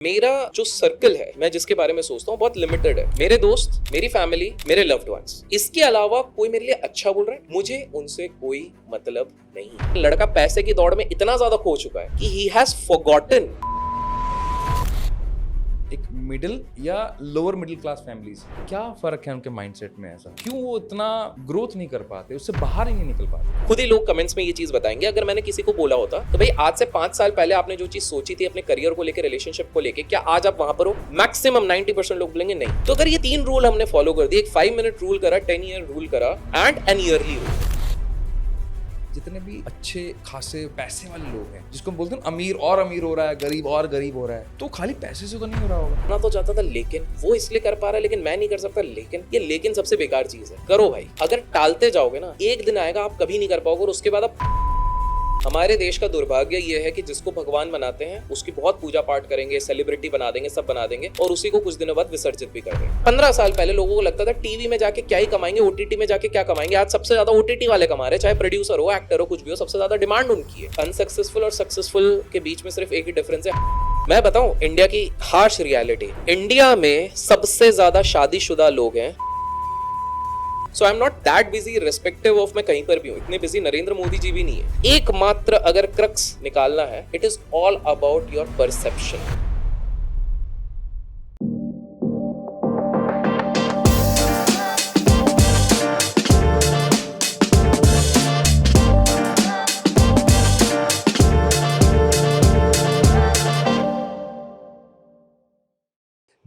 मेरा जो सर्कल है, मैं जिसके बारे में सोचता हूँ बहुत लिमिटेड है। मेरे दोस्त, मेरी फैमिली, मेरे लव्ड वंस। इसके अलावा कोई मेरे लिए अच्छा बोल रहा है, मुझे उनसे कोई मतलब नहीं। लड़का पैसे की दौड़ में इतना ज्यादा खो चुका है कि ही हैज फॉरगॉटन। एक मिडिल या लोअर मिडिल क्लास फैमिलीज, क्या फर्क है उनके माइंडसेट में? ऐसा क्यों वो इतना ग्रोथ नहीं कर पाते, उससे बाहर ही नहीं निकल पाते? खुद ही लोग कमेंट्स में ये चीज बताएंगे। अगर मैंने किसी को बोला होता तो भाई आज से 5 साल पहले आपने जो चीज सोची थी अपने करियर को लेकर, रिलेशनशिप को लेकर, क्या आज आप वहां पर हो? मैक्सिमम 90% लोग बोलेंगे नहीं। तो अगर ये 3 रूल हमने फॉलो कर दिए, एक 5 मिनट रूल करा, 10 ईयर रूल करा एंड एन ईयरली रूल। जितने भी अच्छे खासे पैसे वाले लोग हैं, जिसको हम बोलते हैं अमीर और अमीर हो रहा है, गरीब और गरीब हो रहा है, तो खाली पैसे से तो नहीं हो रहा होगा ना। तो चाहता था लेकिन वो इसलिए कर पा रहा है, लेकिन मैं नहीं कर सकता। लेकिन सबसे बेकार चीज है। करो भाई, अगर टालते जाओगे ना, एक दिन आएगा आप कभी नहीं कर पाओगे और उसके बाद आप। हमारे देश का दुर्भाग्य ये है कि जिसको भगवान बनाते हैं उसकी बहुत पूजा पाठ करेंगे, सेलिब्रिटी बना देंगे, सब बना देंगे और उसी को कुछ दिनों बाद विसर्जित भी कर देंगे। 15 साल पहले लोगों को लगता था टीवी में जाके क्या ही कमाएंगे, ओटीटी में जाके क्या कमाएंगे। आज सबसे ज्यादा ओटीटी वाले कमा रहे, चाहे प्रोड्यूसर हो, एक्टर हो, कुछ भी हो, सबसे ज्यादा डिमांड उनकी है। अनसक्सेसफुल और सक्सेसफुल के बीच में सिर्फ एक ही डिफरेंस है। मैं बताऊं इंडिया की हार्श रियलिटी, इंडिया में सबसे ज्यादा शादीशुदा लोग हैं। So I'm not that busy irrespective of मैं कहीं पर भी हूँ। इतने बिजी नरेंद्र मोदी जी भी नहीं है। एकमात्र अगर क्रक्स निकालना है, it is all about your perception।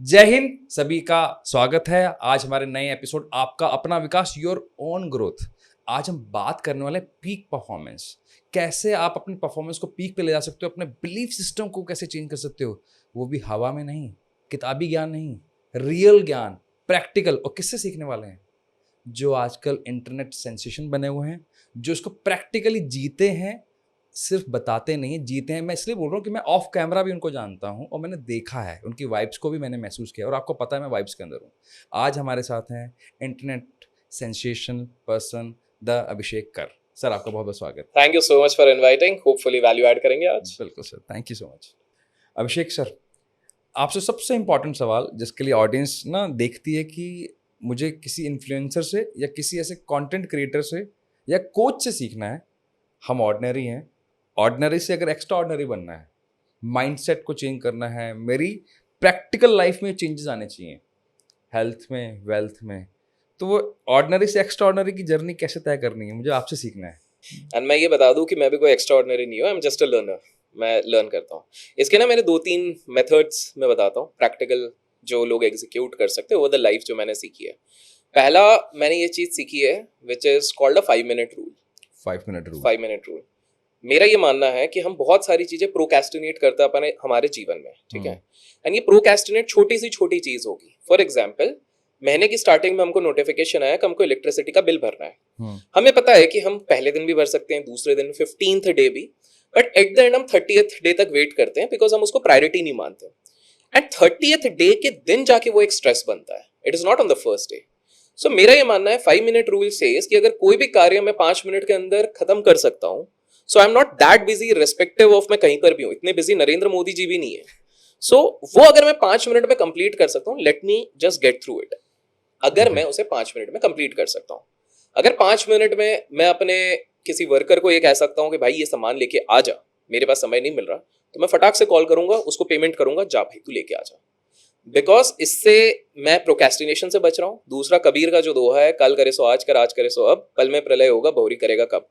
जय हिंद, सभी का स्वागत है आज हमारे नए एपिसोड आपका अपना विकास, योर ओन ग्रोथ। आज हम बात करने वाले पीक परफॉर्मेंस। कैसे आप अपनी परफॉर्मेंस को पीक पे ले जा सकते हो, अपने बिलीफ सिस्टम को कैसे चेंज कर सकते हो, वो भी हवा में नहीं, किताबी ज्ञान नहीं, रियल ज्ञान, प्रैक्टिकल। और किससे सीखने वाले हैं? जो आजकल इंटरनेट सेंसेशन बने हुए हैं, जो इसको प्रैक्टिकली जीते हैं, सिर्फ बताते नहीं है, जीते हैं। मैं इसलिए बोल रहा हूँ कि मैं ऑफ कैमरा भी उनको जानता हूँ और मैंने देखा है, उनकी वाइब्स को भी मैंने महसूस किया और आपको पता है मैं वाइब्स के अंदर हूँ। आज हमारे साथ हैं इंटरनेट सेंसेशन पर्सन द अभिषेक कर। सर, आपका बहुत बहुत स्वागत। Thank you so much for inviting. Hopefully value add करेंगे आज। बिल्कुल sir, thank you so much. Abhishek sir, आपसे सबसे इंपॉर्टेंट सवाल जिसके लिए ऑडियंस ना देखती है कि मुझे किसी इन्फ्लुएंसर से या किसी ऐसे कंटेंट क्रिएटर से या कोच से सीखना है। हम ऑर्डिनरी हैं, ऑर्डिनरी से अगर एक्स्ट्रा ऑर्डिनरी बनना है, माइंडसेट को चेंज करना है, मेरी प्रैक्टिकल लाइफ में चेंजेस आने चाहिए, हेल्थ में, वेल्थ में, तो वो ऑर्डिनरी से एक्स्ट्रा ऑर्डिनरी की जर्नी कैसे तय करनी है, मुझे आपसे सीखना है। एंड मैं ये बता दूं कि मैं भी कोई एक्स्ट्रा ऑर्डिनरी नहीं हूँ। I am just a learner. मैं लर्न करता हूँ। इसके ना मेरे 2-3 मेथड्स मैं बताता हूँ, प्रैक्टिकल जो लोग एग्जीक्यूट कर सकते हैं वो द लाइफ जो मैंने सीखी है। पहला मैंने ये चीज सीखी है which is called a 5 minute rule. 5 minute rule. मेरा ये मानना है कि हम बहुत सारी चीजें प्रोकैस्टिनेट करते हैं अपने हमारे जीवन में, ठीक है। एंड ये प्रोकैस्टिनेट छोटी सी छोटी चीज होगी। फॉर एग्जांपल, महीने की स्टार्टिंग में हमको नोटिफिकेशन आया कि हमको इलेक्ट्रिसिटी का बिल भरना है। हमें पता है कि हम पहले दिन भी भर सकते हैं, दूसरे दिन, 15th डे भी, बट एट द एंड हम 30th डे तक वेट करते हैं बिकॉज हम उसको प्रायोरिटी नहीं मानते। एंड 30th डे के दिन जाके वो एक स्ट्रेस बनता है। It is not on the first day. So मेरा ये मानना है 5 मिनट रूल सेज कि अगर कोई भी कार्य मैं 5 मिनट के अंदर खत्म कर सकता हूँ, so I am not that busy respective of मैं कहीं पर भी हूँ। इतने बिजी नरेंद्र मोदी जी भी नहीं है। सो वो अगर मैं 5 मिनट में कंप्लीट कर सकता हूँ, let me just get through it. अगर मैं उसे 5 मिनट में कंप्लीट कर सकता हूँ, अगर 5 मिनट में मैं अपने किसी वर्कर को ये कह सकता हूँ कि भाई ये सामान लेके आ जा, मेरे पास समय नहीं मिल रहा, तो मैं फटाक से कॉल करूंगा, उसको पेमेंट करूंगा, जा भाई तू लेके आ जा। बिकॉज इससे मैं प्रोकैस्टिनेशन से बच रहा हूँ। दूसरा, कबीर का जो दोहा है, कल करे सो आज कर, आज करे सो अब, कल में प्रलय होगा, बहुरी करेगा कब।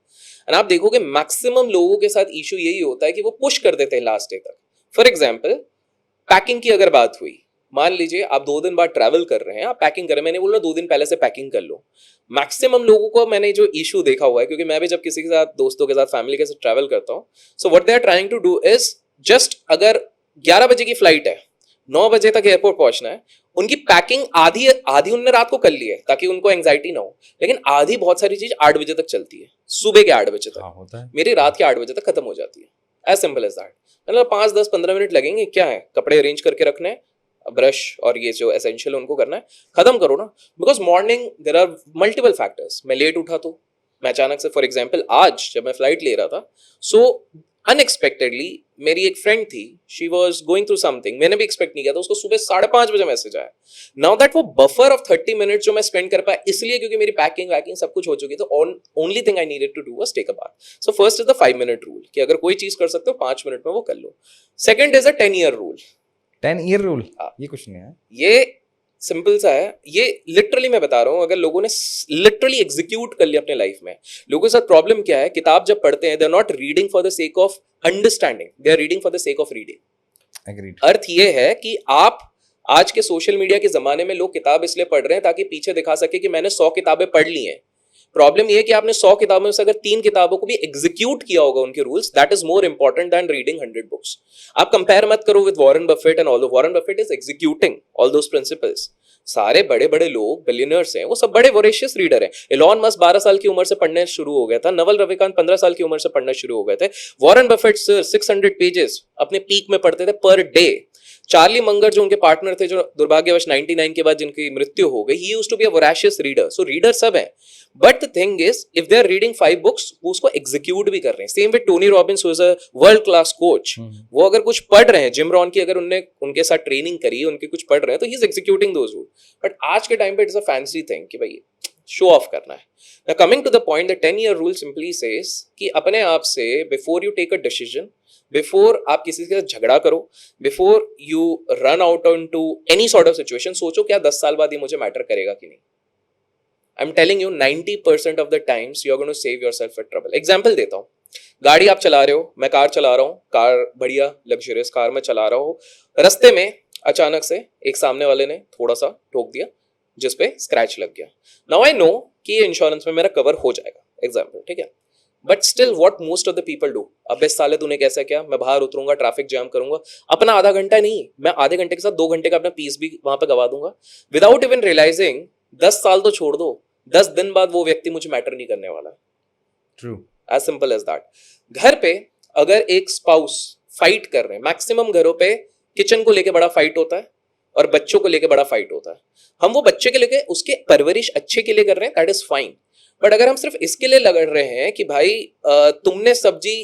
एंड आप देखोगे मैक्सिमम लोगों के साथ इशू यही होता है कि वो पुश कर देते हैं लास्ट डे तक। फॉर एग्जाम्पल, पैकिंग की अगर बात हुई, मान लीजिए आप 2 दिन बाद ट्रैवल कर रहे हैं, आप पैकिंग करें, मैंने बोला 2 दिन पहले से पैकिंग कर लो। मैक्सिमम लोगों को मैंने जो इशू देखा हुआ है, क्योंकि मैं भी जब किसी के साथ, दोस्तों के साथ, फैमिली के साथ ट्रैवल करता हूँ, so what they are trying to do is just, अगर 11 बजे की फ्लाइट है, 9 बजे तक एयरपोर्ट पहुंचना है, उनकी पैकिंग आधी उन्होंने रात को कर ली है ताकि उनको एंजाइटी ना हो, लेकिन आधी बहुत सारी चीज 8 बजे तक चलती है, सुबह के 8 बजे तक। होता है। मेरी रात के 8 बजे तक खत्म हो जाती है। As simple as that. मतलब 5, 10, 15 मिनट लगेंगे, क्या है, कपड़े अरेंज करके रखने हैं, ब्रश और ये जो एसेंशियल उनको करना है, खत्म करो ना। Because morning there are multiple factors. मैं लेट उठा तो मैं अचानक से, फॉर एग्जाम्पल आज जब मैं फ्लाइट ले रहा था, सो अनएक्सपेक्टेडली मेरी एक फ्रेंड थी, she was going through something, मैंने भी एक्सपेक्ट नहीं किया था, उसको सुबह 5:30 बजे मैसेज आया. नाउ दैट वो बफर ऑफ 30 मिनट जो मैं स्पेंड कर पाया, इसलिए क्योंकि मेरी पैकिंग वैकिंग सब कुछ हो चुकी, तो only thing I needed to do was take a bath. So first is the 5 minute rule, कि अगर कोई चीज कर सकते हो 5 मिनट में वो कर लो. Second is a 10 year rule. 10 year rule, हाँ. ये कुछ नहीं है. ये सिंपल सा है, ये लिटरली मैं बता रहा हूं, अगर लोगों ने लिटरली एग्जीक्यूट कर लिया अपने लाइफ में. लोगों के साथ प्रॉब्लम क्या है, किताब जब पढ़ते हैं, they are not reading for the sake of understanding, they are reading for the sake of reading. Agreed. अर्थ ये है कि आप आज के सोशल मीडिया के जमाने में लोग किताब इसलिए पढ़ रहे हैं ताकि पीछे दिखा सके कि मैंने 100 किताबें पढ़ ली हैं. प्रॉब्लम ये है कि आपने 100 किताबों में से अगर 3 किताबों को भी एग्जीक्यूट किया होगा उनके rules, that is more important than reading 100 books. आप कंपेयर मत करो with Warren Buffett and all. Warren Buffett is executing all those principles. सारे बड़े बड़े लोग बिलियनर्स हैं, वो सब बड़े वोरेशियस रीडर हैं. एलॉन मस्क 12 साल की उम्र से पढ़ने शुरू हो गया था. नवल रविकांत 15 साल की उम्र से पढ़ना शुरू हो गए थे. वॉरेन बफेट 600 पेजेस अपने पीक में पढ़ते थे पर डे. चार्ली मंगर जो उनके पार्टनर थे, जो दुर्भाग्यवश 99 के बाद जिनकी मृत्यु हो गई, he used to be a voracious reader. So reader सब हैं, but the thing is if they are reading 5 books, वो उसको एग्जीक्यूट भी कर रहे हैं. Same with Tony Robbins, who is a world class coach. वो अगर कुछ पढ़ रहे हैं, जिम रॉन की अगर उनने उनके साथ ट्रेनिंग करी है, उनके कुछ पढ़ रहे हैं, तो he is executing those rule. But आज के टाइम पे इट्स अ फैंसी थिंग कि भाई शो ऑफ करना है. Now coming to the point, the 10 year rule simply says कि अपने आप से before you take a decision, before आप किसी के साथ झगड़ा करो, before you run out on to any sort of situation, सोचो क्या 10 साल बाद ये मुझे मैटर करेगा कि नहीं. I am telling you 90% of the times you are going to save yourself a trouble. Example देता हूँ. गाड़ी आप चला रहे हो, मैं कार चला रहा हूँ, कार बढ़िया लग्जरियस कार में चला रहा हूँ. रास्ते में अचानक से एक सामने वाले ने थोड़ा सा ठोक दिया जिसपे स्क्रैच लग गया. नाउ आई नो कि ये इंश्योरेंस में मेरा कवर हो जाएगा. एग्जाम्पल, ठीक है. But still what most of the people do, अब इस साले तूने कैसा किया, मैं बाहर उतरूंगा, ट्रैफिक जैम करूंगा, अपना आधा घंटा नहीं, मैं आधे घंटे के साथ 2 घंटे का अपना पीस भी वहां पे गवा दूंगा, विदाउट इवन रियलाइजिंग 10 साल तो छोड़ दो, 10 दिन बाद वो व्यक्ति मुझे मैटर नहीं करने वाला. True. As simple as that. घर पे अगर एक स्पाउस फाइट कर रहे हैं, मैक्सिमम घरों पे किचन को लेके बड़ा फाइट होता है और बच्चों को लेके बड़ा फाइट होता है. हम वो बच्चे के लेके उसके परवरिश अच्छे के लिए कर रहे हैं, दैट इज फाइन. बट अगर हम सिर्फ इसके लिए लड़ रहे हैं कि भाई तुमने सब्जी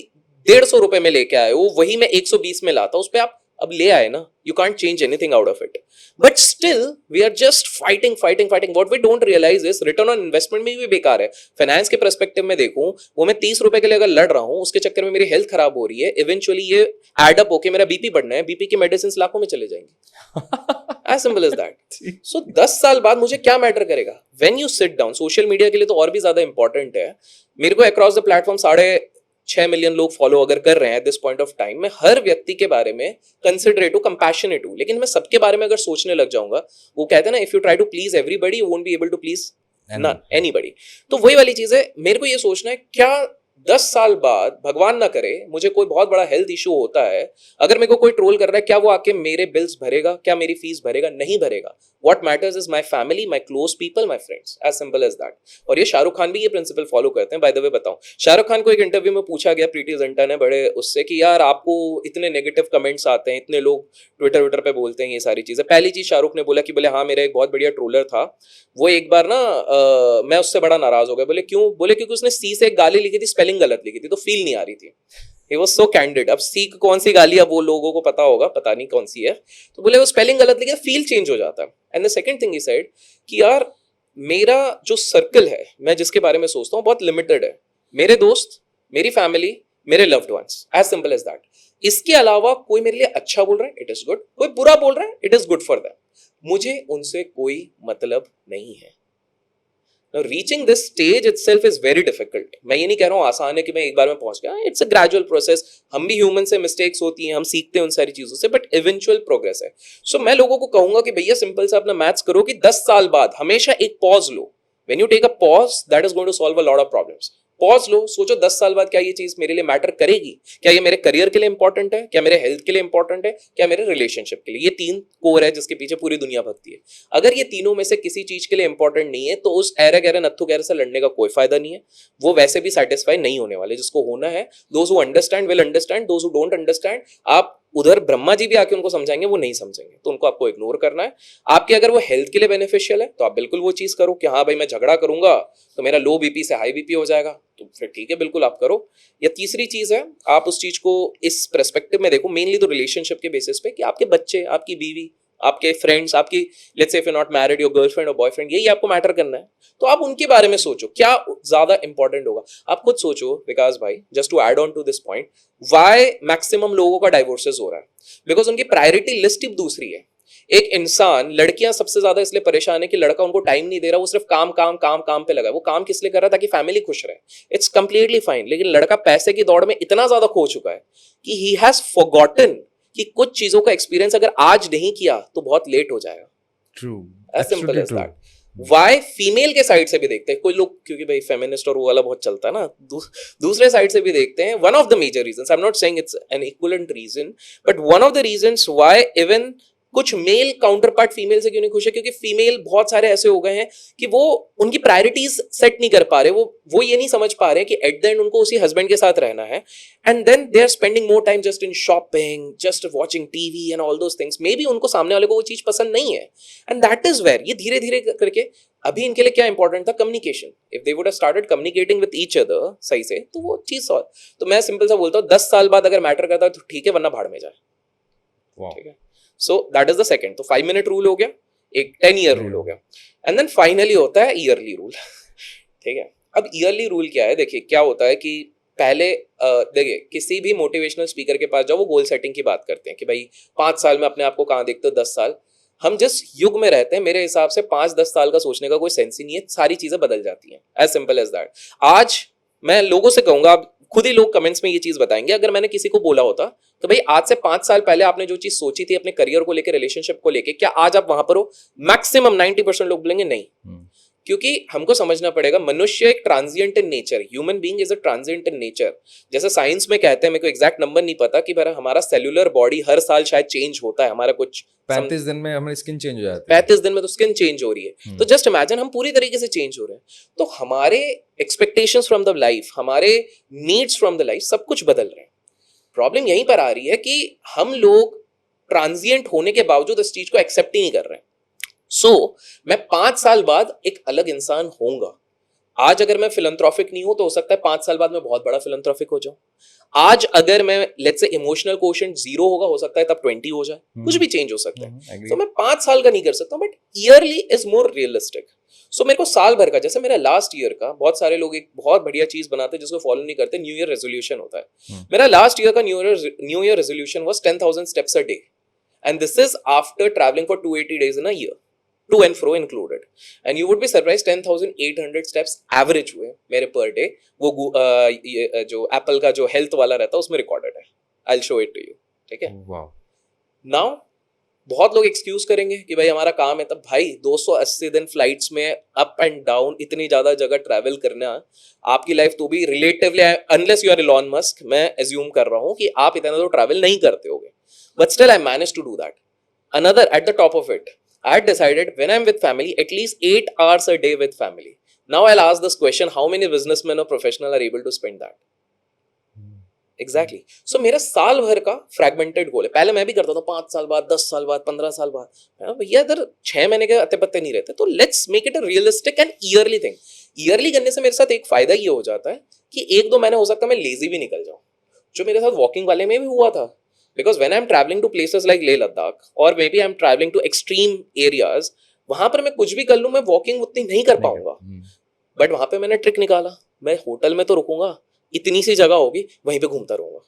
150 रुपए में लेके आए हो, वही मैं 120 में लाता, उस पे आप अब ले आए ना, you can't change anything out of it. But still we are just fighting. What we don't realise is return on investment में भी बेकार है. फाइनेंस के पर्सपेक्टिव में देखूं, वो मैं 30 रुपए के लिए अगर लड़ रहा हूं, उसके चक्कर में मेरी हेल्थ खराब हो रही है, इवेंचुअली ये एड अप होके मेरा बीपी बढ़ना है, बीपी के मेडिसिन लाखों में चले जाएंगे. As simple as that. So 10 साल बाद मुझे क्या मैटर करेगा. When you sit down, social media के लिए तो और भी ज्यादा इंपॉर्टेंट है. मेरे को अक्रॉस द प्लेटफॉर्म 6.5 मिलियन लोग फॉलो अगर कर रहे हैं at this point of time, मैं हर व्यक्ति के बारे में कंसिडरेट हूं, कंपैशनेट हूं. लेकिन मैं सबके बारे में अगर सोचने लग जाऊंगा, वो कहते हैं ना, if you try to please everybody you won't be able to please anybody. तो वही वाली चीज है. मेरे को ये सोचना है, क्या 10 साल बाद भगवान ना करे मुझे कोई बहुत बड़ा हेल्थ इशू होता है, अगर मेरे को कोई ट्रोल कर रहा है, क्या वो आके मेरे बिल्स भरेगा, क्या मेरी फीस भरेगा? नहीं भरेगा. What matters is my family, my close people, my friends. As simple as that. और ये शाहरुख खान भी ये प्रिंसिपल फॉलो करते हैं. बाय द वे बताऊं, शाहरुख खान को एक इंटरव्यू में पूछा गया, प्रीति जिंटा ने बड़े उससे, कि यार आपको इतने नेगेटिव कमेंट्स आते हैं, इतने लोग ट्विटर पे बोलते हैं ये सारी चीजें. पहली चीज शाहरुख ने बोला कि बोले हाँ, मेरा एक बहुत बढ़िया ट्रोलर था, वो एक बार ना मैं उससे बड़ा नाराज हो गया. बोले क्यों? बोले क्योंकि उसने सी से एक गाली लिखी थी, स्पेलिंग गलत लिखी थी, तो फील नहीं आ रही थी. He was so candid. अब सी कौन सी गाली, अब वो लोगों को पता होगा, पता नहीं कौन सी है, तो बोले वो स्पेलिंग गलत लिखी, फील चेंज हो जाता है. And the second thing he said कि यार मेरा जो सर्कल है, मैं जिसके बारे में सोचता हूँ, बहुत लिमिटेड है. मेरे दोस्त, मेरी फैमिली, मेरे loved ones. As simple as that. इसके अलावा कोई मेरे लिए अच्छा बोल रहा है, इट इज गुड. कोई बुरा बोल रहा है, it is good for them. मुझे उनसे कोई मतलब नहीं है. Now, reaching this stage itself is very difficult. मैं ये नहीं कह रहा हूँ आसान है कि मैं एक बार में पहुंच गया. It's a gradual process. हम भी ह्यूमन से मिस्टेक्स होती हैं, हम सीखते हैं उन सारी चीजों से, बट इवेंचुअल प्रोग्रेस है. सो मैं लोगों को कहूंगा कि भैया सिंपल से अपना मैथ्स करो कि 10 साल बाद हमेशा एक pause low. When you take a pause, that is going to solve a lot of problems. Pause लो, सोचो 10 साल बाद क्या ये चीज मेरे लिए मैटर करेगी, क्या ये मेरे करियर के लिए इंपॉर्टेंट है, क्या मेरे हेल्थ के लिए इंपॉर्टेंट है, क्या मेरे रिलेशनशिप के लिए. ये 3 कोर है जिसके पीछे पूरी दुनिया भगती है. अगर ये तीनों में से किसी चीज के लिए इंपॉर्टेंट नहीं है, तो उस ऐरे गहरे नत्थु गहरे से लड़ने का कोई फायदा नहीं है. वो वैसे भी सेटिस्फाई नहीं होने वाले. जिसको होना है, those who understand will understand, those who don't understand, आप उधर ब्रह्मा जी भी आके उनको समझाएंगे, वो नहीं समझेंगे, तो उनको आपको इग्नोर करना है. आपके अगर वो हेल्थ के लिए बेनिफिशियल है, तो आप बिल्कुल वो चीज करो कि हाँ भाई मैं झगड़ा करूंगा तो मेरा लो बीपी से हाई बीपी हो जाएगा, तो फिर ठीक है, बिल्कुल आप करो। या तीसरी चीज है, आप उस चीज को इस पर्सपेक्टिव में देखो, मेनली तो रिलेशनशिप के बेसिस पे, कि आपके बच्चे, आपकी बीवी, आपके फ्रेंड्स, आपकी let's say if you not married, your girlfriend और बॉयफ्रेंड, यही आपको मैटर करना है, तो आप उनके बारे में सोचो क्या ज्यादा इंपॉर्टेंट होगा। आप खुद सोचो विकास भाई, just to add on to this point, why maximum लोगों का डाइवोर्सेस हो रहा है? बिकॉज उनकी प्रायोरिटी लिस्ट ही दूसरी है। एक इंसान, लड़कियां सबसे ज्यादा इसलिए परेशान है कि लड़का उनको टाइम नहीं दे रहा, वो सिर्फ काम काम काम काम पे लगा है। वो काम किस लिए कर रहा है? ताकि फैमिली खुश रहे। It's completely fine. लेकिन लड़का पैसे की दौड़ में इतना ज्यादा खो चुका है कि ही हैज फॉरगॉटन कि कुछ चीजों का एक्सपीरियंस अगर आज नहीं किया तो बहुत लेट हो जाएगा। True, as simple as that. Why female के साइड से भी देखते हैं कोई लोग, क्योंकि भाई फेमिनिस्ट और वो वाला बहुत चलता है ना, दूसरे साइड से भी देखते हैं। One of the major reasons, I am not saying it's an equivalent reason, but one of the reasons why even कुछ मेल काउंटर पार्ट फीमेल से क्यों नहीं खुश है, क्योंकि फीमेल बहुत सारे ऐसे हो गए हैं कि वो उनकी प्रायोरिटीज सेट नहीं कर पा रहे। वो ये नहीं समझ पा रहे कि एट द एंड उनको उसी हस्बैंड के साथ रहना है, and then they are spending more time just in shopping, just watching TV and all those things. Maybe उनको सामने वाले को वो चीज पसंद नहीं है, एंड दैट इज वेयर ये धीरे धीरे करके, अभी इनके लिए क्या इंपॉर्टेंट था? Communication. If they would have started communicating with each other सही से, तो वो चीज सॉल्व। तो मैं सिंपल सा बोलता हूँ, 10 साल बाद अगर मैटर करता है तो ठीक है, वरना भाड़ में जाए। ठीक है, सो दैट इज द सेकंड। तो 5 मिनट रूल हो गया, एक 10 ईयर रूल हो गया, एंड देन फाइनली होता है ईयरली रूल। ठीक है, अब ईयरली रूल क्या है? देखिए क्या होता है कि पहले देखिए किसी भी मोटिवेशनल स्पीकर के पास जाओ, वो गोल सेटिंग की बात करते हैं कि भाई 5 साल में अपने आप को कहाँ देखते हो, 10 साल। हम जिस युग में रहते हैं, मेरे हिसाब से 5-10 साल का सोचने का कोई सेंस ही नहीं है, सारी चीजें बदल जाती हैं। As simple as that. आज मैं लोगों से कहूंगा, आप खुद ही लोग कमेंट्स में ये चीज बताएंगे, अगर मैंने किसी को बोला होता तो भाई आज से 5 साल पहले आपने जो चीज सोची थी अपने करियर को लेकर, रिलेशनशिप को लेकर, क्या आज आप वहां पर हो? मैक्सिमम 90% लोग बोलेंगे नहीं। क्योंकि हमको समझना पड़ेगा, मनुष्य एक transient in nature, human being is a transient in nature. जैसे साइंस में कहते हैं, मेरे को एग्जैक्ट नंबर नहीं पता, कि हमारा सेलुलर बॉडी हर साल शायद चेंज होता है, हमारा कुछ 35 दिन में हमारी स्किन चेंज हो जाती है। 35 दिन में तो स्किन चेंज हो रही है। तो जस्ट इमेजिन हम पूरी तरीके से चेंज हो रहे हैं। तो हमारे एक्सपेक्टेशंस फ्रॉम द लाइफ, हमारे नीड्स फ्रॉम द लाइफ, सब कुछ बदल रहे हैं। प्रॉब्लम यहीं पर आ रही है कि हम लोग ट्रांजिएंट होने के बावजूद इस चीज को एक्सेप्ट ही नहीं कर रहे हैं। सो मैं 5 साल बाद एक अलग इंसान होऊंगा। आज अगर मैं फिलंथ्रोपिक नहीं हूं तो हो सकता है 5 साल बाद मैं बहुत बड़ा फिलंथ्रोपिक हो जाऊं। आज अगर मैं लेट्स से इमोशनल कोशेंट 0 होगा, हो सकता है तब 20 हो जाए। कुछ भी चेंज हो सकता है। तो मैं 5 साल का नहीं कर सकता, but early is more realistic. So मेरे को साल भर का, जैसे मेरा लास्ट ईयर का, बहुत सारे लोग एक बहुत बढ़िया चीज बनाते हैं जिसको फॉलो नहीं करते, न्यू ईयर रेजोल्यूशन होता है। मेरा लास्ट ईयर का new year resolution was 10,000 steps a day, and this is after travelling for 280 days in a year, to and fro included. And you would be surprise, 10,800 steps average हुए मेरे per day. वो जो Apple का जो health वाला रहता है उसमें रिकॉर्डेड है। I will show it to you. ठीक है, नाउ बहुत लोग एक्सक्यूज करेंगे कि भाई हमारा काम है। तब भाई 280 दिन फ्लाइट्स में अप एंड डाउन इतनी ज्यादा जगह ट्रैवल करना, आपकी लाइफ तो भी relatively, unless you are Elon Musk, मैं एज्यूम कर रहा हूं कि आप इतना तो ट्रैवल नहीं करते होगे, but still I manage to do that. Another at the top of it, I had decided when I'm with family, at least 8 hours a day with family. Now I'll ask this question, how many businessmen or professional are able to spend that? Exactly. So मेरा साल भर का fragmented गोल है। पहले मैं भी करता था 5 साल बाद, 10 साल बाद, 15 साल बाद। भैया इधर 6 महीने के अत्ते पत्ते नहीं रहते। तो let's make it a realistic and yearly thing. Yearly करने से मेरे साथ एक फायदा ये हो जाता है कि 1-2 महीने हो सकता है मैं लेजी भी निकल जाऊं, जो मेरे साथ वॉकिंग वाले में भी हुआ था। Because when I'm traveling to places like Leh Ladakh, or maybe I'm traveling to extreme areas, वहां पर मैं कुछ भी कर लूं, मैं वॉकिंग उतनी नहीं कर पाऊंगा। बट वहां पे मैंने ट्रिक निकाला, मैं होटल में तो रुकूंगा, इतनी सी जगह होगी, वहीं पे घूमता रहूंगा।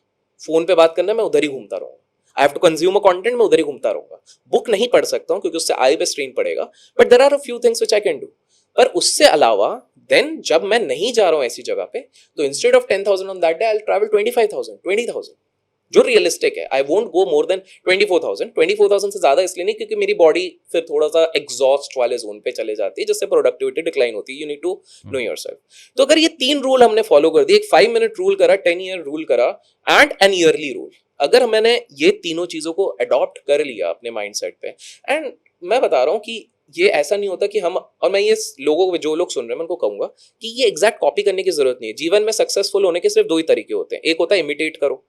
फोन पे बात करना, मैं उधर ही घूमता रहूंगा। I have to consume a content, मैं उधर ही घूमता रहूंगा। बुक नहीं पढ़ सकता हूँ क्योंकि उससे आई पे स्ट्रेन पड़ेगा, but there are a few things which I can do. पर उससे अलावा देन जब मैं नहीं जा रहा हूँ ऐसी जगह पे, तो instead of 10,000 on that day, I will travel 25,000, 20,000, जो रियलिस्टिक है। I won't go more than 24,000 से ज्यादा इसलिए नहीं क्योंकि मेरी बॉडी फिर थोड़ा सा एग्जॉस्ट वाले जोन पे चले जाती है, जिससे प्रोडक्टिविटी डिक्लाइन होती है। You need to know yourself. तो अगर ये 3 रूल हमने फॉलो कर दिए, एक 5 मिनट रूल करा, 10 ईयर रूल करा, एंड एन ईयरली रूल, अगर मैंने ये तीनों चीजों को अडॉप्ट कर लिया अपने माइंडसेट पे, एंड मैं बता रहा हूँ कि ये ऐसा नहीं होता कि हम, और मैं ये लोगों को, जो लोग सुन रहे हैं, मैं उनको कहूंगा कि ये एग्जैक्ट कॉपी करने की जरूरत नहीं है। जीवन में सक्सेसफुल होने के सिर्फ 2 ही तरीके होते हैं। एक होता है इमिटेट करो,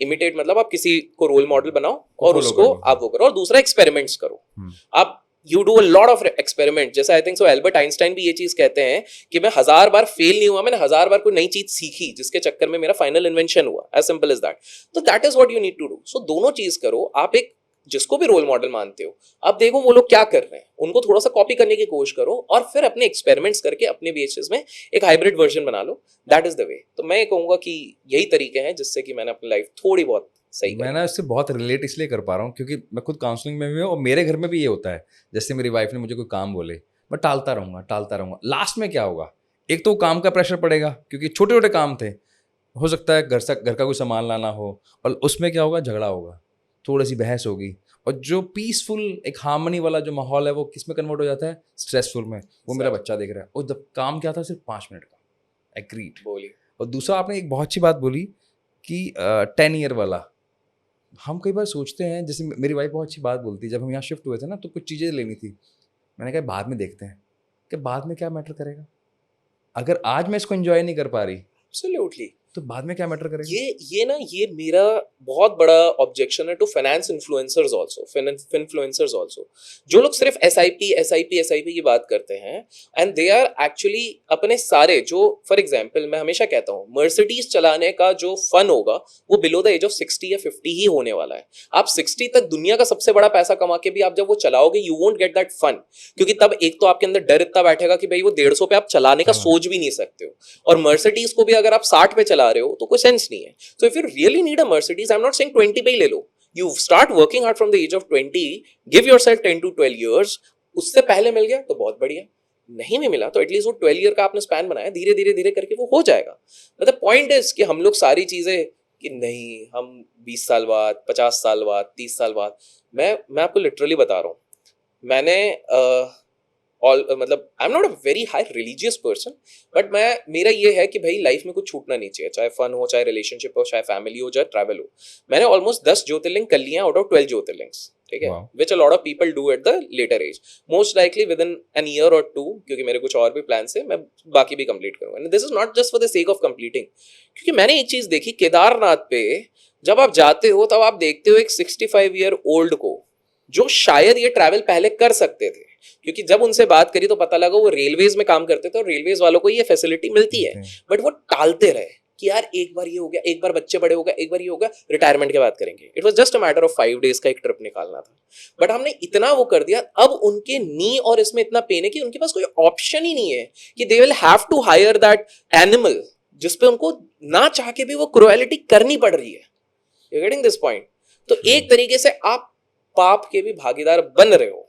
इमिटेट मतलब आप किसी को रोल मॉडल बनाओ और उसको आप वो करो, और दूसरा एक्सपेरिमेंट्स करो। आप you do a lot of experiment. जैसे I think so Albert Einstein भी ये चीज कहते हैं कि मैं 1000 बार फेल नहीं हुआ, मैंने 1000 बार कोई नई चीज सीखी जिसके चक्कर में मेरा फाइनल इन्वेंशन हुआ. As simple as that. तो that is what you need to do. So दोनों चीज करो. आप एक जिसको भी रोल मॉडल मानते हो, आप देखो वो लोग क्या कर रहे हैं, उनको थोड़ा सा कॉपी करने की कोशिश करो और फिर अपने एक्सपेरिमेंट्स करके अपने बेसिस में एक हाइब्रिड वर्जन बना लो. That is the way. तो मैं कहूंगा कि यही तरीके हैं जिससे कि मैंने अपनी लाइफ थोड़ी बहुत सही मैं ना इससे बहुत रिलेट इसलिए कर पा रहा हूँ क्योंकि मैं खुद काउंसलिंग में भी हूँ और मेरे घर में भी ये होता है. जैसे मेरी वाइफ ने मुझे कोई काम बोले, मैं टालता रहूँगा. लास्ट में क्या होगा, एक तो काम का प्रेशर पड़ेगा क्योंकि छोटे छोटे काम थे, हो सकता है घर का कोई सामान लाना हो, और उसमें क्या होगा, झगड़ा होगा, थोड़ी सी बहस होगी, और जो पीसफुल एक हार्मनी वाला जो माहौल है वो किस में कन्वर्ट हो जाता है, स्ट्रेसफुल में. वो मेरा बच्चा देख रहा है, और जब काम क्या था, सिर्फ 5 मिनट का. एग्रीड. बोली. और दूसरा आपने एक बहुत अच्छी बात बोली कि 10 ईयर वाला. हम कई बार सोचते हैं, जैसे मेरी वाइफ बहुत अच्छी बात बोलती है, जब हम यहाँ शिफ्ट हुए थे ना तो कुछ चीज़ें लेनी थी, मैंने कहा बाद में देखते हैं. कि बाद में क्या मैटर करेगा, अगर आज मैं इसको एंजॉय नहीं कर पा रही एब्सोल्युटली. तो बाद में क्या मैटर करेगा. ये मेरा बहुत बड़ा ऑब्जेक्शन है to finance influencers also, influencers also, जो लोग सिर्फ एसआईपी की बात करते हैं. एंड दे आर एक्चुअली अपने सारे, जो फॉर एग्जांपल मैं हमेशा कहता हूँ, मर्सिडीज चलाने का जो फन होगा वो बिलो द एज ऑफ 60 या 50 ही होने वाला है. आप 60 तक दुनिया का सबसे बड़ा पैसा कमा के भी आप जब वो चलाओगे, you won't get that fun. क्योंकि तब एक तो आपके अंदर डर इतना बैठेगा कि भाई वो 150 पे आप चलाने का सोच भी नहीं सकते हो, और मर्सिडीज को भी अगर आप 60 पे चला रहे हो तो कोई सेंस नहीं है. So if you really need a Mercedes, I am not saying 20 पे ही ले लो. You start working hard from the age of 20, give yourself 10 to 12 years. उससे पहले मिल गया तो बहुत बढ़िया, नहीं भी मिला तो एटलीस्ट वो 12 ईयर का आपने स्पैन बनाया, धीरे धीरे धीरे करके वो हो जाएगा. मतलब पॉइंट इज कि हम लोग सारी चीजें कि नहीं हम 20 साल बाद, 50 साल बाद, 30 साल बाद. मैं आपको लिटरली बता रहा हूँ, मैंने मतलब आई am not a very high religious person, but मेरा ये है कि भाई लाइफ में कुछ छूटना नहीं चाहिए, चाहे फन हो, चाहे रिलेशनशिप हो, चाहे फैमिली हो, चाहे ट्रैवल हो. मैंने ऑलमोस्ट 10 ज्योतिर्लिंग कर लिए आउट ऑफ 12 ज्योतिर्लिंग्स. ठीक है, which a lot of people do at the later age. Most likely within an year or 2, क्योंकि मेरे कुछ और भी प्लान है, मैं बाकी भी कंप्लीट करूंगा. And this is not just for the sake of completing, क्योंकि मैंने एक चीज देखी, केदारनाथ पे जब आप जाते हो तब आप देखते हो एक 65 ईयर ओल्ड को, जो शायद ये ट्रैवल पहले कर सकते थे, क्योंकि जब उनसे बात करी तो पता लगा वो रेलवेज में काम करते थे और रेलवेज वालों को ये फैसिलिटी मिलती है, बट वो टालते रहे कि यार एक बार ये हो गया, एक बार बच्चे बड़े हो गए, एक बार ये हो गया, रिटायरमेंट के बाद करेंगे. It was just a matter of 5 days का एक ट्रिप निकालना था, बट हमने इतना वो कर दिया. अब उनके नी और इसमें इतना पेन है कि उनके पास कोई ऑप्शन ही नहीं है कि they will have to hire that animal जिसपे उनको ना चाह के भी वो क्रुएलिटी करनी पड़ रही है. You getting this point? तो एक तरीके से आप पाप के भी भागीदार बन रहे हो.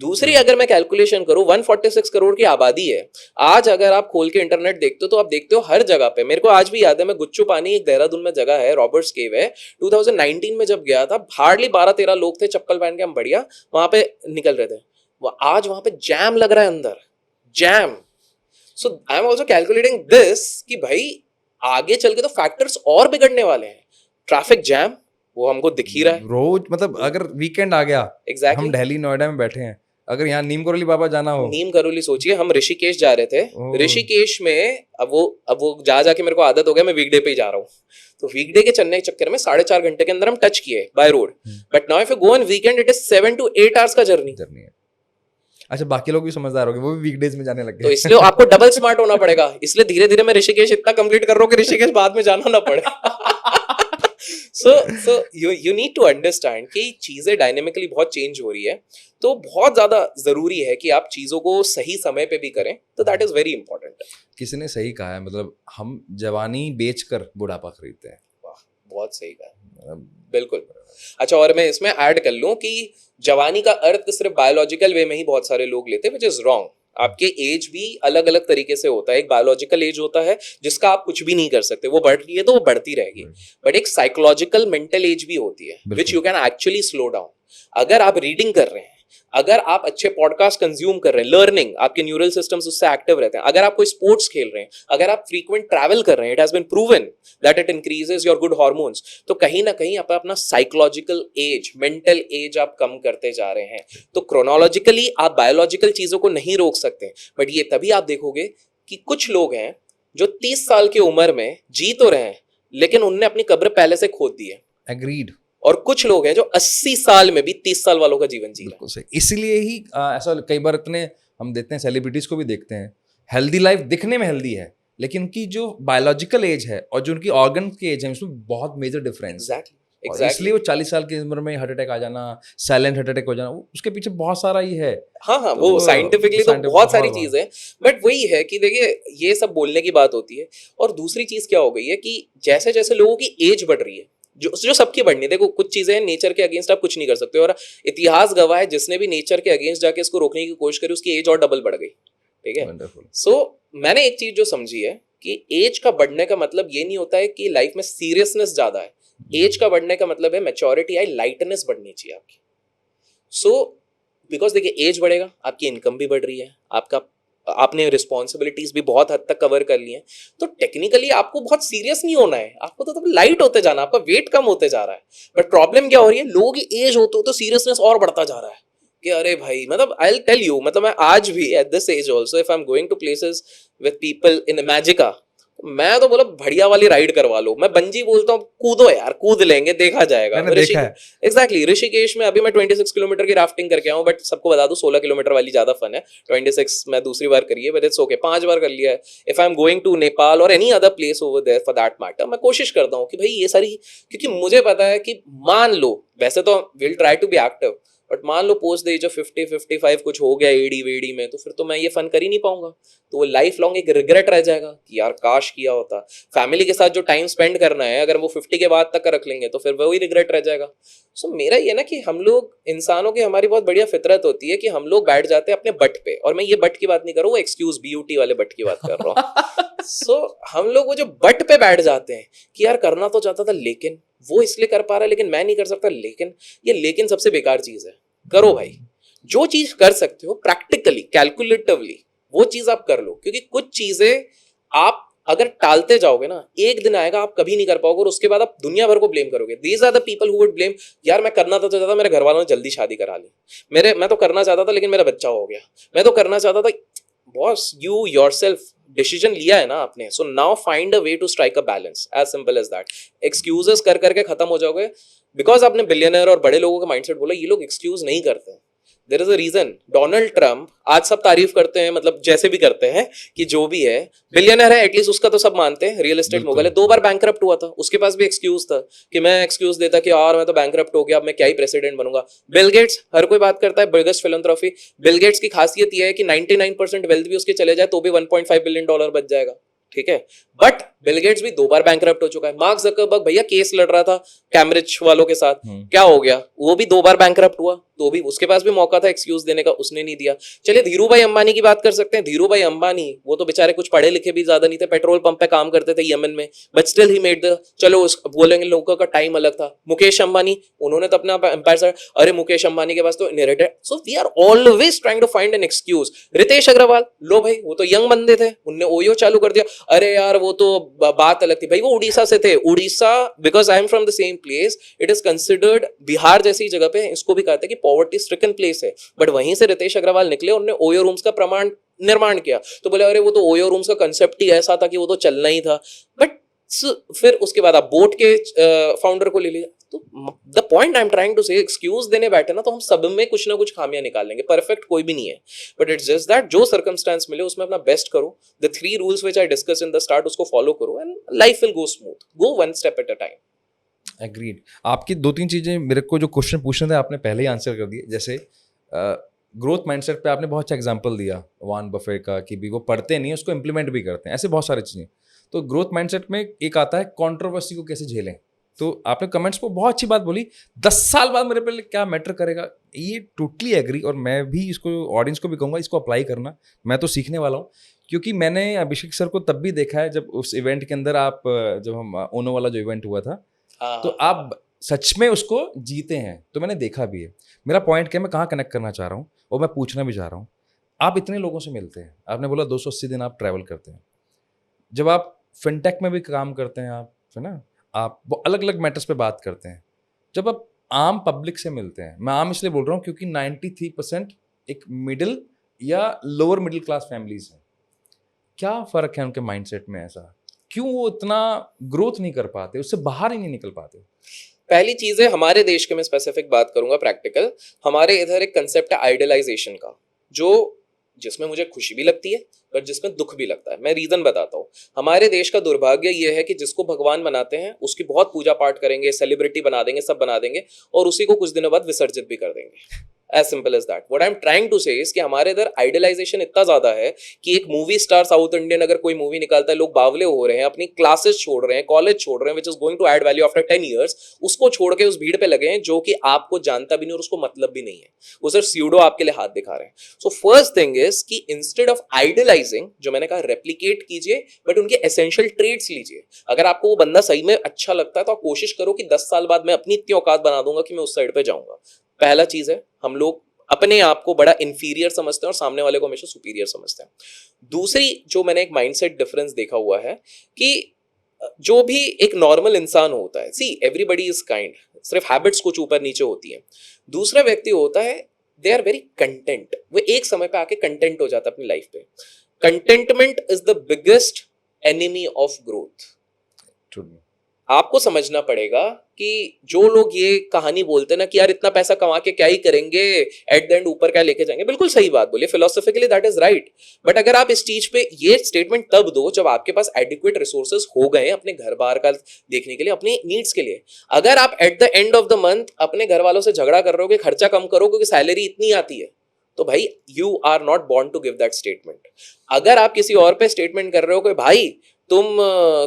दूसरी अगर मैं कैलकुलेशन करूं, 146 करोड़ की आबादी है. आज अगर आप खोल के इंटरनेट देखते हो तो आप देखते हो हर जगह पे, मेरे को आज भी याद है, मैं गुच्चू पानी, एक देहरादून में जगह है, रॉबर्ट्स केव है, 2019 में जब गया था, हार्डली 12-13 लोग थे, चप्पल पहन के हम बढ़िया वहां पे निकल रहे थे. आज वहां पे जैम लग रहा है अंदर, jam. So I am also calculating this कि भाई आगे चल के तो फैक्टर्स और बिगड़ने वाले हैं. ट्रैफिक जैम वो हमको दिख ही रहा है रोज. मतलब अगर वीकेंड आ गया, Exactly. हम दिल्ली नोएडा में बैठे हैं, अगर यहाँ नीम करोली बाबा जाना हो, नीम करोली सोचिए, हम ऋषिकेश जा रहे थे. ऋषिकेश में अब वो जाके मेरे को आदत हो गया, मैं वीकडे पे ही जा रहा हूँ, तो वीकडे के चलने के चक्कर में 4.5 घंटे के अंदर हम टच किए by road. But now if you go on weekend, it is 7 to 8 hours का जर्नी है. अच्छा, बाकी लोग भी समझदार हो गए, वो भी वीकडेज में जाने लग गए. तो इसलिए आपको डबल स्मार्ट होना पड़ेगा. इसलिए धीरे धीरे मैं ऋषिकेश इतना कंप्लीट कर रहा हूँ कि ऋषिकेश बाद में जाना ना पड़े. so you need to understand कि चीजें डायनेमिकली बहुत चेंज हो रही है, तो बहुत ज्यादा जरूरी है कि आप चीजों को सही समय पे भी करें. तो दैट इज वेरी इंपॉर्टेंट. किसी ने सही कहा है, मतलब हम जवानी बेचकर बुढ़ापा खरीदते हैं. वाह, बहुत सही कहा, बिल्कुल. अच्छा, और मैं इसमें ऐड कर लूं कि जवानी का अर्थ सिर्फ बायोलॉजिकल वे में ही बहुत सारे लोग लेते हैं, विच इज रॉन्ग. आपके एज भी अलग अलग तरीके से होता है. एक बायोलॉजिकल एज होता है जिसका आप कुछ भी नहीं कर सकते, वो बढ़ रही है तो वो बढ़ती रहेगी. बट एक साइकोलॉजिकल मेंटल एज भी होती है, which you can actually slow down. अगर आप रीडिंग कर रहे हैं, अगर आप अच्छे पॉडकास्ट कंज्यूम कर रहे हैं, लर्निंग, आपके न्यूरल सिस्टम्स उससे एक्टिव रहते हैं, अगर आप कोई स्पोर्ट्स खेल रहे हैं, अगर आप फ्रीक्वेंट ट्रैवल कर रहे हैं, it has been proven that it increases your good hormones. तो कहीं ना कहीं आप अपना साइकोलॉजिकल एज, मेंटल एज आप कम करते जा रहे हैं. तो क्रोनोलॉजिकली आप बायोलॉजिकल चीजों को नहीं रोक सकते, बट ये तभी आप देखोगे कि कुछ लोग हैं जो 30 साल की उम्र में जी तो रहे हैं, लेकिन उनने अपनी कब्र पहले से खोद दी है. एग्रीड. और कुछ लोग हैं जो 80 साल में भी 30 साल वालों का जीवन जी रहे हैं। बिल्कुल सही। इसलिए ही ऐसा कई बार इतने हम देखते हैं, सेलिब्रिटीज को भी देखते हैं, हेल्दी लाइफ दिखने में हेल्दी है, लेकिन उनकी जो बायोलॉजिकल एज है और जो उनकी ऑर्गन की एज है उसमें बहुत मेजर डिफरेंस। एग्जैक्टली और एग्जैक्टली इसलिए वो 40 साल की उम्र में हार्ट अटैक आ जाना, साइलेंट हार्ट अटैक हो जाना, उसके पीछे बहुत सारा ही है। हाँ हाँ, तो वो साइंटिफिकली तो बहुत सारी बहुत चीजें हैं, बट वही है कि देखिए ये सब बोलने की बात होती है। और दूसरी चीज क्या हो गई है कि जैसे जैसे लोगों की एज बढ़ रही है, जो जो सबकी बढ़नी है, देखो कुछ चीजें नेचर के अगेंस्ट आप कुछ नहीं कर सकते, और इतिहास गवाह है जिसने भी नेचर के अगेंस्ट जाके इसको रोकने की कोशिश करी उसकी एज और डबल बढ़ गई, ठीक है। वंडरफुल। सो मैंने एक चीज जो समझी है कि एज का बढ़ने का मतलब ये नहीं होता है कि लाइफ में सीरियसनेस ज्यादा है। एज का बढ़ने का मतलब है मैच्योरिटी आई, लाइटनेस बढ़नी चाहिए आपकी। सो बिकॉज देखिए एज बढ़ेगा, आपकी इनकम भी बढ़ रही है, आपने रिस्पॉन्सिबिलिटीज भी बहुत हद तक कवर कर ली हैं, तो टेक्निकली आपको बहुत सीरियस नहीं होना है, आपको तो लाइट होते जाना, आपका वेट कम होते जा रहा है। बट प्रॉब्लम क्या हो रही है, लोगों की एज होते तो सीरियसनेस और बढ़ता जा रहा है कि अरे भाई, मतलब आई विल टेल यू, मतलब मैं आज भी at this age also if I am going to places with people in Imagica, मैं तो बोला बढ़िया वाली राइड करवा लो। मैं बंजी बोलता हूँ, कूदो यार, कूद लेंगे, देखा जाएगा। मैंने देखा है। एग्जैक्टली ऋषिकेश में अभी मैं 26 किलोमीटर की राफ्टिंग करके आऊँ, बट सबको बता दूं 16 किलोमीटर वाली ज्यादा फन है। 26 मैं दूसरी बार करी है, बट इट्स ओके, 5 बार कर लिया है। If I am going to Nepal or any other place over there for that matter, मैं कोशिश करता हूँ कि भाई ये सारी, क्योंकि मुझे पता है कि मान लो वैसे तो will try to be active, but मान लो पोस्ट द एज ऑफ 50-55 कुछ हो गया एडी वेडी में, तो फिर तो मैं ये फन कर ही नहीं पाऊंगा। तो वो लाइफ लॉन्ग एक रिग्रेट रह जाएगा कि यार काश किया होता। फैमिली के साथ जो टाइम स्पेंड करना है, अगर वो 50 के बाद तक का रख लेंगे तो फिर वही रिग्रेट रह जाएगा। सो मेरा ये ना कि हम लोग इंसानों की हमारी बहुत बढ़िया फितरत होती है कि हम लोग बैठ जाते हैं अपने बट पे, और मैं ये बट की बात नहीं कर रहा हूँ, वो एक्सक्यूज BUT वाले बट की बात कर रहा हूँ। सो हम लोग वो जो बट पे बैठ जाते हैं कि यार करना तो चाहता था, लेकिन वो इसलिए कर पा रहा है, लेकिन मैं नहीं कर सकता, लेकिन ये लेकिन सबसे बेकार चीज है। करो भाई, जो चीज कर सकते हो प्रैक्टिकली कैलकुलेटिवली वो चीज आप कर लो, क्योंकि कुछ चीजें आप अगर टालते जाओगे ना, एक दिन आएगा आप कभी नहीं कर पाओगे, और उसके बाद आप दुनिया भर को ब्लेम करोगे। These are the people who would blame, यार मैं करना तो चाहता था, मेरे घर वालों ने जल्दी शादी करा ली, मैं तो करना चाहता था लेकिन मेरा बच्चा हो गया, मैं तो करना चाहता था। बॉस, यू योरसेल्फ डिसीजन लिया है ना आपने, so now find a way to strike a balance, as simple as that. Excuses कर करके खत्म हो जाओगे, बिकॉज आपने बिलियनर और बड़े लोगों का माइंडसेट बोला, ये लोग एक्सक्यूज नहीं करते। There is a reason. Donald Trump आज सब तारीफ करते हैं, मतलब जैसे भी करते हैं कि जो भी है बिलियनर है, एटलीस्ट उसका तो सब मानते हैं, रियल एस्टेट मोगल है, 2 बार बैंकरप्ट हुआ था, उसके पास भी एक्सक्यूज था कि मैं एक्सक्यूज देता कि यार मैं तो बैंकरप्ट हो गया, अब मैं क्या ही प्रेसिडेंट बनूंगा। बिल गेट्स, हर कोई बात करता है बिगेस्ट फिलैंथ्रोपी, बिल गेट्स की खासियत यह है कि 99% वेल्थ भी उसके चले जाए तो भी $1.5 बिलियन बच जाएगा, ठीक है। बट बिल गेट्स भी 2 बार बैंकरप्ट हो चुका है। मार्क जकरबर्ग भैया केस लड़ रहा था कैम्ब्रिज वालों के साथ, क्या हो गया, वो भी 2 बार बैंकरप्ट हुआ, तो भी उसके पास भी मौका था एक्सक्यूज देने का, उसने नहीं दिया। चलिए धीरू भाई अंबानी की बात कर सकते हैं। धीरू भाई अंबानी वो तो बेचारे कुछ पढ़े लिखे भी ज्यादा नहीं थे, पेट्रोल पंप पे काम करते थे यमन में, but still he made the, चलो उस बोलेंगे लोगों का टाइम अलग था। मुकेश अंबानी, उन्होंने तो अपना एम्पायर, अरे मुकेश अंबानी के पास तो inherited, so we are always trying to find an excuse. Ritesh Agarwal, लो भाई वो तो यंग बंदे थे, उनने ओयो चालू कर दिया, अरे यार वो तो बात अलग थी भाई, वो उड़ीसा से थे। Orissa, because I am from the same place, it is considered Bihar जैसी जगह पे इसको भी कहते हैं कि पॉवर्टी स्ट्रिकन प्लेस है, बट वहीं से रितेश अग्रवाल निकले, उन्होंने ओयो रूम्स का प्रमाण निर्माण किया, तो बोले अरे वो तो ओयो रूम्स का कंसेप्ट ही ऐसा था कि वो तो चलना ही था। बट फिर उसके बाद आप बोट के फाउंडर को ले लिया। तो the point I am trying to say, excuse देने बैठे ना तो हम सब में कुछ ना कुछ खामियां निकालेंगे, परफेक्ट कोई भी नहीं है, बट इट्स जस्ट दैट जो सर्कमस्टेंस मिले उसमें अपना बेस्ट करो। The 3 rules which I discuss in the start, उसको फॉलो करो and life will go smooth, go one step at a time. Agreed. आपकी 2-3 चीजें मेरे को जो क्वेश्चन पूछने थे आपने पहले ही आंसर कर दिए। जैसे ग्रोथ माइंडसेट पे आपने बहुत अच्छा एग्जांपल दिया वॉरेन बफेट का कि भी वो पढ़ते नहीं उसको इम्प्लीमेंट भी करते हैं, ऐसे बहुत सारी चीज़ें। तो ग्रोथ माइंडसेट में एक आता है कंट्रोवर्सी को कैसे झेलें। तो आपने कमेंट्स पर बहुत अच्छी बात बोली, 10 साल बाद मेरे पे क्या मैटर करेगा, ये टोटली एग्री। और मैं भी इसको ऑडियंस को भी कहूँगा इसको अप्लाई करना, मैं तो सीखने वाला हूँ। क्योंकि मैंने अभिषेक सर को तब भी देखा है जब उस इवेंट के अंदर आप, जब हम ओनो वाला जो इवेंट हुआ था, तो आप सच में उसको जीते हैं, तो मैंने देखा भी है। मेरा पॉइंट क्या, मैं कहाँ कनेक्ट करना चाह रहा हूँ और मैं पूछना भी चाह रहा हूँ। आप इतने लोगों से मिलते हैं, आपने बोला 280 दिन आप ट्रैवल करते हैं, जब आप फिनटेक में भी काम करते हैं, आप है ना, आप वो अलग अलग मैटर्स पे बात करते हैं, जब आप आम पब्लिक से मिलते हैं, मैं आम इसलिए बोल रहा हूँ क्योंकि 93% एक मिडिल या लोअर मिडिल क्लास फैमिलीज हैं, क्या फ़र्क है उनके माइंडसेट में, ऐसा क्यों वो इतना ग्रोथ नहीं कर पाते, उससे बाहर ही नहीं निकल पाते? पहली चीज है, हमारे देश के मैं स्पेसिफिक बात करूंगा प्रैक्टिकल, हमारे इधर एक कंसेप्ट है आइडलाइजेशन का, जो जिसमें मुझे खुशी भी लगती है पर जिसमें दुख भी लगता है। मैं रीजन बताता हूँ। हमारे देश का दुर्भाग्य ये है कि जिसको भगवान बनाते हैं उसकी बहुत पूजा पाठ करेंगे, सेलिब्रिटी बना देंगे, सब बना देंगे, और उसी को कुछ दिनों बाद विसर्जित भी कर देंगे। As simple as that. What I am trying to say is कि हमारे इधर आइडलाइजेशन इतना ज्यादा है कि एक मूवी स्टार साउथ इंडियन अगर कोई मूवी निकालता है, लोग बावले हो रहे हैं, अपनी क्लासेस छोड़ रहे हैं, कॉलेज छोड़ रहे हैं, which is going to add value after 10 years, उसको छोड़ के उस भीड़ पे लगे हैं जो कि आपको जानता भी नहीं और उसको मतलब भी नहीं है, वो सिर्फ स्यूडो आपके लिए हाथ दिखा रहे हैं। सो फर्स्ट थिंग इज कि इंस्टेड ऑफ आइडलाइजिंग, जो मैंने कहा, रेप्लिकेट कीजिए बट उनके एसेंशियल ट्रेड्स लीजिए। अगर आपको वो बंदा सही में अच्छा लगता है तो आप कोशिश करो कि 10 साल बाद मैं अपनी इतनी औकात बना दूंगा कि मैं उस साइड पे जाऊंगा। पहला चीज है, हम लोग अपने आप को बड़ा इंफीरियर समझते हैं और सामने वाले को हमेशा सुपीरियर समझते हैं। दूसरी जो मैंने एक माइंडसेट डिफरेंस देखा हुआ है कि जो भी एक नॉर्मल इंसान होता है, सी एवरीबडी इज काइंड, सिर्फ हैबिट्स कुछ ऊपर नीचे होती हैं। दूसरा व्यक्ति होता है, दे आर वेरी कंटेंट, वो एक समय पे आके कंटेंट हो जाता है अपनी लाइफ पे। Contentment is the biggest enemy of growth. आपको समझना पड़ेगा कि जो लोग ये कहानी बोलते हैं ना कि यार इतना पैसा कमा के क्या ही करेंगे, एट द एंड ऊपर क्या लेके जाएंगे, बिल्कुल सही बात बोलिए, philosophically that is right. But अगर आप इस चीज पे ये स्टेटमेंट तब दो जब आपके पास एडिक्वेट रिसोर्सेज हो गए अपने घर बार का देखने के लिए, अपने नीड्स के लिए। अगर आप at the end of the month अपने घर वालों से झगड़ा कर रहे हो कि खर्चा कम करो क्योंकि सैलरी इतनी आती है, तो भाई you are not born to give that statement. अगर आप किसी और पे स्टेटमेंट कर रहे हो कि भाई तुम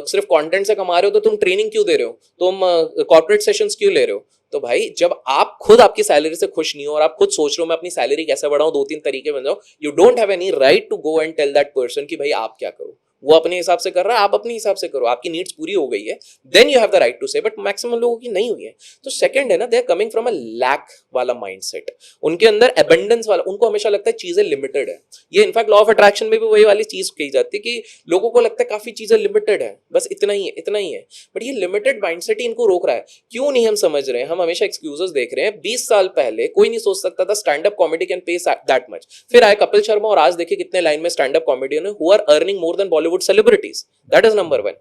सिर्फ कंटेंट से कमा रहे हो तो तुम ट्रेनिंग क्यों दे रहे हो, तुम कॉर्पोरेट सेशंस क्यों ले रहे हो, तो भाई जब आप खुद आपकी सैलरी से खुश नहीं हो और आप खुद सोच रहे हो मैं अपनी सैलरी कैसे बढ़ाऊं, 2-3 तरीके बन जाओ, you don't have any right to go and tell that person कि भाई आप क्या करो। वो अपने हिसाब से कर रहा है, आप अपने हिसाब से करो, आपकी नीड्स पूरी हो गई है, then you have the right to say. But maximum लोगों की नहीं हुई है। तो सेकंड है ना, they are coming from a lack वाला माइंडसेट, उनके अंदर एबंडेंस वाला, उनको हमेशा लगता है चीजें लिमिटेड है। ये इनफैक्ट लॉ ऑफ अट्रैक्शन में भी वही वाली चीज कही जाती है कि लोगों को लगता है काफी चीजें लिमिटेड है, बस इतना ही है, इतना ही है। बट ये लिमिटेड माइंडसेट ही इनको रोक रहा है। क्यों नहीं हम समझ रहे हैं? हम हमेशा एक्सक्यूजेस देख रहे हैं। 20 साल पहले कोई नहीं सोच सकता था stand up comedy can pay that much. फिर आए कपिल शर्मा और आज देखिए कितने लाइन में स्टैंड अप कॉमेडियन है who are earning more than Bollywood celebrities. That is number 1।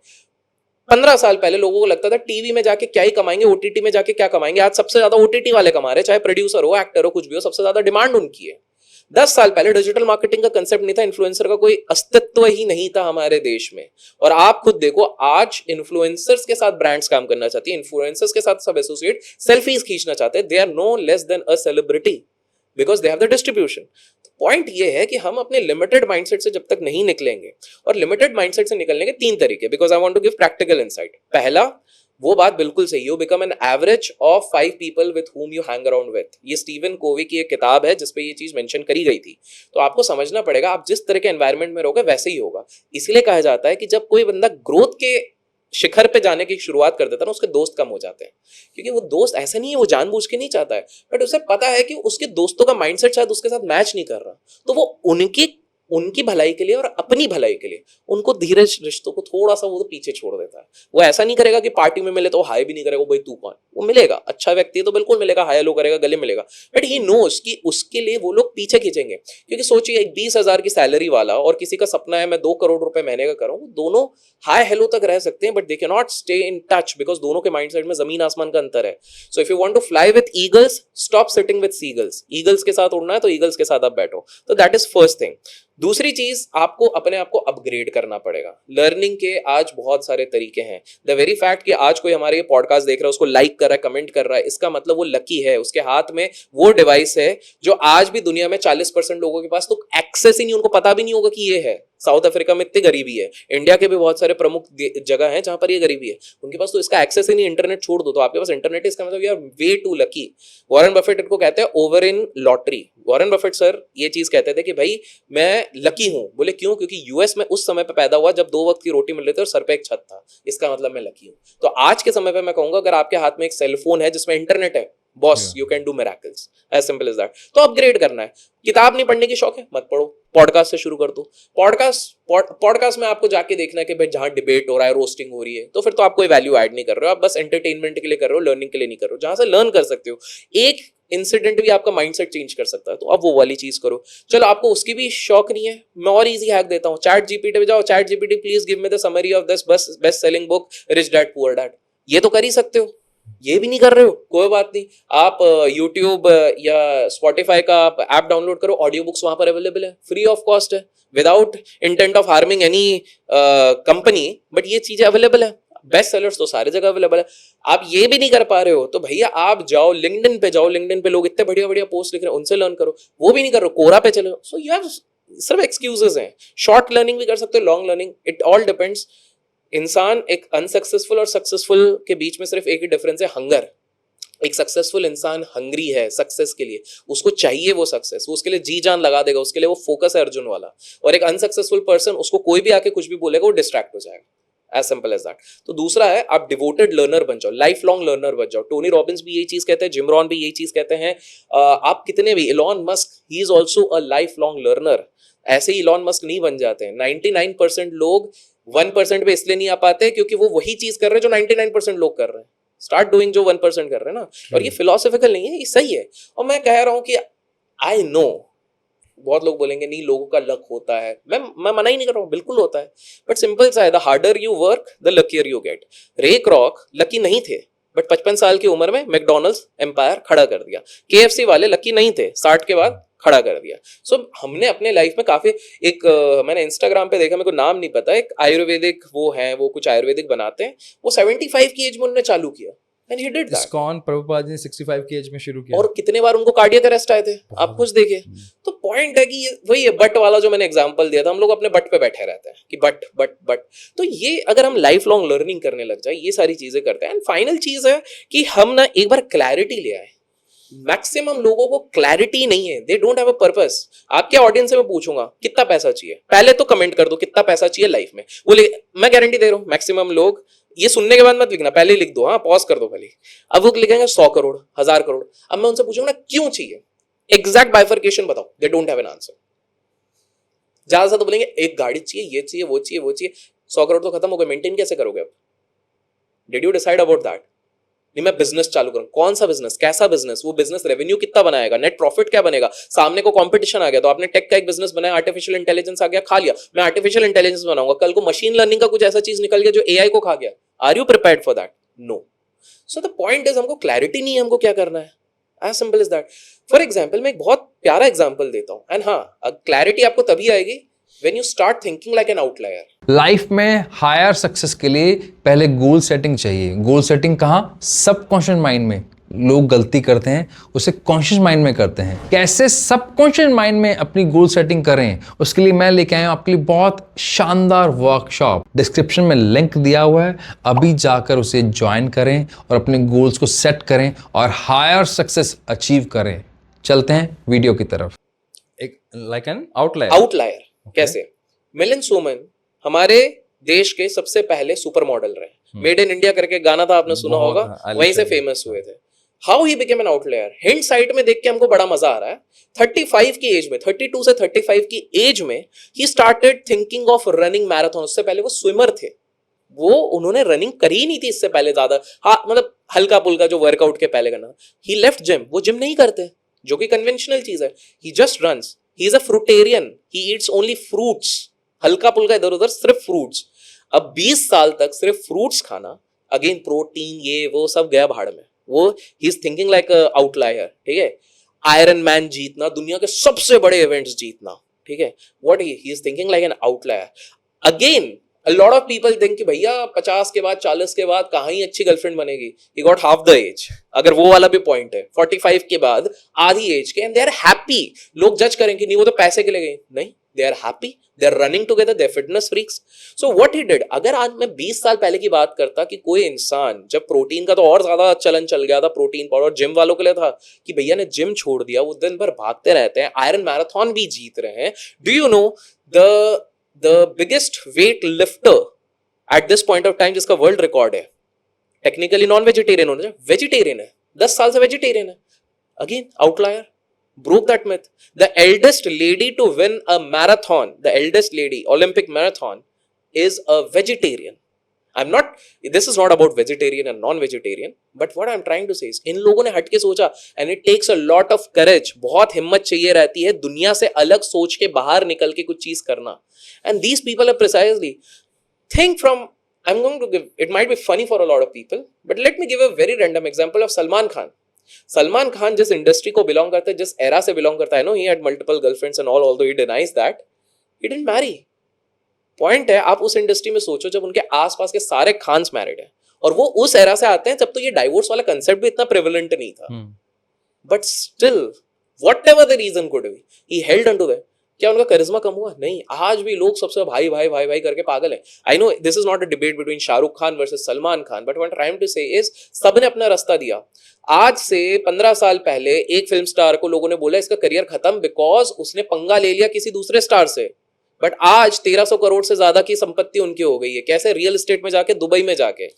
15 साल पहले लोगों को लगता था टीवी में जाके क्या ही कमाएंगे, ओटीटी में जाके क्या कमाएंगे। आज सबसे ज्यादा ओटीटी वाले कमा रहे हैं, चाहे प्रोड्यूसर हो, एक्टर हो, कुछ भी हो, सबसे ज्यादा डिमांड उनकी है। 10 साल पहले डिजिटल मार्केटिंग का कंसेप्ट नहीं था, इन्फ्लुएंसर का कोई अस्तित्व ही नहीं था हमारे देश में। और आप खुद देखो आज इन्फ्लुएंसर्स के साथ ब्रांड्स काम करना चाहती है, इन्फ्लुएंसर्स के साथ सब एसोसिएट सेल्फीज खींचना चाहते हैं। They are no less than a celebrity because they have the distribution. Point ये है कि हम अपने लिमिटेड माइंडसेट से जब तक नहीं निकलेंगे, और लिमिटेड माइंडसेट से निकलने के 3 तरीके, because I want to give practical insight. पहला, वो बात बिल्कुल सही, you become an average of 5 people with whom you hang around with. ये स्टीवन कोवी की एक किताब है जिसपे ये चीज मेंशन करी गई थी। तो आपको समझना पड़ेगा आप जिस तरह के एनवायरनमेंट में रहोगे वैसे ही होगा। इसलिए कहा जाता है कि जब कोई बंदा ग्रोथ के शिखर पे जाने की शुरुआत कर देता है ना, उसके दोस्त कम हो जाते हैं। क्योंकि वो दोस्त ऐसा नहीं है वो जानबूझ के नहीं चाहता है, बट उसे पता है कि उसके दोस्तों का माइंडसेट शायद उसके साथ मैच नहीं कर रहा, तो वो उनकी भलाई के लिए और अपनी भलाई के लिए उनको धीरे रिश्तों को थोड़ा सा वो तो पीछे छोड़ देता है। वो ऐसा नहीं करेगा कि पार्टी में मिले तो हाय भी नहीं करेगा, भाई तू कौन, वो मिलेगा, अच्छा व्यक्ति है तो बिल्कुल मिलेगा, हाय हेलो करेगा, गले मिलेगा, बट ही नोस कि उसके लिए वो लोग पीछे खींचेंगे। क्योंकि सोचिए एक 20,000 की सैलरी वाला और किसी का सपना है मैं 2 करोड़ रुपए महीने का करूँ, दोनों हाय हेलो तक रह सकते हैं but they can not stay in touch because दोनों के माइंडसेट में जमीन आसमान का अंतर है। So if you want to fly with eagles, stop sitting with seagulls. Eagles के साथ उड़ना है तो ईगल्स के साथ आप बैठो। तो दैट इज फर्स्ट थिंग। दूसरी चीज, आपको अपने आप को अपग्रेड करना पड़ेगा। लर्निंग के आज बहुत सारे तरीके हैं। द वेरी फैक्ट कि आज कोई हमारे ये पॉडकास्ट देख रहा है, उसको लाइक कर रहा है, कमेंट कर रहा है, इसका मतलब वो लकी है, उसके हाथ में वो डिवाइस है जो आज भी दुनिया में 40% लोगों के पास तो एक्सेस ही नहीं, उनको पता भी नहीं होगा कि ये है। साउथ अफ्रीका में इतनी गरीबी है, इंडिया के भी बहुत सारे प्रमुख जगह हैं जहां पर ये गरीबी है, उनके पास तो इसका एक्सेस ही नहीं। इंटरनेट छोड़ दो, तो आपके पास इंटरनेट है, इसका मतलब you are way too lucky. Warren Buffett इनको कहते हैं ovarian lottery. Warren Buffett sir ये चीज कहते थे कि भाई मैं लकी हूं। बोले क्यों? क्योंकि यूएस में उस समय पे पैदा हुआ जब 2 वक्त की रोटी मिल रही थी और सर पे एक छत था, इसका मतलब मैं लकी हूं। तो आज के समय पे मैं कहूंगा अगर आपके हाथ में एक सेलफोन है जिसमें इंटरनेट है, boss you can do miracles, as simple as that. तो अपग्रेड करना है। किताब नहीं पढ़ने की शौक है, मत पढ़ो, पॉडकास्ट से शुरू कर दो। पॉडकास्ट में आपको जाके देखना है कि भाई जहां डिबेट हो रहा है, रोस्टिंग हो रही है, तो फिर तो आप कोई वैल्यू ऐड नहीं कर रहे हो, आप बस एंटरटेनमेंट के लिए कर रहे हो, लर्निंग के लिए नहीं कर रहे हो। जहां से लर्न कर सकते हो, एक इंसिडेंट भी आपका माइंडसेट चेंज कर सकता है, तो आप वो वाली चीज करो। चलो आपको उसकी भी शौक नहीं है, मैं और इजी हैक देता हूँ। चैट जीपीटी पे जाओ, chat GPT please give me the summary of this best selling book rich dad poor dad. ये तो कर ही सकते हो, ये भी नहीं कर रहे हो, कोई बात नहीं, आप यूट्यूब या स्पॉटिफाई का आप ऐप डाउनलोड करो, ऑडियो बुक्स वहां पर अवेलेबल है, फ्री ऑफ कॉस्ट है, without intent of harming any company, but ये चीजें अवेलेबल है। बेस्ट सेलर्स तो सारी जगह अवेलेबल है। आप ये भी नहीं कर पा रहे हो तो भैया आप जाओ लिंक्डइन पे, जाओ लिंक्डइन पे लोग इतने बढ़िया बढ़िया पोस्ट लिख रहे हैं, उनसे लर्न करो। वो भी नहीं कर रहे हो, कोरा पे चलो। सो यू हैव सिर्फ एक्सक्यूजेस हैं। शॉर्ट लर्निंग भी कर सकते हो, long learning, it all depends. इंसान एक अनसक्सेसफुल और सक्सेसफुल के बीच में सिर्फ एक ही डिफरेंस है, हंगर। एक सक्सेसफुल इंसान हंग्री है सक्सेस के लिए, उसको चाहिए वो सक्सेस, वो उसके लिए जी जान लगा देगा, उसके लिए वो फोकस है अर्जुन वाला। और एक अनसक्सेसफुल पर्सन, उसको कोई भी आके कुछ भी बोलेगा वो डिस्ट्रैक्ट हो जाएगा, एज सिंपल एज दैट। तो दूसरा है, आप डिवोटेड लर्नर बन जाओ, लाइफ लॉन्ग लर्नर बन जाओ। टोनी रॉबिन्स भी यही चीज कहते हैं, जिम रॉन भी यही चीज कहते हैं। आप कितने भी, Elon Musk, he is also a life long learner. ऐसे ही इलॉन मस्क नहीं बन जाते हैं। 99% लोग 1% पे इसलिए नहीं आ पाते क्योंकि वो वही चीज कर रहे हैं जो 99% लोग कर रहे हैं। स्टार्ट डूइंग जो 1% कर रहे हैं ना। और ये फिलोसॉफिकल नहीं है, ये सही है। और मैं कह रहा हूं कि आई नो बहुत लोग बोलेंगे नहीं लोगों का लक होता है, मैं मना ही नहीं कर रहा हूँ, बिल्कुल होता है। बट सिंपल सा है, the harder you work the luckier you get. रे क्रॉक लकी नहीं थे, बट 55 साल की उम्र में मैकडोनल्ड्स एम्पायर खड़ा कर दिया। KFC वाले लकी नहीं थे, 60 के बाद खड़ा कर दिया। सो हमने अपने लाइफ में काफी एक मैंने इंस्टाग्राम पे देखा, मेरे को नाम नहीं पता, एक आयुर्वेदिक वो है, वो कुछ आयुर्वेदिक बनाते हैं, वो 75 की एज में उन्होंने चालू किया। And he did that. ISKCON Prabhupada ने 65 की एज में शुरू किया। और कितने बार उनको कार्डियक अरेस्ट आए थे, आप कुछ देखिए। तो पॉइंट है कि ये वही है, बट वाला जो मैंने एग्जांपल दिया था, हम लोग अपने बट पे बैठे रहते हैं कि बट बट बट। तो ये अगर हम लाइफ लॉन्ग लर्निंग करने लग जाए, ये सारी चीजें करते हैं। एंड फाइनल चीज है कि हम ना एक बार क्लैरिटी ले आए। मैक्सिमम लोगों को क्लैरिटी नहीं है, they don't have a purpose. आपके ऑडियंस से मैं पूछूंगा कितना पैसा चाहिए, पहले तो कमेंट कर दो कितना पैसा चाहिए लाइफ में। वो मैं गारंटी दे रहा हूं मैक्सिमम लोग, ये सुनने के बाद मत लिखना, पहले लिख दो, हाँ पॉज कर दो पहले। अब वो लिखेंगे 100 करोड़, 1000 करोड़। अब मैं उनसे पूछूंगा ना क्यों चाहिए, एग्जैक्ट बाइफर्केशन बताओ, they don't have an answer. ज्यादा से तो बोलेंगे एक गाड़ी चाहिए, ये चाहिए, वो चाहिए, वो चाहिए। 100 करोड़ तो खत्म हो गए, मेंटेन कैसे करोगे अब? Did you decide about that? नहीं मैं बिजनेस चालू करूं, कौन सा बिजनेस, कैसा बिजनेस, वो बिजनेस रेवेन्यू कितना बनाएगा, नेट प्रॉफिट क्या बनेगा? सामने को कंपटीशन आ गया तो आपने टेक का एक बिजनेस बनाया, आर्टिफिशियल इंटेलिजेंस आ गया, खा लिया। मैं आर्टिफिशियल इंटेलिजेंस बनाऊंगा, कल को मशीन लर्निंग का कुछ ऐसा चीज निकल गया जो AI को खा गया। Are you prepared for that? No. So the point is, हमको क्लैरिटी नहीं है हमको क्या करना है, as simple is that. For example, मैं एक बहुत प्यारा एग्जाम्पल देता हूँ। एंड हाँ, क्लैरिटी आपको तभी आएगी when you start thinking like an outlier. Life में हायर सक्सेस के लिए पहले गोल सेटिंग चाहिए। गोल सेटिंग कहाँ? सबकॉन्शियस माइंड में। लोग गलती करते हैं, उसे कॉन्शियस माइंड में करते हैं। कैसे सबकॉन्शियस माइंड में अपनी गोल सेटिंग करें, उसके लिए मैं लेके आया हूं आपके लिए बहुत शानदार वर्कशॉप। डिस्क्रिप्शन में लिंक दिया हुआ है, अभी जाकर उसे ज्वाइन करें और अपने गोल्स को सेट करें और हायर सक्सेस अचीव करें। चलते हैं वीडियो की तरफ। एक लाइक एन आउटलायर कैसे? मिलिंद सोमन हमारे देश के सबसे पहले सुपर मॉडल रहे। मेड इन इंडिया करके गाना था, आपने सुना होगा, वहीं से फेमस हुए थे। How he became an outlier, hind site में देख के हमको बड़ा मजा आ रहा है। 35 की एज में, 32 से 35 की एज में he started thinking of running marathon. उससे पहले वो स्विमर थे, वो उन्होंने रनिंग करी ही नहीं थी इससे पहले ज्यादा, हाँ मतलब हल्का पुल्का जो वर्कआउट के पहले करना। ही लेफ्ट जिम, वो जिम नहीं करते जो कि कन्वेंशनल चीज है। He just runs, he is a fruitarian, he eats only fruits, हल्का पुल्का इधर उधर सिर्फ फ्रूट्स। अब 20 साल तक सिर्फ फ्रूट्स खाना, अगेन प्रोटीन ये वो सब गया भाड़ में। वो he is thinking like a outlier, ठीक है। आयरन मैन जीतना, दुनिया के सबसे बड़े इवेंट्स जीतना, ठीक है। What he is thinking like an outlier. Again a lot of people think कि भैया 50 के बाद 40 के बाद कहाँ ही अच्छी गर्लफ्रेंड बनेगी, he got half the age, अगर वो वाला भी पॉइंट है। 45 के बाद आधी एज के, and they are happy। लोग जज करेंगे नहीं वो तो पैसे के लिए गए, नहीं, they are happy, they are running together, they are fitness freaks। So what he did, अगर आज मैं 20 साल पहले की बात करता कि कोई इंसान, जब प्रोटीन का तो और ज्यादा चलन चल गया था, प्रोटीन पाउडर जिम वालों के लिए था कि भैया ने जिम छोड़ दिया, वो दिन भर भागते रहते हैं, आयरन मैराथन भी जीत रहे हैं। Do you know the biggest weight lifter at this point of time जिसका वर्ल्ड रिकॉर्ड है, टेक्निकली नॉन वेजिटेरियन होना चाहिए, वेजिटेरियन है, 10 साल से वेजिटेरियन है। Again outlier, broke that myth। The eldest lady to win a marathon, the eldest lady Olympic marathon is a vegetarian। this is not about vegetarian and non-vegetarian, but what I'm trying to say is इन लोगों ने हटके सोचा, and it takes a lot of courage, बहुत हिम्मत चाहिए रहती है दुनिया से अलग सोच के बाहर निकल के कुछ चीज करना। And these people are precisely think from I'm going to give, it might be funny for a lot of people, but let me give a very random example of Salman Khan. Salman Khan जिस industry को belong करता है, जिस era से belong करता है, no he had multiple girlfriends and all, although he denies that, he didn't marry. पॉइंट है, आप उस इंडस्ट्री में सोचो जब उनके आसपास के सारे खान्स मैरिड हैं, और वो उस एरा से आते हैं जब तो ये डाइवोर्स वाला कंसेप्ट भी इतना प्रेवलेंट नहीं था. But still whatever the reason could be, he held on to that. क्या उनका करिश्मा कम हुआ? नहीं. आज भी लोग सबसे भाई भाई भाई भाई करके पागल हैं. I know this is not a debate between Shahrukh Khan versus Salman Khan, but what I am trying to say is सबने अपना रास्ता दिया. आज से 15 साल पहले एक फिल्म स्टार को लोगों ने बोला इसका करियर खत्म बिकॉज उसने पंगा ले लिया किसी दूसरे स्टार से. बट आज 1300 करोड़ से ज्यादा की संपत्ति उनकी हो गई है. कैसे? रियल एस्टेट में जाके, दुबई में जाके.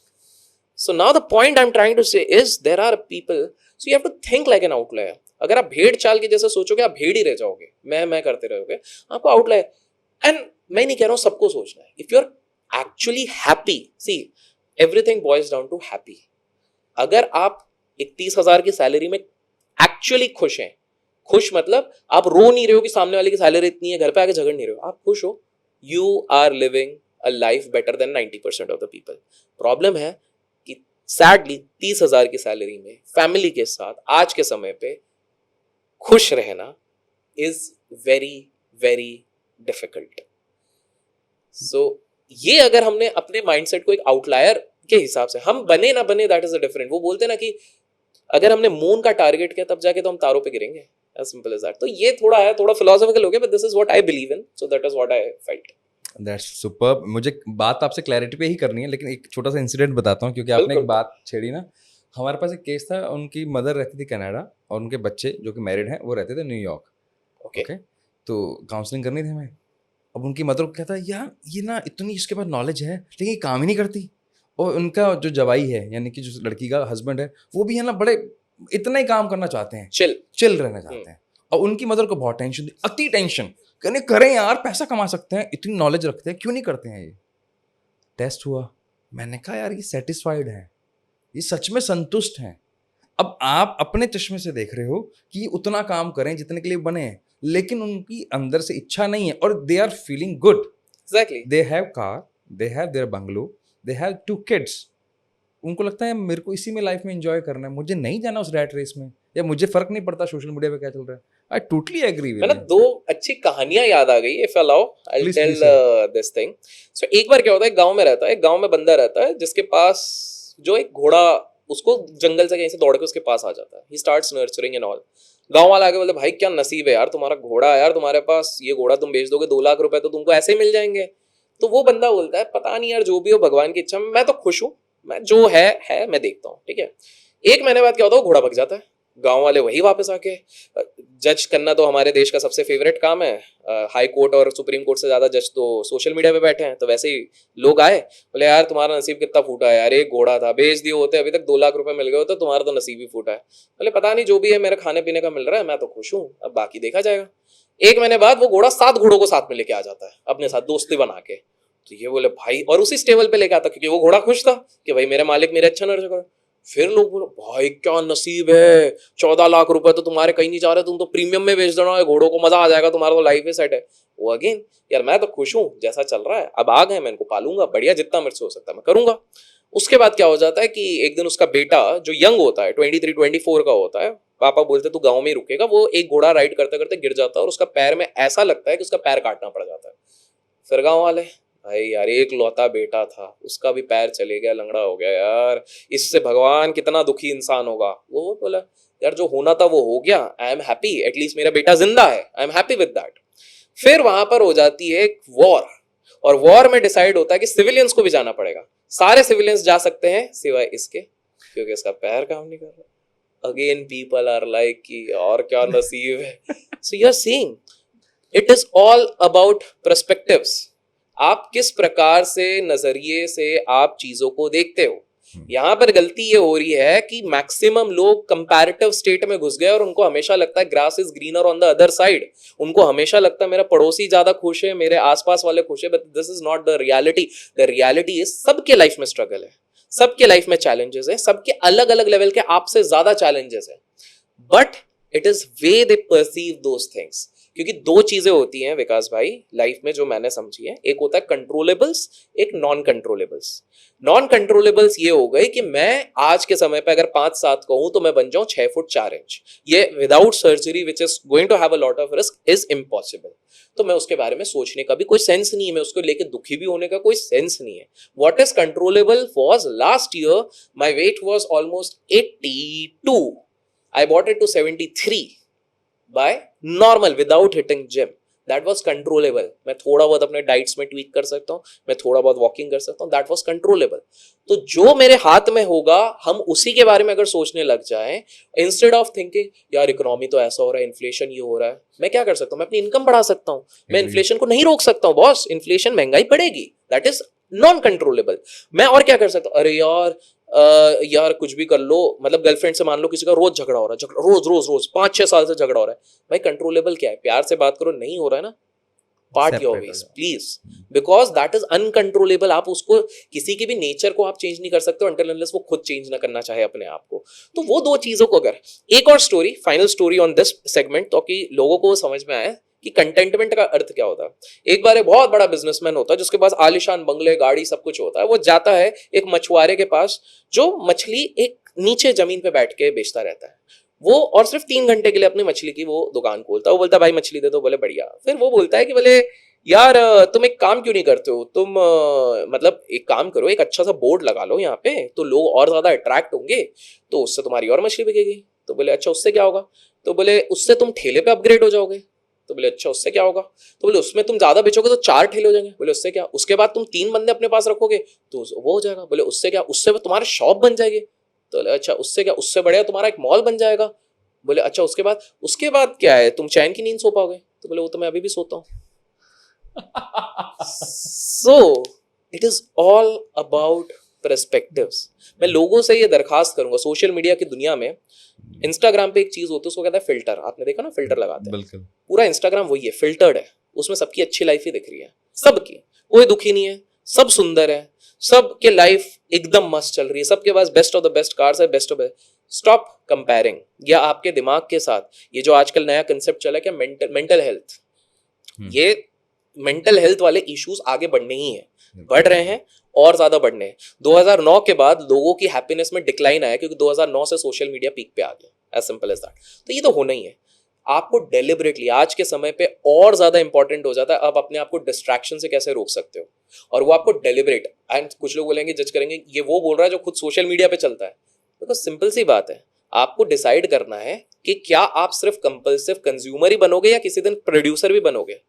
So now the point I'm trying to say is there are people, so you have to think like an outlier. अगर आप भेड़ चाल के जैसे सोचोगे, आप भेड़ ही रह जाओगे, मैं करते रहोगे, आपको आउटलायर. एंड मैं नहीं कह रहा हूं सबको सोचना है. If you are actually happy, see everything boils down to happy. अगर आप 31,000 की सैलरी में एक्चुअली खुश हैं, खुश मतलब आप रो नहीं रहे हो कि सामने वाले की सैलरी इतनी है, घर पे आके झगड़ नहीं रहे हो, आप खुश हो, you are living a life better than 90% of the people. Problem है कि सैडली 30,000 की सैलरी में फैमिली के साथ आज के समय पे खुश रहना इज वेरी वेरी डिफिकल्ट. सो ये अगर हमने अपने माइंडसेट को एक आउटलायर के हिसाब से, हम बने ना बने दैट इज अ डिफरेंट. वो बोलते ना कि अगर हमने मून का टारगेट किया तब जाके तो हम तारों पे गिरेंगे, as simple as that. तो ये थोड़ा है, थोड़ा फिलोसॉफिकल हो गया, but this is what I believe in, so that is what I felt. That's superb. मुझे बात आपसे क्लैरिटी पे ही करनी है, लेकिन एक छोटा सा इंसिडेंट बताता हूँ, क्योंकि आपने एक बात छेड़ी ना. हमारे पास एक केस था, उनकी मदर रहती थी कनाडा और उनके बच्चे जो कि मैरिड हैं वो रहते थे न्यूयॉर्क. ओके. तो काउंसलिंग करनी थी हमें. अब उनकी मदर को कहता है यार ये ना इतनी इसके पास नॉलेज है लेकिन ये काम ही नहीं करती. और उनका जो जवाई है यानी कि जो लड़की का हस्बैंड है वो भी है ना बड़े इतना ही काम करना चाहते हैं, चिल रहना चाहते हैं. और उनकी मदर को बहुत टेंशन थी, अति टेंशन. कहने करें यार, पैसा कमा सकते हैं, इतनी नॉलेज रखते हैं, क्यों नहीं करते हैं ये. टेस्ट हुआ, मैंने कहा यार ये सेटिस्फाइड है, ये सच में संतुष्ट हैं. अब आप अपने चश्मे से देख रहे हो कि ये उतना काम करें जितने के लिए बने हैं, लेकिन उनकी अंदर से इच्छा नहीं है और they are feeling good. Exactly. They have car, they have their bungalow, they have 2 kids. उनको लगता है मेरे को इसी में लाइफ में एंजॉय करना है, मुझे नहीं जाना उस रैट रेस में, या मुझे फर्क नहीं पड़ता सोशल मीडिया पे क्या चल रहा है. I totally agree with. मैंने 2 अच्छी कहानियां याद आ गई, if allow I will tell this thing. So एक बार क्या होता है, गांव में रहता है, गांव में बंदा रहता है जिसके पास जो एक घोड़ा, उसको जंगल से कहीं से दौड़ के उसके पास आ जाता है. He starts nurturing and all. गांव वाले आगे बोलते भाई क्या नसीब है यार, तुम्हारा घोड़ा है यार, तुम्हारे पास ये घोड़ा तुम बेच दोगे 2 लाख रुपए तो तुमको ऐसे ही मिल जाएंगे. तो वो बंदा बोलता है पता नहीं यार, जो भी हो भगवान की इच्छा, मैं तो खुश हूँ, मैं जो है मैं देखता हूँ. ठीक है. 1 महीने बाद क्या होता है, घोड़ा भग जाता है. गांव वाले वही वापस आके, जज करना तो हमारे देश का सबसे फेवरेट काम है. हाई कोर्ट और सुप्रीम कोर्ट से ज्यादा जज तो सोशल मीडिया पे बैठे हैं. तो वैसे ही लोग आए, बोले यार तुम्हारा नसीब कितना फूटा है यार, एक घोड़ा था बेच दिए होते अभी तक 2 लाख रुपए मिल गए होते, तुम्हारा तो नसीब ही फूटा है. बोले पता नहीं, जो भी है मेरे खाने पीने का मिल रहा है, मैं तो खुश हूँ, अब बाकी देखा जाएगा. 1 महीने बाद वो घोड़ा 7 घोड़ों को साथ में लेके आ जाता है अपने साथ, दोस्ती बना के. तो ये बोले भाई, और उसी स्टेबल पे लेके आता क्योंकि वो घोड़ा खुश था कि भाई मेरे मालिक मेरे अच्छा नर्चर करे. फिर लोग बोले भाई क्या नसीब है, 14 लाख रुपए तो तुम्हारे कहीं नहीं जा रहे, तुम तो प्रीमियम में बेच देना, घोड़ों को मजा आ जाएगा, तुम्हारा तो लाइफ ही सेट है. वो अगेन यार मैं तो खुश हूँ जैसा चल रहा है, अब आ गए मैं इनको पालूंगा, बढ़िया जितना मेरे से हो सकता है मैं करूंगा. उसके बाद क्या हो जाता है कि एक दिन उसका बेटा जो यंग होता है, 23-24 का होता है, पापा बोलते तू गाँव में ही रुकेगा, वो एक घोड़ा राइड करते करते गिर जाता है और उसका पैर में ऐसा लगता है कि उसका पैर काटना पड़ जाता है. फिर गाँव वाले भाई यार एक लौता बेटा था, उसका भी पैर चले गया, लंगड़ा हो गया यार, इससे भगवान कितना दुखी इंसान होगा. वो बोला यार जो होना था वो हो गया, आई एम हैप्पी, एटलीस्ट मेरा बेटा जिंदा है, I am happy with that. फिर वहां पर हो जाती है एक वॉर, और वॉर में डिसाइड होता है कि सिविलियंस को भी जाना पड़ेगा. सारे सिविलियंस जा सकते हैं सिवाय इसके, क्योंकि इसका पैर काम नहीं कर रहा. अगेन पीपल आर लाइक कि और क्या नसीब है. So you are seeing it is all about perspectives. आप किस प्रकार से नजरिए से आप चीजों को देखते हो. यहां पर गलती ये हो रही है कि मैक्सिमम लोग कंपैरेटिव स्टेट में घुस गए और उनको हमेशा लगता है grass is greener on the other side. उनको हमेशा लगता है मेरा पड़ोसी ज्यादा खुश है, मेरे आसपास वाले खुश है, but this is not the reality. The reality is सबके लाइफ में स्ट्रगल है, सबके लाइफ में चैलेंजेस है, सबके अलग अलग लेवल के आपसे ज्यादा चैलेंजेस है. But it is way they perceive those things. क्योंकि दो चीजें होती हैं विकास भाई लाइफ में जो मैंने समझी है, एक होता है कंट्रोलेबल्स, एक नॉन कंट्रोलेबल्स. नॉन कंट्रोलेबल्स ये हो गए कि मैं आज के समय पे अगर 5-7 कहूं तो मैं बन जाऊं 6 फुट 4 इंच. ये without surgery which is going to have a lot of risk is impossible. तो मैं उसके बारे में सोचने का भी कोई सेंस नहीं है, मैं उसको लेके दुखी भी होने का कोई सेंस नहीं है. What is controllable was last year my weight was almost 82. I bought it to 73 by normal without hitting gym. That was controllable. मैं थोड़ा बहुत अपने डाइट्स में ट्वीक कर सकता हूँ, मैं थोड़ा बहुत वॉकिंग कर सकता हूँ. That was controllable. तो जो मेरे हाथ में होगा हम उसी के बारे में अगर सोचने लग जाएं, इंस्टेड ऑफ थिंकिंग यार इकोनॉमी तो ऐसा हो रहा है, इन्फ्लेशन ये हो रहा है, मैं क्या कर सकता हूँ, मैं अपनी इनकम बढ़ा सकता हूँ. मैं इन्फ्लेशन को नहीं रोक सकता हूँ बॉस, इन्फ्लेशन महंगाई बढ़ेगी. That is non controllable. मैं और क्या कर सकता हूँ, अरे यार कुछ भी कर लो, मतलब गर्लफ्रेंड से मान लो किसी का रोज झगड़ा हो रहा है, रोज रोज रोज 5-6 साल से झगड़ा हो रहा है. भाई कंट्रोलेबल क्या है, प्यार से बात करो, नहीं हो रहा है ना, part your ways please, because that is uncontrollable. आप उसको किसी के भी नेचर को आप चेंज नहीं कर सकते until unless वो खुद चेंज ना करना चाहे अपने आप को. तो वो दो चीजों को अगर एक और story, final story on this segment, ताकि लोगों को समझ में आए कि कंटेंटमेंट का अर्थ क्या होता है. एक बार एक बहुत बड़ा बिजनेसमैन होता है जिसके पास आलिशान बंगले, गाड़ी, सब कुछ होता है. वो जाता है एक मछुआरे के पास जो मछली एक नीचे जमीन पे बैठ के बेचता रहता है. वो और सिर्फ 3 घंटे के लिए अपनी मछली की वो दुकान खोलता है. वो बोलता है भाई मछली दे दो. बोले बढ़िया. फिर वो बोलता है कि बोले यार तुम एक काम क्यों नहीं करते हो, तुम मतलब एक काम करो, एक अच्छा सा बोर्ड लगा लो यहाँ पे, तो लोग और ज्यादा अट्रैक्ट होंगे, तो उससे तुम्हारी और मछली बिकेगी. तो बोले अच्छा उससे क्या होगा. तो बोले उससे तुम ठेले पे अपग्रेड हो जाओगे. तो बोले अच्छा उससे क्या होगा. तो बोले उसमें तुम ज्यादा बेचोगे तो 4 ठेले हो जाएंगे. बोले उससे क्या. उसके बाद तुम 3 बंदे अपने पास रखोगे तो वो हो जाएगा. बोले उससे क्या. उससे तुम्हारे शॉप बन जाएगी. तो बोले अच्छा उससे क्या. उससे बढ़िया तुम्हारा एक मॉल बन जाएगा. बोले अच्छा उसके बाद क्या है, तुम चैन की नींद सो पाओगे. तो बोले वो तो मैं अभी भी सोता हूँ. So it is all about perspectives. मैं लोगों से ये दरखास्त करूंगा, सोशल मीडिया की दुनिया में इंस्टाग्राम पे एक चीज होती है उसको कहता है फिल्टर. आपने देखा ना, फिल्टर लगाते हैं. बिल्कुल. पूरा इंस्टाग्राम वही है, फिल्टर्ड है. उसमें सबकी अच्छी लाइफ ही दिख रही है, सबकी, कोई दुखी नहीं है, सब सुंदर है, सबके लाइफ एकदम मस्त चल रही है, सबके पास best of the best cars है, best of best. Stop comparing. या आपके दिमाग के साथ ये जो आजकल नया कंसेप्ट चला है क्या, मेंटल हेल्थ, ये मेंटल हेल्थ वाले इश्यूज आगे बढ़ने ही है, बढ़ रहे हैं और ज्यादा बढ़ने हैं. 2009 के बाद लोगों की हैप्पीनेस में डिक्लाइन आया क्योंकि 2009 से सोशल मीडिया पीक पे आ गया. As simple as that. तो ये तो होना ही है. आपको डेलिबरेटली आज के समय पे और ज्यादा इंपॉर्टेंट हो जाता है आप अपने आप को डिस्ट्रैक्शन से कैसे रोक सकते हो, और वो आपको डेलिबरेट. एंड कुछ लोग बोलेंगे, जज करेंगे, ये वो बोल रहा है जो खुद सोशल मीडिया पे चलता है. देखो सिंपल सी बात है, आपको डिसाइड करना है कि क्या आप सिर्फ कंपल्सिव कंज्यूमर ही बनोगे या किसी दिन प्रोड्यूसर भी बनोगे.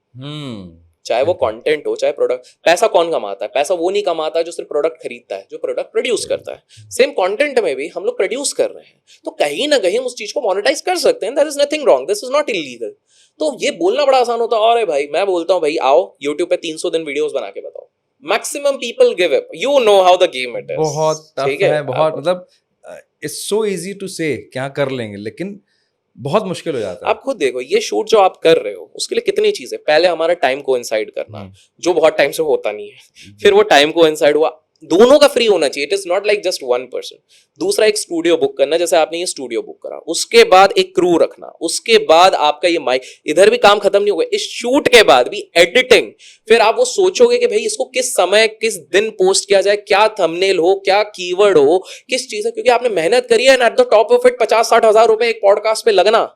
चाहे वो कंटेंट हो चाहे प्रोडक्ट. पैसा कौन कमाता है, पैसा वो नहीं कमाता जो सिर्फ प्रोडक्ट खरीदता है, जो प्रोडक्ट प्रोड्यूस करता है. सेम कंटेंट में भी हम लोग प्रोड्यूस कर रहे हैं, तो कहीं ना कहीं हम उस चीज को मोनेटाइज कर सकते हैं. There is nothing wrong, this is not illegal. तो ये बोलना बड़ा आसान होता है. अरे भाई मैं बोलता हूँ भाई आओ YouTube पे 300 दिन वीडियोस बना के बताओ, maximum people give up. You know how the game it is. बहुत टफ है, बहुत मतलब इट्स सो इजी टू से क्या कर लेंगे, लेकिन बहुत मुश्किल हो जाता है. आप खुद देखो ये शूट जो आप कर रहे हो उसके लिए कितनी चीजें. पहले हमारा टाइम कोइंसाइड करना, जो बहुत टाइम से होता नहीं है. फिर वो टाइम कोइंसाइड हुआ, दोनों का फ्री होना चाहिए. It is not like just one person. दूसरा एक स्टूडियो बुक करना, जैसे आपने ये स्टूडियो बुक करा, उसके बाद एक क्रू रखना, उसके बाद आपका ये माइक, इधर भी काम खत्म नहीं होगा, इस शूट के बाद भी एडिटिंग. फिर आप वो सोचोगे कि भाई इसको किस समय किस दिन पोस्ट किया जाए, क्या थंबनेल हो, क्या कीवर्ड हो, किस चीज है, क्योंकि आपने मेहनत करी है. And eight the top of it 50-60 हजार रुपए एक पॉडकास्ट पे लगना,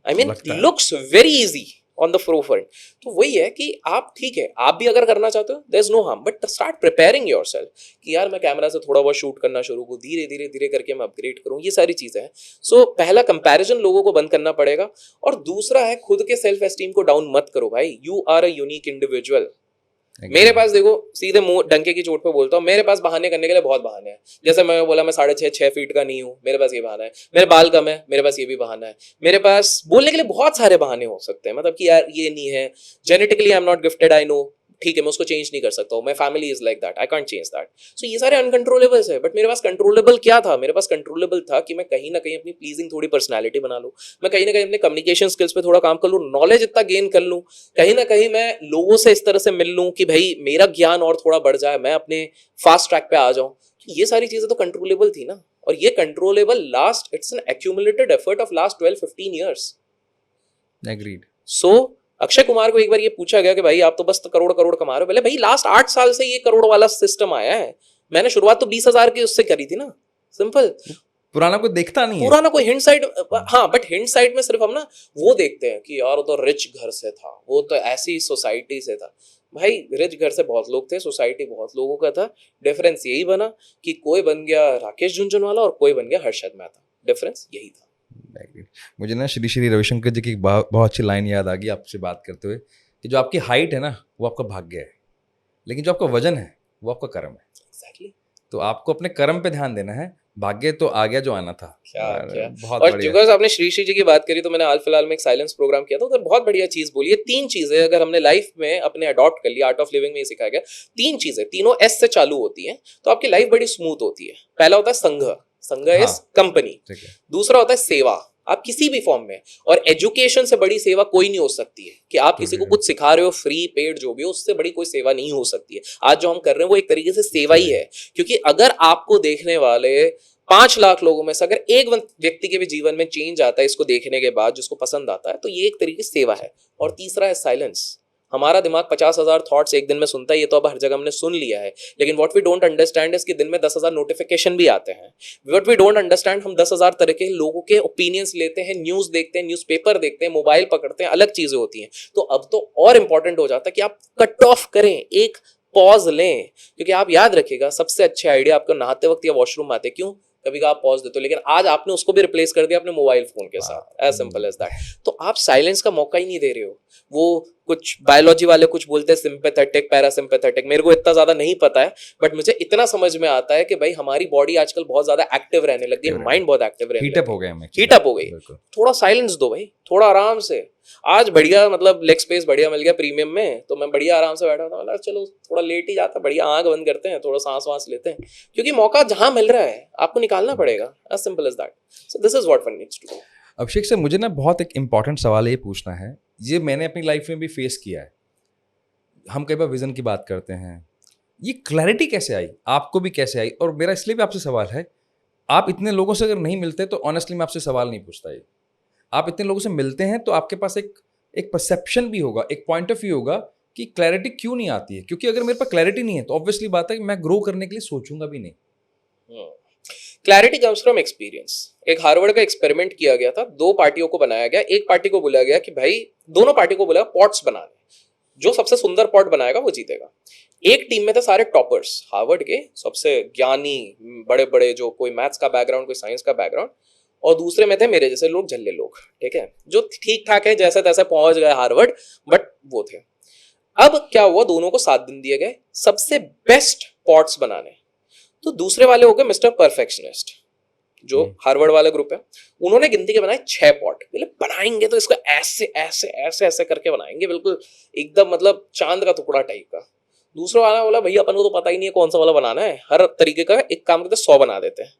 I mean looks very easy on the front. तो वही है कि आप ठीक है, आप भी अगर करना चाहते हो there is no harm, but start preparing yourself कि यार मैं कैमरा से थोड़ा बहुत शूट करना शुरू करूं, धीरे धीरे धीरे करके मैं अपग्रेड करूं. ये सारी चीजें हैं. सो पहला कंपैरिजन लोगों को बंद करना पड़ेगा, और दूसरा है खुद के सेल्फ एस्टीम को डाउन मत करो भाई. You are a unique individual. मेरे पास देखो सीधे मुंह डंके की चोट पे बोलता हूँ, मेरे पास बहाने करने के लिए बहुत बहाने हैं. जैसे मैं बोला मैं 6.5 फीट का नहीं हूँ, मेरे पास ये बहाना है. मेरे बाल कम है, मेरे पास ये भी बहाना है. मेरे पास बोलने के लिए बहुत सारे बहाने हो सकते हैं, मतलब कि यार ये नहीं है, genetically I am not gifted, I know, ठीक है मैं उसको चेंज नहीं कर सकता हूँ, my family is like that, I can't change that. So ये सारे अनकंट्रोलेबल्स है. बट मेरे पास कंट्रोलेबल क्या था, मेरे पास कंट्रोलेबल था कि मैं कहीं ना कहीं अपनी प्लीजिंग थोड़ी पर्सनैलिटी बना लूँ, मैं कहीं ना कहीं अपने कम्युनिकेशन स्किल्स पे थोड़ा काम कर लूँ, नॉलेज इतना गेन कर लूँ, कहीं ना कहीं मैं लोगों से इस तरह से मिल लूँ कि भाई मेरा ज्ञान और थोड़ा बढ़ जाए, मैं अपने फास्ट ट्रैक पे आ जाऊँ. कि ये सारी चीजें तो कंट्रोलेबल थी ना, और ये controllable last, it's an accumulated effort of last 12-15 years. Agreed. So Akshay Kumar को एक बार ये पूछा गया कि भाई आप तो बस करोड़ करोड़ कमा रहे हो. बोले भाई लास्ट 8 साल से ये करोड़ वाला सिस्टम आया है, मैंने शुरुआत तो 20,000 की उससे करी थी ना. सिंपल. पुराना कोई देखता नहीं है. पुराना कोई हिंड साइड, हाँ, बट हिंड साइड में सिर्फ हम ना वो देखते हैं कि यार वो तो रिच घर से था, वो तो ऐसी सोसाइटी से था. भाई रिच घर से बहुत लोग थे, सोसाइटी बहुत लोगों का था. डिफरेंस यही बना कि कोई बन गया राकेश झुनझुनवाला और कोई बन गया हर्षद मेहता. डिफरेंस यही था. मुझे ना श्री श्री रविशंकर जी की एक बहुत अच्छी लाइन याद आ गई आपसे बात करते हुए, कि जो आपकी हाइट है ना वो आपका भाग्य है, लेकिन जो आपका वजन है वो आपका कर्म है. एग्जैक्टली. तो आपको अपने कर्म पे ध्यान देना है, भाग्य तो आ गया जो आना था. क्या क्या. बहुत और बढ़िया. जुगर्स, आपने श्री श्री जी की बात करी तो मैंने हाल फिलहाल में एक साइलेंस प्रोग्राम किया था, उधर बहुत बढ़िया चीज बोली है. 3 चीजें अगर हमने लाइफ में अपने अडॉप्ट कर लिया, आर्ट ऑफ लिविंग में ये सिखाया गया, 3 चीजें, तीनों एस से चालू होती हैं, तो आपकी लाइफ बड़ी स्मूथ होती है. पहला होता है संघ. संघ इज हाँ. कंपनी. ठीक है. दूसरा होता है सेवा, आप किसी भी फॉर्म में. और एजुकेशन से बड़ी सेवा कोई नहीं हो सकती है, कि आप किसी को कुछ सिखा रहे हो, फ्री पेड जो भी हो, उससे बड़ी कोई सेवा नहीं हो सकती है. आज जो हम कर रहे हैं वो एक तरीके से सेवा ही है, क्योंकि अगर आपको देखने वाले 5 लाख लोगों में से अगर एक व्यक्ति के भी जीवन में चेंज आता है इसको देखने के बाद, जिसको पसंद आता है, तो ये एक तरीके से सेवा है. और तीसरा है साइलेंस. हमारा दिमाग 50,000 थॉट्स एक दिन में सुनता है, ये तो अब हर जगह हमने सुन लिया है. लेकिन what we don't understand is कि दिन में 10,000 नोटिफिकेशन भी आते हैं. व्हाट वी डोंट अंडरस्टैंड, हम 10,000 तरह के लोगों के ओपिनियंस लेते हैं, न्यूज देखते हैं, न्यूज़पेपर देखते हैं, मोबाइल पकड़ते हैं, अलग चीजें होती हैं. तो अब तो और इंपॉर्टेंट हो जाता है कि आप कट ऑफ करें, एक पॉज लें. क्योंकि आप याद रखिएगा, सबसे अच्छे आइडिया आपको नहाते वक्त या वॉशरूम में आते. क्यों? कभी का आप पॉज देते हो, लेकिन आज आपने उसको भी रिप्लेस कर दिया अपने मोबाइल फोन के साथ. As simple as that. तो आप साइलेंस का मौका ही नहीं दे रहे हो. वो कुछ बायोलॉजी वाले कुछ बोलते हैं सिंपैथेटिक, पैरासिम्पैथेटिक, मेरे को इतना ज्यादा नहीं पता है, बट मुझे इतना समझ में आता है कि भाई हमारी बॉडी आजकल बहुत ज्यादा एक्टिव रहने लगी है, माइंड बहुत एक्टिव रहने हीटअप हो गया. हीटअप हो गई. थोड़ा साइलेंस दो भाई, थोड़ा आराम से. आज बढ़िया, मतलब लेग स्पेस बढ़िया मिल गया प्रीमियम में, तो मैं बढ़िया आराम से बैठा था. मतलब चलो थोड़ा लेट ही जाता, बढ़िया आंख बंद करते हैं, थोड़ा सांस वांस लेते हैं, क्योंकि मौका जहां मिल रहा है आपको निकालना पड़ेगा. As simple as that. So this is what one needs to do. Abhishek sir, मुझे ना बहुत एक इंपॉर्टेंट सवाल ये पूछना है, ये मैंने अपनी लाइफ में भी फेस किया है. हम कई बार विजन की बात करते हैं, ये क्लैरिटी कैसे आई, आपको भी कैसे आई? और मेरा इसलिए भी आपसे सवाल है, आप इतने लोगों से अगर नहीं मिलते तो ऑनेस्टली मैं आपसे सवाल नहीं पूछता. ये आप इतने लोगों से मिलते हैं तो आपके पास एक परसेप्शन भी होगा, एक पॉइंट ऑफ व्यू होगा कि क्लैरिटी क्यों नहीं आती है. क्योंकि अगर मेरे पास क्लैरिटी नहीं है तो ऑब्वियसली बात है कि मैं ग्रो करने के लिए सोचूंगा भी नहीं. Clarity comes from experience. एक हार्वर्ड का एक्सपेरिमेंट किया गया था, 2 पार्टियों को बनाया गया. एक पार्टी को बोला गया कि भाई, दोनों पार्टी को बोला पॉट्स बनाने, जो सबसे सुंदर पॉट बनाएगा वो जीतेगा. एक टीम में थे सारे टॉपर्स, हार्वर्ड के सबसे ज्ञानी, बड़े बड़े, जो कोई मैथ्स का बैकग्राउंड, कोई साइंस का बैकग्राउंड. और दूसरे में थे मेरे जैसे लोग, झल्ले लोग, ठीक है, जो ठीक ठाक है, जैसे तैसे पहुंच गए हार्वर्ड, बट वो थे. अब क्या हुआ, दोनों को 7 दिन दिए गए सबसे बेस्ट पॉट्स बनाने. तो दूसरे वाले हो गए मिस्टर परफेक्शनिस्ट, जो हार्वर्ड वाला ग्रुप है. उन्होंने गिनती के बनाए 6 पॉट. बोले बनाएंगे तो इसको ऐसे ऐसे ऐसे ऐसे करके बनाएंगे, बिल्कुल एकदम मतलब चांद का टुकड़ा टाइप का. दूसरा वाला बोला भैया अपन को तो पता ही नहीं है कौन सा वाला बनाना है, हर तरीके का एक काम करते 100 बना देते हैं,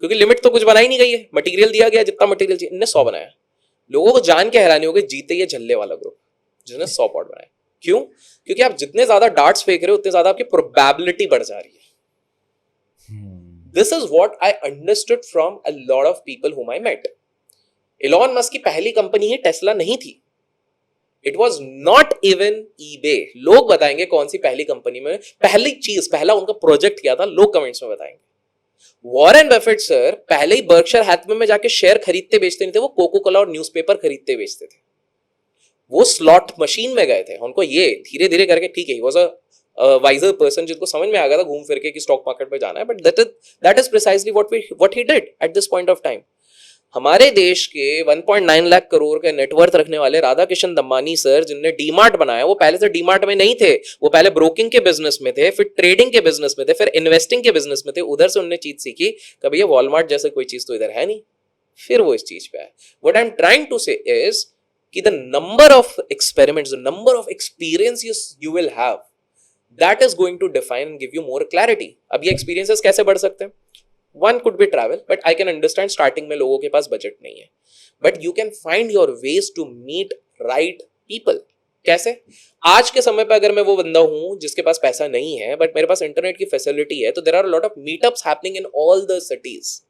क्योंकि लिमिट तो कुछ बनाई नहीं गई है, मटेरियल दिया गया, जितना मटेरियल चाहिए इनने 100 बनाया. लोगों को जान के हैरानी हो गई, जीते ये झल्ले वाला ग्रुप जिसने 100 पॉट बनाए. क्यों? क्योंकि आप जितने ज्यादा डार्ट्स फेंक रहे हो उतने ज्यादा आपकी प्रोबेबिलिटी बढ़ जा रही है. This is what I understood from a lot of people whom I met. Elon Musk की पहली कंपनी ही टेस्ला नहीं थी. It was not even eBay. लोग बताएंगे कौन सी पहली कंपनी में पहली चीज, पहला उनका प्रोजेक्ट क्या था, लोग कमेंट्स में बताएंगे. वॉरेन बफेट सर पहले ही बर्कशायर हैथवे में जाके शेयर खरीदते बेचते नहीं थे, वो कोको कोला और न्यूज़पेपर खरीदते बेचते थे. वो स्लॉट मशीन में गए थे. उनको ये धीरे धीरे करके, ठीक है, he was a wiser person, जिनको समझ में आ गया था घूम फिर के कि स्टॉक मार्केट पे जाना है, but that is precisely what he did at this point of time. हमारे देश के 1.9 लाख करोड़ के नेटवर्थ रखने वाले राधा किशन दम्मानी सर, जिनने डीमार्ट बनाया, वो पहले से डीमार्ट में नहीं थे. वो पहले ब्रोकिंग के बिजनेस में थे, फिर ट्रेडिंग के बिजनेस में थे, फिर इन्वेस्टिंग के बिजनेस में थे. उधर से उन्होंने चीज सीखी, कभी ये वॉलमार्ट जैसे कोई चीज तो इधर है नहीं, फिर वो इस चीज पे आए. What I am trying to say is कि the number of experiments, the number of experiences you will have, that is going to define and give you more clarity. अब ये experiences कैसे बढ़ सकते हैं? One could be travel, but I can understand starting में लोगों के पास budget नहीं है, but you can find your ways to meet right people. कैसे? आज के समय पे अगर मैं वो बंदा हूं जिसके पास पैसा नहीं है बट मेरे पास इंटरनेट की फैसिलिटी है, तो there are lot of meetups happening in all the cities.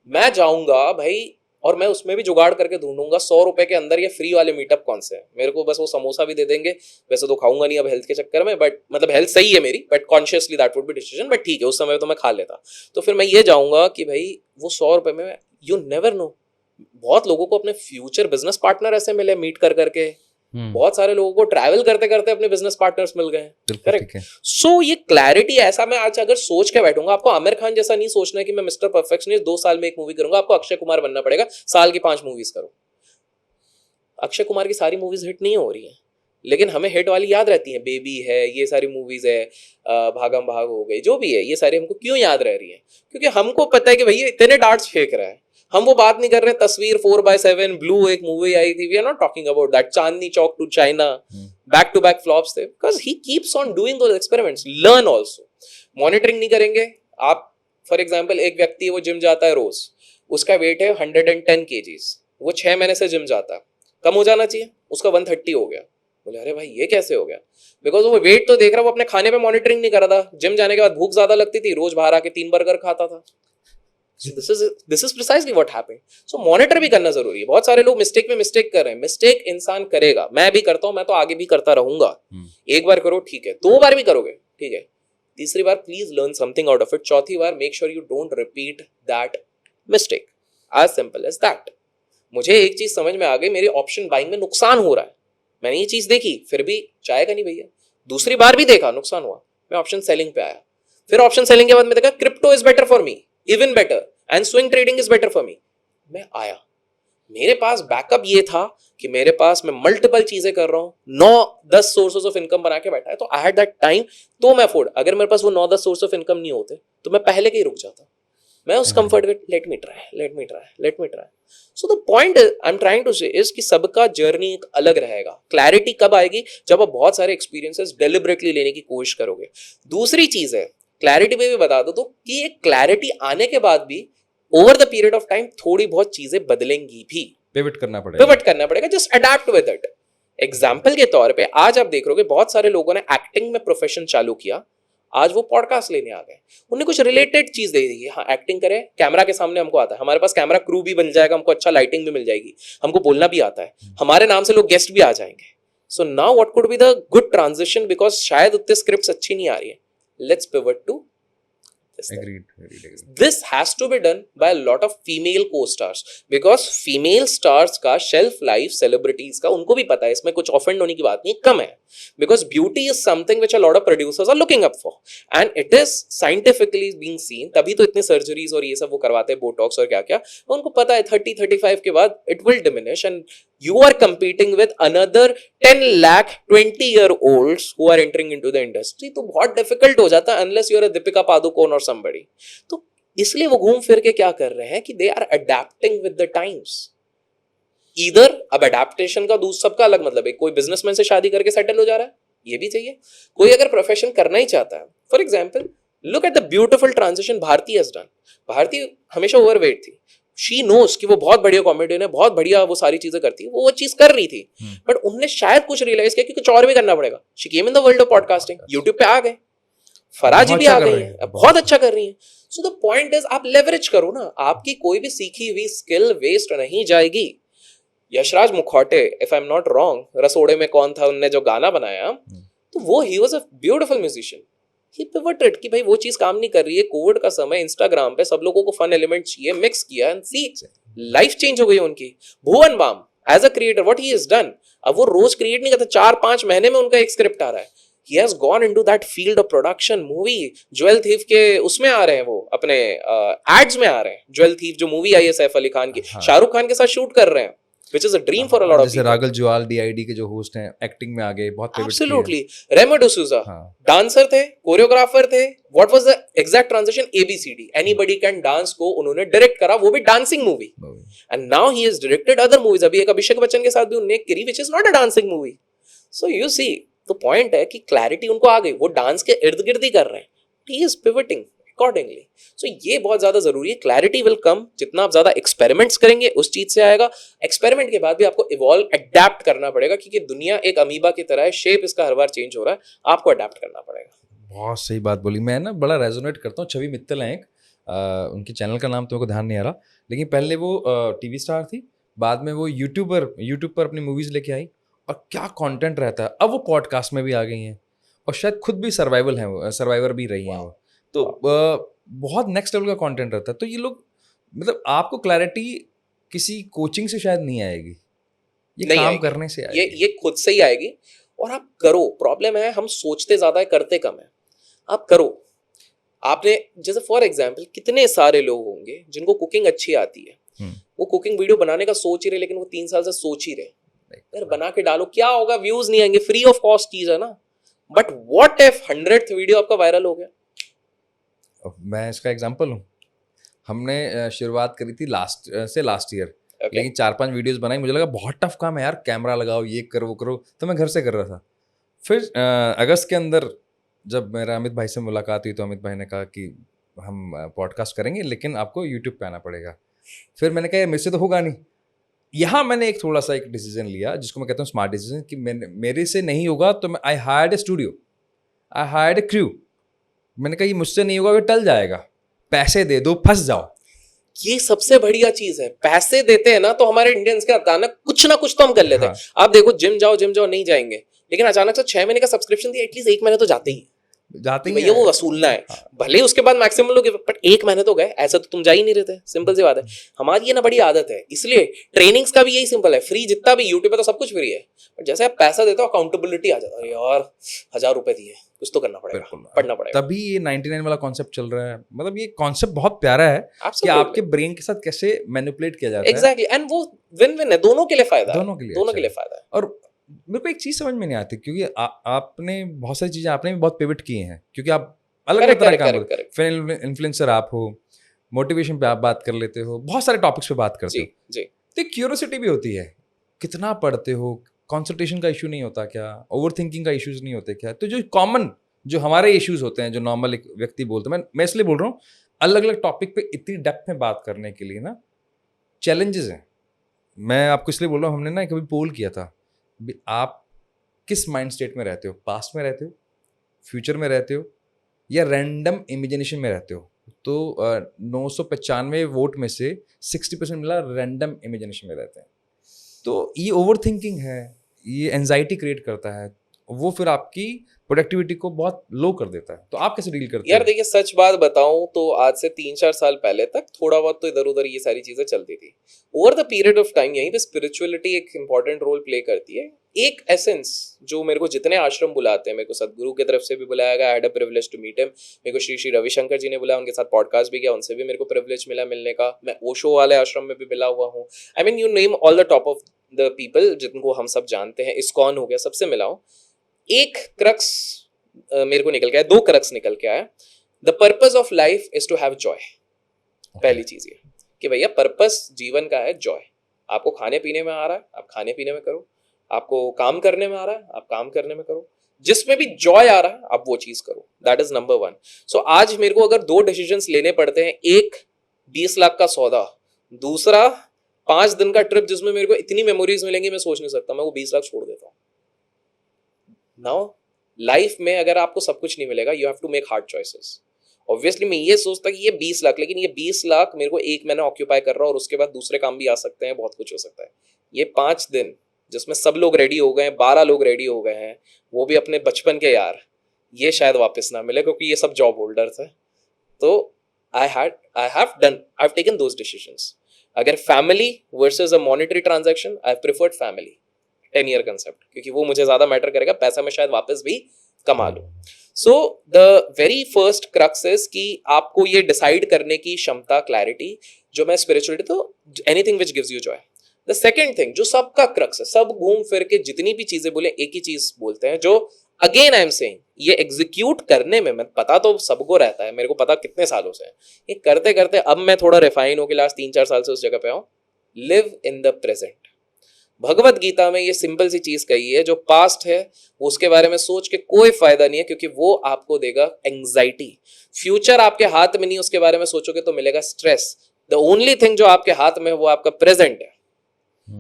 मैं जाऊंगा भाई और मैं उसमें भी जुगाड़ करके ढूंढूंगा 100 रुपए के अंदर ये फ्री वाले मीटअप कौन से हैं। मेरे को बस वो समोसा भी दे देंगे, वैसे तो खाऊंगा नहीं अब हेल्थ के चक्कर में, बट मतलब हेल्थ सही है मेरी, but consciously that would be decision, but ठीक है उस समय तो मैं खा लेता। तो फिर मैं ये जाऊंगा कि भाई वो 100 रुपए में, यू नेवर नो, बहुत लोगों को अपने फ्यूचर बिजनेस पार्टनर ऐसे मिले मीट कर करके, बहुत सारे लोगों को ट्रैवल करते करते अपने बिजनेस पार्टनर्स मिल गए। करेक्ट। सो ये क्लैरिटी, ऐसा मैं आज अगर सोच के बैठूंगा, आपको आमिर खान जैसा नहीं सोचना है कि मैं मिस्टर परफेक्शनिस्ट 2 साल में एक मूवी करूंगा, आपको अक्षय कुमार बनना पड़ेगा, साल की 5 मूवीज करो। अक्षय कुमार की सारी मूवीज हिट नहीं हो रही हैं, लेकिन हमें हिट वाली याद रहती है, बेबी है, ये सारी मूवीज है, भागम भाग हो गई, जो भी है, ये सारी हमको क्यों याद रह रही है? क्योंकि हमको पता है कि भैया इतने डार्ट्स फेंक रहा है। हम वो बात नहीं कर रहे, तस्वीर 4/7 ब्लू एक मूवी आई थी, we are not talking about that, Chandni Chowk to China, back to back flops थे, because he keeps on doing those experiments. Learn also, monitoring नहीं करेंगे आप। फॉर एग्जाम्पल एक व्यक्ति है, वो जिम जाता है रोज, उसका वेट है 110 kgs, वो 6 महीने से जिम जाता है, कम हो जाना चाहिए, उसका 130 हो गया। बोले अरे भाई ये कैसे हो गया? बिकॉज वो वेट तो देख रहा, वो अपने खाने पे मॉनिटरिंग नहीं कर रहा था। जिम जाने के बाद भूख ज्यादा लगती थी, रोज बाहर आके 3 बर्गर खाता था। So this is precisely what happened. So monitor भी करना जरूरी है। बहुत सारे लोग मिस्टेक में मिस्टेक कर रहे हैं, मिस्टेक इंसान करेगा, मैं भी करता हूं, मैं तो आगे भी करता रहूंगा। एक बार करो ठीक है, 2 बार भी करोगे ठीक है, तीसरी बार please learn something out of it, चौथी बार make sure you don't repeat that mistake, as simple as that. मुझे एक चीज समझ में आ गई, मेरी ऑप्शन बाइंग में नुकसान हो रहा है, मैंने ये चीज देखी, फिर भी जाएगा नहीं भैया। दूसरी बार भी देखा, नुकसान हुआ, मैं ऑप्शन सेलिंग पे आया। फिर ऑप्शन सेलिंग के बाद मैं देखा crypto is better for me, even better, and swing trading is better for me. मैं आया, मेरे पास बैकअप ये था कि मेरे पास मैं मल्टीपल चीजें कर रहा हूं, 9-10 सोर्सेज ऑफ इनकम बना के बैठा है, तो आई हैड दैट टाइम, तो मैं अफोर्ड। अगर मेरे पास वो 9-10 सोर्स ऑफ इनकम नहीं होते तो मैं पहले के ही रुक जाता। मैं उस कंफर्ट में let me try. So the point I am trying to say is कि सबका जर्नी एक अलग रहेगा। क्लैरिटी कब आएगी? जब आप बहुत सारे एक्सपीरियंसेस डेलिबरेटली लेने की कोशिश करोगे। दूसरी चीज है, क्लैरिटी पे भी बता दो तो कि ये क्लैरिटी आने के बाद भी over the period of time थोड़ी बहुत चीजें बदलेंगी भी, पिवट करना पड़ेगा, just adapt with it. Example के तौर पे आज आप देख रहे हो बहुत सारे लोगों ने एक्टिंग में प्रोफेशन चालू किया, आज वो पॉडकास्ट लेने आ गए, उन्हें कुछ रिलेटेड चीज दे दी, हाँ एक्टिंग करें, कैमरा के सामने हमको आता है, हमारे पास कैमरा क्रू भी बन जाएगा, हमको अच्छा लाइटिंग भी मिल जाएगी, हमको बोलना भी आता है, हमारे नाम से लोग गेस्ट भी आ जाएंगे। So now what could be the good transition, because शायद उतने स्क्रिप्ट्स अच्छी नहीं आ रही है, let's pivot to Agreed. This has to be done by a lot of female co-stars, because female stars का shelf life celebrities का उनको भी पता है, इसमें कुछ offend होने की बात नहीं, कम है, because beauty is something which a lot of producers are looking up for and it is scientifically being seen। तभी तो इतने surgeries और ये सब वो करवाते हैं, बोटॉक्स और क्या क्या, उनको पता है 30-35 के बाद it will diminish and you are competing with another 10 lakh 20-year-olds who are entering into the industry। तो बहुत difficult हो जाता है unless you are a Deepika Padukone or somebody। तो इसलिए वो घूम फिर के क्या कर रहे हैं कि they are adapting with the times। Either अब adaptation का दूसरा सबका अलग मतलब है, कोई बिजनेसमैन से शादी करके सेटल हो जा रहा है, ये भी चाहिए, कोई अगर प्रोफेशन करना ही चाहता है, for example look at the beautiful transition Bharti has done. Bharti हमेशा ओवरवेट थी, शी नोस कि वो बहुत बढ़िया कॉमेडियन है, बहुत बढ़िया वो सारी चीजें करती है, वो चीज कर रही थी, बट उन्होंने शायद कुछ रियलाइज किया कि कुछ और भी करना पड़ेगा। She came in the world of podcasting, YouTube पे आ गए, फराजी भी आ गई है, बहुत अच्छा कर रही है। सो द पॉइंट इज आप लेवरेज करो ना, आपकी कोई भी सीखी हुई स्किल वेस्ट नहीं जाएगी। Yashraj Mukhate, if I am not wrong, रसोड़े में कौन था, उनने जो गाना बनाया, तो वो ही was a beautiful musician, he pivoted कि भाई वो चीज काम नहीं कर रही है, कोविड का समय, इंस्टाग्राम पे सब लोगों को फन एलिमेंट चाहिए, मिक्स किया एंड सी लाइफ चेंज हो गई उनकी। Bhuvan Bam as a creator what he has done, अब वो रोज क्रिएट नहीं करता, 4-5 महीने में उनका एक स्क्रिप्ट आ रहा है। He has gone into that field of production, movie jewel thief के उसमें आ रहे हैं, वो अपने एड्स में आ रहे हैं, ज्वेल थीफ जो मूवी आई है सैफ अली खान की, शाहरुख खान के साथ शूट कर रहे हैं, which is a dream for a lot of people। जैसे रागल जुआल DID के जो होस्ट हैं, एक्टिंग में आ गए, बहुत favourite. Absolutely। Remo D'Souza dancer थे, कोरियोग्राफर थे, what was the exact transition? ABCD, anybody can dance को उन्होंने डायरेक्ट करा, वो भी dancing movie, and now he has directed other movies। अभी एक अभिषेक बच्चन के साथ भी उन्होंने करी, which is not a dancing movie। So you see, तो पॉइंट है कि क्लैरिटी उनको आ गई, वो डांस के इर्द गिर्द ही कर रहे हैं, he is pivoting अकॉर्डिंगली। सो ये बहुत ज्यादा जरूरी है। क्लैरिटी विल कम, जितना आप ज्यादा एक्सपेरिमेंट्स करेंगे उस चीज से आएगा। एक्सपेरिमेंट के बाद भी आपको इवॉल्व, अडेप्ट करना पड़ेगा, क्योंकि दुनिया एक अमीबा की तरह है, शेप इसका हर बार चेंज हो रहा है, आपको अडेप्ट करना पड़ेगा। बहुत सही बात बोली। मैं ना बड़ा रेजोनेट करता हूँ। छवि मित्तल हैं एक, उनके चैनल का नाम तो मेरे को ध्यान नहीं आ रहा, लेकिन पहले वो टीवी स्टार थी, बाद में वो यूट्यूब पर अपनी मूवीज़ लेके आई, और क्या कंटेंट रहता है। अब वो पॉडकास्ट में भी आ गई हैं, और शायद खुद भी सर्वाइवर भी रही हैं वो। तो बहुत नेक्स्ट लेवल का कंटेंट रहता है। तो ये लोग, मतलब आपको क्लैरिटी किसी कोचिंग से शायद नहीं आएगी, ये नहीं काम आएगी, करने से आएगी। ये खुद से ही आएगी। और आप करो। प्रॉब्लम है हम सोचते ज्यादा है, करते कम है। आप करो। आपने जैसे फॉर एग्जाम्पल कितने सारे लोग होंगे जिनको कुकिंग अच्छी आती है, वो कुकिंग वीडियो बनाने का सोच ही रहे, लेकिन वो 3 साल से सोच ही रहे यार बना के डालो, क्या होगा, व्यूज नहीं आएंगे, फ्री ऑफ कॉस्ट चीज है ना। But what if 100th video आपका वायरल हो गया? मैं इसका एग्जांपल हूँ। हमने शुरुआत करी थी लास्ट ईयर, Okay. लेकिन 4-5 वीडियोस बनाई। मुझे लगा बहुत टफ काम है यार, कैमरा लगाओ, ये करो वो करो, तो मैं घर से कर रहा था। फिर अगस्त के अंदर जब मेरा अमित भाई से मुलाकात हुई, तो अमित भाई ने कहा कि हम पॉडकास्ट करेंगे, लेकिन आपको यूट्यूब पे आना पड़ेगा। फिर मैंने कहा मेरे से तो होगा नहीं। यहाँ मैंने एक थोड़ा सा एक डिसीजन लिया, जिसको मैं कहता हूँ स्मार्ट डिसीजन, कि मेरे से नहीं होगा तो मैं I hired A studio, I hired A crew. मैंने कहा ये मुझसे नहीं होगा, ये टल जाएगा, पैसे दे दो, फंस जाओ। ये सबसे बढ़िया चीज है। पैसे देते हैं ना तो हमारे इंडियंस का अचानक कुछ ना कुछ तो हम कर लेते हैं। आप देखो, जिम जाओ नहीं जाएंगे, लेकिन अचानक से 6 महीने का सब्सक्रिप्शन दिया, एटलीस्ट 1 महीने तो जाते ही जाते ही भैया वो वसूलना है। भले ही उसके बाद मैक्सिमम लोग, बट 1 महीने तो गए, ऐसा तो तुम जा ही नहीं रहते। सिंपल सी बात है। हमारी ये ना बड़ी आदत है, इसलिए ट्रेनिंग्स का भी यही सिंपल है। फ्री जितना भी यूट्यूब पे तो सब कुछ फ्री है, बट जैसे आप पैसा देते हो अकाउंटेबिलिटी आ जाता है। यार 1000 रुपए दिए, कुछ तो करना पड़ेगा, पढ़ना पड़ेगा। तभी ये 99 वाला कॉन्सेप्ट चल रहा है। मतलब ये कॉन्सेप्ट बहुत प्यारा है कि आपके ब्रेन के साथ कैसे मैनिपुलेट किया जाता है। एग्जैक्टली, एंड वो विन विन है, दोनों के लिए फायदा है, दोनों के लिए फायदा है। और मेरे को एक चीज समझ में नहीं आती, क्योंकि आपने बहुत सारी चीजें आपने भी बहुत पिवट की हैं, क्योंकि आप अलग अलग तरह का काम करते हो। फिर इन्फ्लुएंसर आप हो, मोटिवेशन पे आप बात कर लेते हो, बहुत सारे टॉपिक्स पे बात करते हो जी। तो क्यूरियोसिटी भी होती है, कितना पढ़ते हो, कंसंट्रेशन का इशू नहीं होता क्या, ओवर थिंकिंग का इश्यूज नहीं होते क्या। तो जो कॉमन जो हमारे इश्यूज होते हैं, जो नॉर्मल एक व्यक्ति बोलते हैं, मैं इसलिए बोल रहा हूँ अलग अलग टॉपिक पे इतनी डेप्थ में बात करने के लिए ना चैलेंजेस हैं। मैं आपको इसलिए बोल रहा हूँ, हमने ना कभी पोल किया था, आप किस माइंड स्टेट में रहते हो, पास्ट में रहते हो, फ्यूचर में रहते हो, या रैंडम इमेजिनेशन में रहते हो। तो 995 वोट में से 60% मिला रैंडम इमेजिनेशन में रहते हैं। तो ये ओवर थिंकिंग है, ये एंजाइटी क्रिएट करता है, वो फिर आपकी प्रोडक्टिविटी को बहुत लो कर देता है। तो आप कैसे डील करते हैं? यार देखिए, सच बात बताऊं तो आज से 3-4 साल पहले तक थोड़ा बहुत तो इधर उधर ये सारी चीजें चलती थी। Over the period of time यहीं पे स्पिरिचुअलिटी एक इंपॉर्टेंट रोल प्ले करती है। एक एसेंस जो मेरे को जितने आश्रम बुलाते हैं, मेरे को सदगुरु की तरफ से भी बुलाया गया, I had a privilege to meet him. मेरे को श्री श्री रविशंकर जी ने बुलाया, उनके साथ पॉडकास्ट भी किया, उनसे भी मेरे को प्रिविलेज मिला मिलने का। मैं ओशो वाले आश्रम में भी मिला हुआ हूँ। I mean you name all the top of the people जिनको हम सब जानते हैं, इस्कॉन हो गया, सबसे मिला हूँ। एक क्रक्स मेरे को निकल के आया, 2 क्रक्स निकल के आया। The purpose of life is to have joy. पहली चीज ये कि भैया पर्पस जीवन का है जॉय। आपको खाने पीने में आ रहा है, आप खाने पीने में करो। आपको काम करने में आ रहा है, आप काम करने में करो। जिसमें भी जॉय आ रहा है आप वो चीज करो। That is number 1। सो आज मेरे को अगर 2 डिसीजंस लेने पड़ते हैं, एक 20 लाख का सौदा, दूसरा 5 दिन का ट्रिप जिसमें मेरे को इतनी मेमोरीज मिलेंगी मैं सोच नहीं सकता, मैं वो 20 लाख छोड़ देता हूँ। नाउ लाइफ में अगर आपको सब कुछ नहीं मिलेगा, you have to make hard choices. Obviously मैं ये सोचता कि ये 20 लाख, लेकिन ये 20 लाख मेरे को 1 महीना ऑक्यूपाई कर रहा है और उसके बाद दूसरे काम भी आ सकते हैं, बहुत कुछ हो सकता है। ये 5 दिन जिसमें सब लोग रेडी हो गए हैं, 12 लोग रेडी हो गए हैं, वो भी अपने बचपन के यार, ये शायद वापस ना मिले क्योंकि ये सब जॉब होल्डर थे। तो I have taken those decisions. अगर family versus a monetary transaction, I have preferred family 10 year concept, क्योंकि वो मुझे ज्यादा मैटर करेगा, पैसा मैं शायद वापस भी कमा लूं। So the very first crux is कि आपको ये डिसाइड करने की क्षमता, क्लैरिटी, जो मैं स्पिरिचुअलिटी, तो anything which gives you Joy. The second thing जो सबका क्रक्स है, सब घूम फिर के जितनी भी चीजें बोले एक ही चीज बोलते हैं, जो अगेन आई एम सेइंग, ये एग्जीक्यूट करने में, मैं पता तो सबको रहता है, मेरे को पता कितने सालों से, ये करते करते अब मैं थोड़ा रिफाइन होकर लास्ट 3-4 साल से उस जगह पे आऊं, live in the present. Bhagavad Gita में ये सिंपल सी चीज कही है, जो पास्ट है उसके बारे में सोच के कोई फायदा नहीं है, क्योंकि वो आपको देगा एंग्जाइटी। फ्यूचर आपके हाथ में नहीं, उसके बारे में सोचोगे तो मिलेगा स्ट्रेस। द ओनली थिंग जो आपके हाथ में है वो आपका प्रेजेंट है।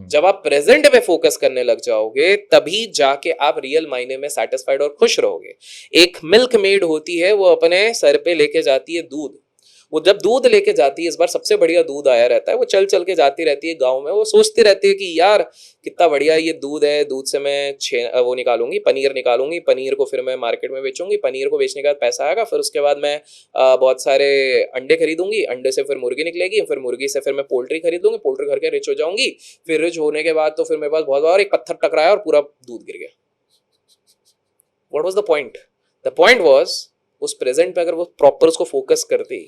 जब आप प्रेजेंट पे फोकस करने लग जाओगे तभी जाके आप रियल मायने में सेटिस्फाइड और खुश रहोगे। एक मिल्क मेड होती है, वो अपने सर पे लेके जाती है दूध। वो जब दूध लेके जाती है, इस बार सबसे बढ़िया दूध आया रहता है, वो चल चल के जाती रहती है गांव में। वो सोचती रहती है कि यार कितना बढ़िया ये दूध है, दूध से मैं वो निकालूंगी, पनीर निकालूंगी, पनीर को फिर मैं मार्केट में बेचूंगी, पनीर को बेचने के बाद पैसा आएगा, फिर उसके बाद मैं बहुत सारे अंडे खरीदूंगी, अंडे से फिर मुर्गी निकलेगी, फिर मुर्गी से फिर मैं पोल्ट्री खरीदूंगी, पोल्ट्री खरीद के रिच हो जाऊंगी, फिर रिच होने के बाद तो फिर मेरे पास बहुत बार एक पत्थर टकराया और पूरा दूध गिर गया। What was the point? The point was उस प्रेजेंट पे अगर वो प्रॉपर उसको फोकस करती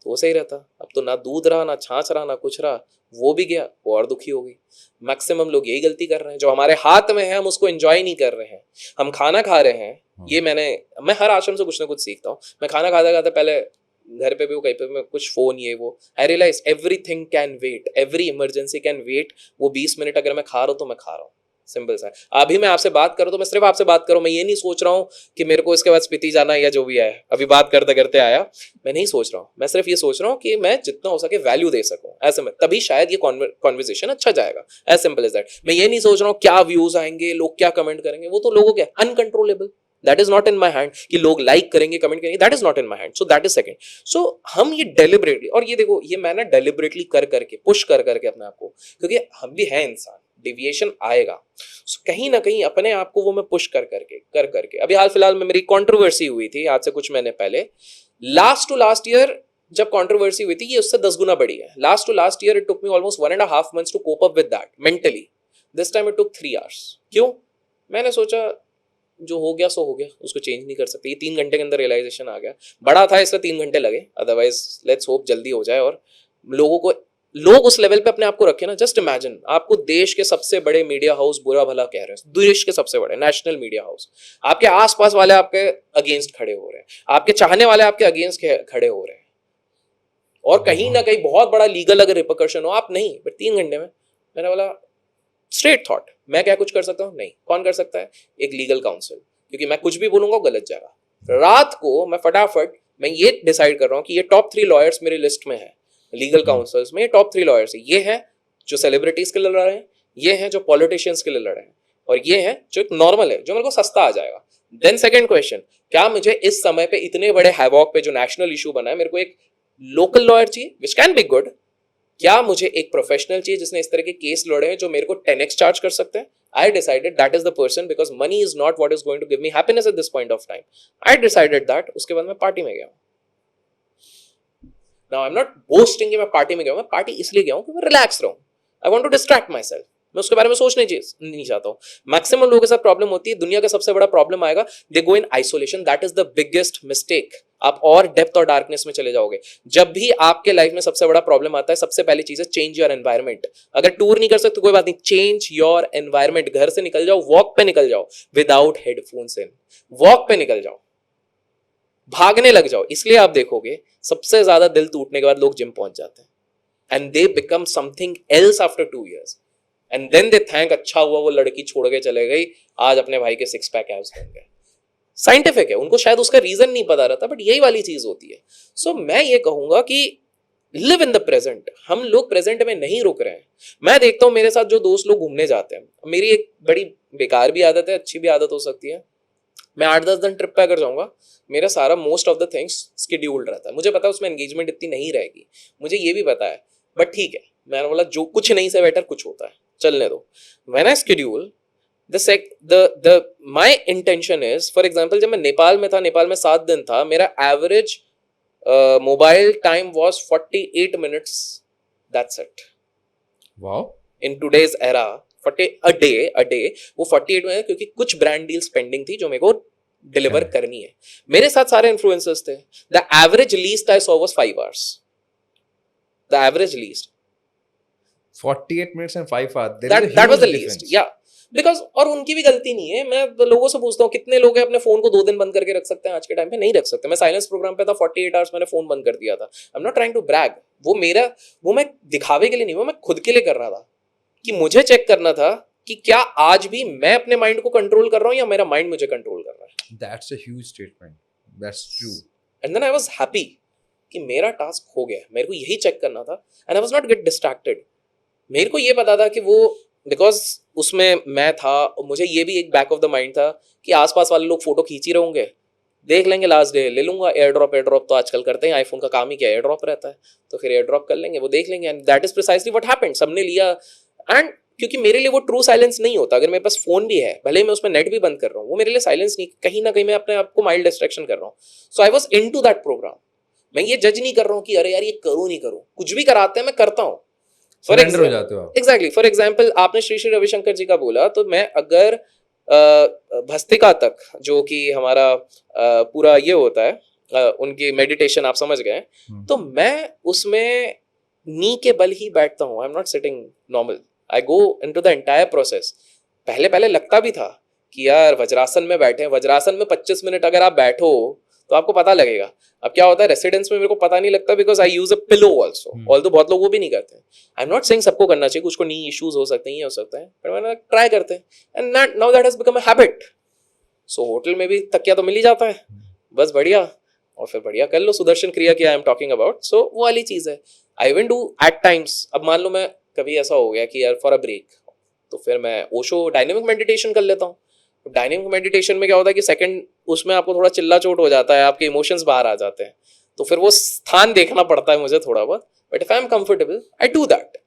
तो वो सही रहता। अब तो ना दूध रहा, ना छाछ रहा, ना कुछ रहा, वो भी गया, वो और दुखी हो गई। मैक्सिमम लोग यही गलती कर रहे हैं, जो हमारे हाथ में है हम उसको एंजॉय नहीं कर रहे हैं। हम खाना खा रहे हैं, ये मैं हर आश्रम से कुछ ना कुछ सीखता हूँ। मैं खाना खाते खाते पहले घर पे भी कहीं पे मैं कुछ फोन ये वो, I realise everything can wait, every emergency can wait. वो 20 मिनट अगर मैं खा रहा हूँ तो मैं खा रहा हूँ, सिंपल सा। अभी मैं आपसे बात करूँ तो मैं सिर्फ आपसे बात करूँ, मैं ये नहीं सोच रहा हूँ कि मेरे को इसके बाद स्पीति जाना है या जो भी है। अभी बात करते करते आया, मैं नहीं सोच रहा हूँ, मैं सिर्फ ये सोच रहा हूँ कि मैं जितना हो सके वैल्यू दे सकूँ ऐसे में, तभी शायद ये कॉन्वर्सेशन अच्छा जाएगा। As simple as that. मैं ये नहीं सोच रहा हूँ क्या व्यूज आएंगे, लोग क्या कमेंट करेंगे, वो तो लोगों के uncontrollable, that is not in my hand. कि लोग लाइक करेंगे, कमेंट करेंगे, that is not in my hand. So that is second. So हम ये डेलिबरेटली, और ये देखो ये मैं ना डेलिबरेटली कर करके पुश कर करके अपने आप को, क्योंकि हम भी हैं इंसान, डिविएशन आएगा। so, कहीं ना कहीं अपने आप को वो मैं पुश कर करके अभी हाल फिलहाल में मेरी कंट्रोवर्सी हुई थी आज से कुछ महीने पहले। लास्ट टू लास्ट ईयर जब कंट्रोवर्सी हुई थी, ये उससे 10 गुना बढ़ी है। Last to last year it took me almost 1.5 months to cope up with that mentally. This time it took 3 hours। क्यों? मैंने सोचा जो हो गया सो हो गया, उसको चेंज नहीं कर सकते। ये 3 घंटे के अंदर रियलाइजेशन आ गया। बड़ा था इसलिए 3 घंटे लगे, अदरवाइज लेट्स होप जल्दी हो जाए और लोग उस लेवल पे अपने आप को रखे ना। जस्ट इमेजिन, आपको देश के सबसे बड़े मीडिया हाउस बुरा भला कह रहे हैं, देश के सबसे बड़े नेशनल मीडिया हाउस, आपके आसपास वाले आपके अगेंस्ट खड़े हो रहे हैं, आपके चाहने वाले आपके अगेंस्ट खड़े हो रहे हैं, और कहीं ना कहीं बहुत बड़ा लीगल अगर रिपरकशन हो, आप नहीं, बट 3 घंटे में मैंने बोला स्ट्रेट थॉट, मैं क्या कुछ कर सकता हूँ? नहीं। कौन कर सकता है? एक लीगल काउंसिल, क्योंकि मैं कुछ भी बोलूंगा गलत जाएगा। रात को मैं फटाफट मैं ये डिसाइड कर रहा हूँ कि ये टॉप 3 लॉयर्स मेरी लिस्ट में है, लीगल काउंसिल्स में टॉप 3 लॉयर्स है। ये हैं जो सेलिब्रिटीज के लिए लड़ रहे हैं, ये हैं जो पॉलिटिशियंस के लिए लड़ रहे हैं, और ये हैं जो एक नॉर्मल है, जो मेरे को सस्ता आ जाएगा। देन सेकंड क्वेश्चन, क्या मुझे इस समय पे इतने बड़े हैवॉक पे जो नेशनल इशू बना है, मेरे को एक लोकल लॉयर चाहिए विच कैन बी गुड? क्या मुझे एक प्रोफेशनल चाहिए जिसने इस तरह के केस लड़े हैं जो मेरे को 10x चार्ज कर सकते हैं? I decided that is the person because money is not what is going to give me happiness at this point of time. I decided that। उसके बाद मैं पार्टी में गया। Now I'm not boasting कि मैं पार्टी में गया हूँ, मैं पार्टी इसलिए गया हूँ कि मैं रिलैक्स रहूँ। I want to distract myself। मैं उसके बारे में सोचने नहीं चाहता हूँ। मैक्सिमम लोगों के साथ प्रॉब्लम होती है, दुनिया का सबसे बड़ा प्रॉब्लम आएगा, they go in isolation. That is the biggest mistake. आप और डेप्थ और डार्कनेस में चले जाओगे। जब भी आपके लाइफ में सबसे बड़ा प्रॉब्लम आता है, सबसे पहली चीज है चेंज योर एनवायरमेंट। अगर टूर नहीं कर सकते कोई बात नहीं, चेंज योर एनवायरमेंट। घर से निकल जाओ, वॉक पे निकल जाओ, विदाउट हेडफोन्स इन, वॉक पे निकल जाओ, भागने लग जाओ। इसलिए आप देखोगे सबसे ज्यादा दिल टूटने के बाद लोग जिम पहुंच जाते हैं, and they become something else after 2 years, and then they thank अच्छा हुआ वो लड़की छोड़ के चले गई, आज अपने भाई के 6 पैक एब्स बन गए। साइंटिफिक है, उनको शायद उसका रीजन नहीं पता रहता, बट यही वाली चीज होती है। सो मैं ये कहूंगा कि लिव इन द प्रेजेंट। हम लोग प्रेजेंट में नहीं रुक रहे हैं। मैं देखता हूं मेरे साथ जो दोस्त लोग घूमने जाते हैं, मेरी एक बड़ी बेकार भी आदत है, अच्छी भी आदत हो सकती है, मैं 8-10 दिन ट्रिप पे अगर जाऊंगा, मेरा सारा most of the things scheduled रहता है। मुझे पता है उसमें एंगेजमेंट इतनी नहीं रहेगी, मुझे ये भी पता है, बट ठीक है, मैंने बोला जो कुछ नहीं से बेटर कुछ होता है, चलने दो। When I schedule my intention is, for example, जब मैं नेपाल में था, नेपाल में 7 दिन था, मेरा average mobile time was 48 minutes, that's it। Wow। in today's era 40 a day वो 48 में है, क्योंकि कुछ ब्रांड डील्स पेंडिंग थी जो मेरे को डिलीवर करनी है। मेरे साथ सारे इन्फ्लुएंसर्स थे। The average least I saw was 5 hours, the average least 48 minutes and 5 hours, that was the least, yeah, because, और उनकी भी गलती नहीं है। मैं लोगों से पूछता हूँ कितने लोग हैं अपने फोन को 2 दिन बंद करके रख सकते हैं? आज के टाइम पे नहीं रख सकते। मैं साइलेंस प्रोग्राम पे था, 48 hours मैंने फोन बंद कर दिया था। I am not trying to brag, वो मैं दिखावे के लिए नहीं, वो मैं खुद के लिए कर रहा था कि मुझे चेक करना था कि क्या आज भी मैं अपने माइंड को कंट्रोल कर रहा हूं या मेरा माइंड मुझे कंट्रोल कर रहा है. That's a huge statement, that's true. And then I was happy कि मेरा टास्क हो गया. मेरे को यही चेक करना था and I was not get distracted. मेरे को ये पता था कि वो बिकॉज उसमें मैं था, मुझे ये भी एक बैक ऑफ द माइंड था कि आसपास वाले लोग फोटो खींच ही रहे होंगे, देख लेंगे लास्ट डे, ले लूंगा एयर ड्रॉप तो आजकल करते हैं, आईफोन का काम ही क्या एयर ड्रॉप रहता है, तो फिर एयर ड्रॉप कर लेंगे, वो देख लेंगे. And that is precisely what happened. सबने लिया. एंड क्योंकि मेरे लिए वो ट्रू साइलेंस नहीं होता. अगर मेरे पास फोन भी है, भले मैं उसमें नेट भी बंद कर रहा हूँ, वो मेरे लिए साइलेंस नहीं, कहीं ना कहीं मैं अपने आप को माइल्ड डिस्ट्रैक्शन कर रहा हूँ. So I was into that program. मैं ये जज नहीं कर रहा हूँ कि अरे यार ये करूँ नहीं करूँ, कुछ भी कराते हैं मैं करता हूँ. सरेंडर हो जाते हो आप. एग्जैक्टली. फॉर एग्जाम्पल आपने श्री श्री रविशंकर जी का बोला, तो मैं अगर भस्तिका तक, जो कि हमारा पूरा ये होता है, उनकी मेडिटेशन आप समझ गए, तो मैं उसमें नी के बल ही बैठता हूँ. आई am not sitting normal. I go into the entire process. पहले लगता भी था कि यार वज्रासन में बैठे हैं, वज्रासन में 25 मिनट अगर आप बैठो तो आपको पता लगेगा. अब क्या होता है रेसिडेंस में मेरे को पता नहीं लगता because I use a pillow also, although बहुत लोग वो भी नहीं करते हैं. आई एम नॉट सेइंग सबको करना चाहिए, कुछ को नी इश्यूज हो सकते हैं, ये हो सकता है, पर मैंने ट्राई करते हैं and now that has become a habit. So hotel में भी तकिया तो मिल ही जाता है, बस बढ़िया, और फिर बढ़िया कर लो सुदर्शन क्रिया की आई एम टॉकिंग अबाउट. सो वो वाली चीज है. I even do at times. अब मान लो मैं कभी ऐसा हो गया कि यार फॉर अ ब्रेक, तो फिर मैं ओशो डायनेमिक मेडिटेशन कर लेता हूँ. डायनेमिक मेडिटेशन में क्या होता है कि सेकंड उसमें आपको थोड़ा चिल्ला चोट हो जाता है, आपके इमोशंस बाहर आ जाते हैं, तो फिर वो स्थान देखना पड़ता है मुझे थोड़ा बहुत. But if I am comfortable I do that.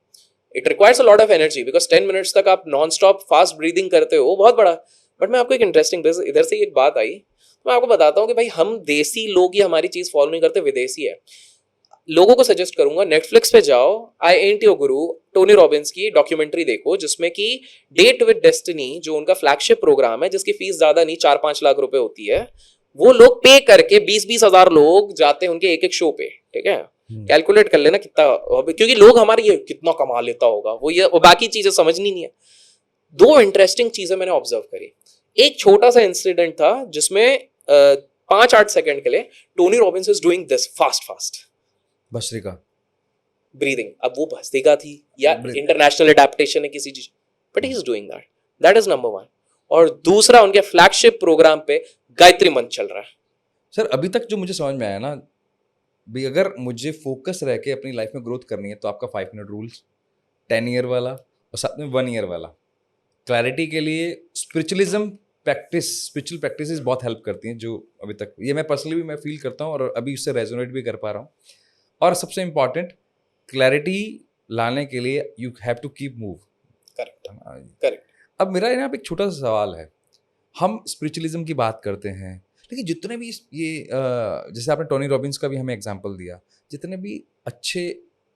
It requires a lot of energy because 10 minutes तक आप नॉन स्टॉप फास्ट ब्रीदिंग करते हो, बहुत बड़ा. बट मैं आपको एक इंटरेस्टिंग, इधर से एक बात आई, तो मैं आपको बताता हूँ कि भाई हम देसी लोग ये हमारी चीज फॉलो नहीं करते, विदेशी है. लोगों को सजेस्ट करूंगा नेटफ्लिक्स पे जाओ, आई एंट योर गुरु, टोनी रॉबिन्स की डॉक्यूमेंट्री देखो, जिसमें कि डेट विद डेस्टिनी जो उनका फ्लैगशिप प्रोग्राम है, जिसकी फीस ज्यादा नहीं 4-5 लाख रुपए होती है, वो लोग पे करके 20-20 हजार लोग जाते हैं उनके एक शो पे. ठीक है, कैलकुलेट कर लेना कितना, क्योंकि लोग हमारे ये कितना कमा लेता होगा, वो ये बाकी चीजें समझनी नहीं है. 2 इंटरेस्टिंग चीजें मैंने ऑब्जर्व करी. एक छोटा सा इंसिडेंट था जिसमें 5-8 सेकंड के लिए Tony Robbins is doing this fast bhastrika breathing. अब वो भस्त्रिका थी या इंटरनेशनल एडेप्टेशन है किसी चीज, but he is doing that. That is number 1. और दूसरा, उनके फ्लैगशिप प्रोग्राम पे गायत्री मंत्र चल रहा है. सर अभी तक जो मुझे समझ में आया ना भी, अगर मुझे फोकस रह के अपनी लाइफ में ग्रोथ करनी है तो आपका 5 मिनट रूल्स, 10 ईयर वाला और साथ में 1 ईयर वाला, क्लैरिटी के लिए स्पिरिचुअलिज्म स्पिरिचुअल प्रैक्टिसेस बहुत हेल्प करती हैं, जो अभी तक ये मैं पर्सनली भी मैं फील करता हूँ और अभी उससे रेजोनेट भी कर पा रहा हूँ. और सबसे इम्पॉर्टेंट, क्लैरिटी लाने के लिए you have to keep move. Correct. अब मेरा यहाँ पे एक छोटा सा सवाल है. हम स्पिरिचुअलिज्म की बात करते हैं, लेकिन जितने भी ये जैसे आपने टोनी रॉबिन्स का भी हमें एग्जांपल दिया, जितने भी अच्छे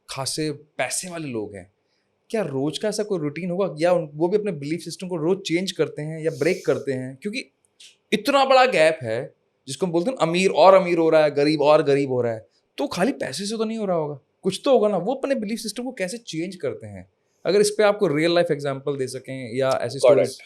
खासे पैसे वाले लोग हैं, क्या रोज का ऐसा कोई रूटीन होगा या वो भी अपने बिलीफ सिस्टम को रोज चेंज करते हैं या ब्रेक करते हैं? क्योंकि इतना बड़ा गैप है जिसको हम बोलते हैं अमीर और अमीर हो रहा है, गरीब और गरीब हो रहा है, तो खाली पैसे से तो नहीं हो रहा होगा, कुछ तो होगा ना. वो अपने बिलीफ सिस्टम को कैसे चेंज करते हैं? अगर इस पे आपको रियल लाइफ एग्जांपल दे सकें या ऐसी स्टोरीज.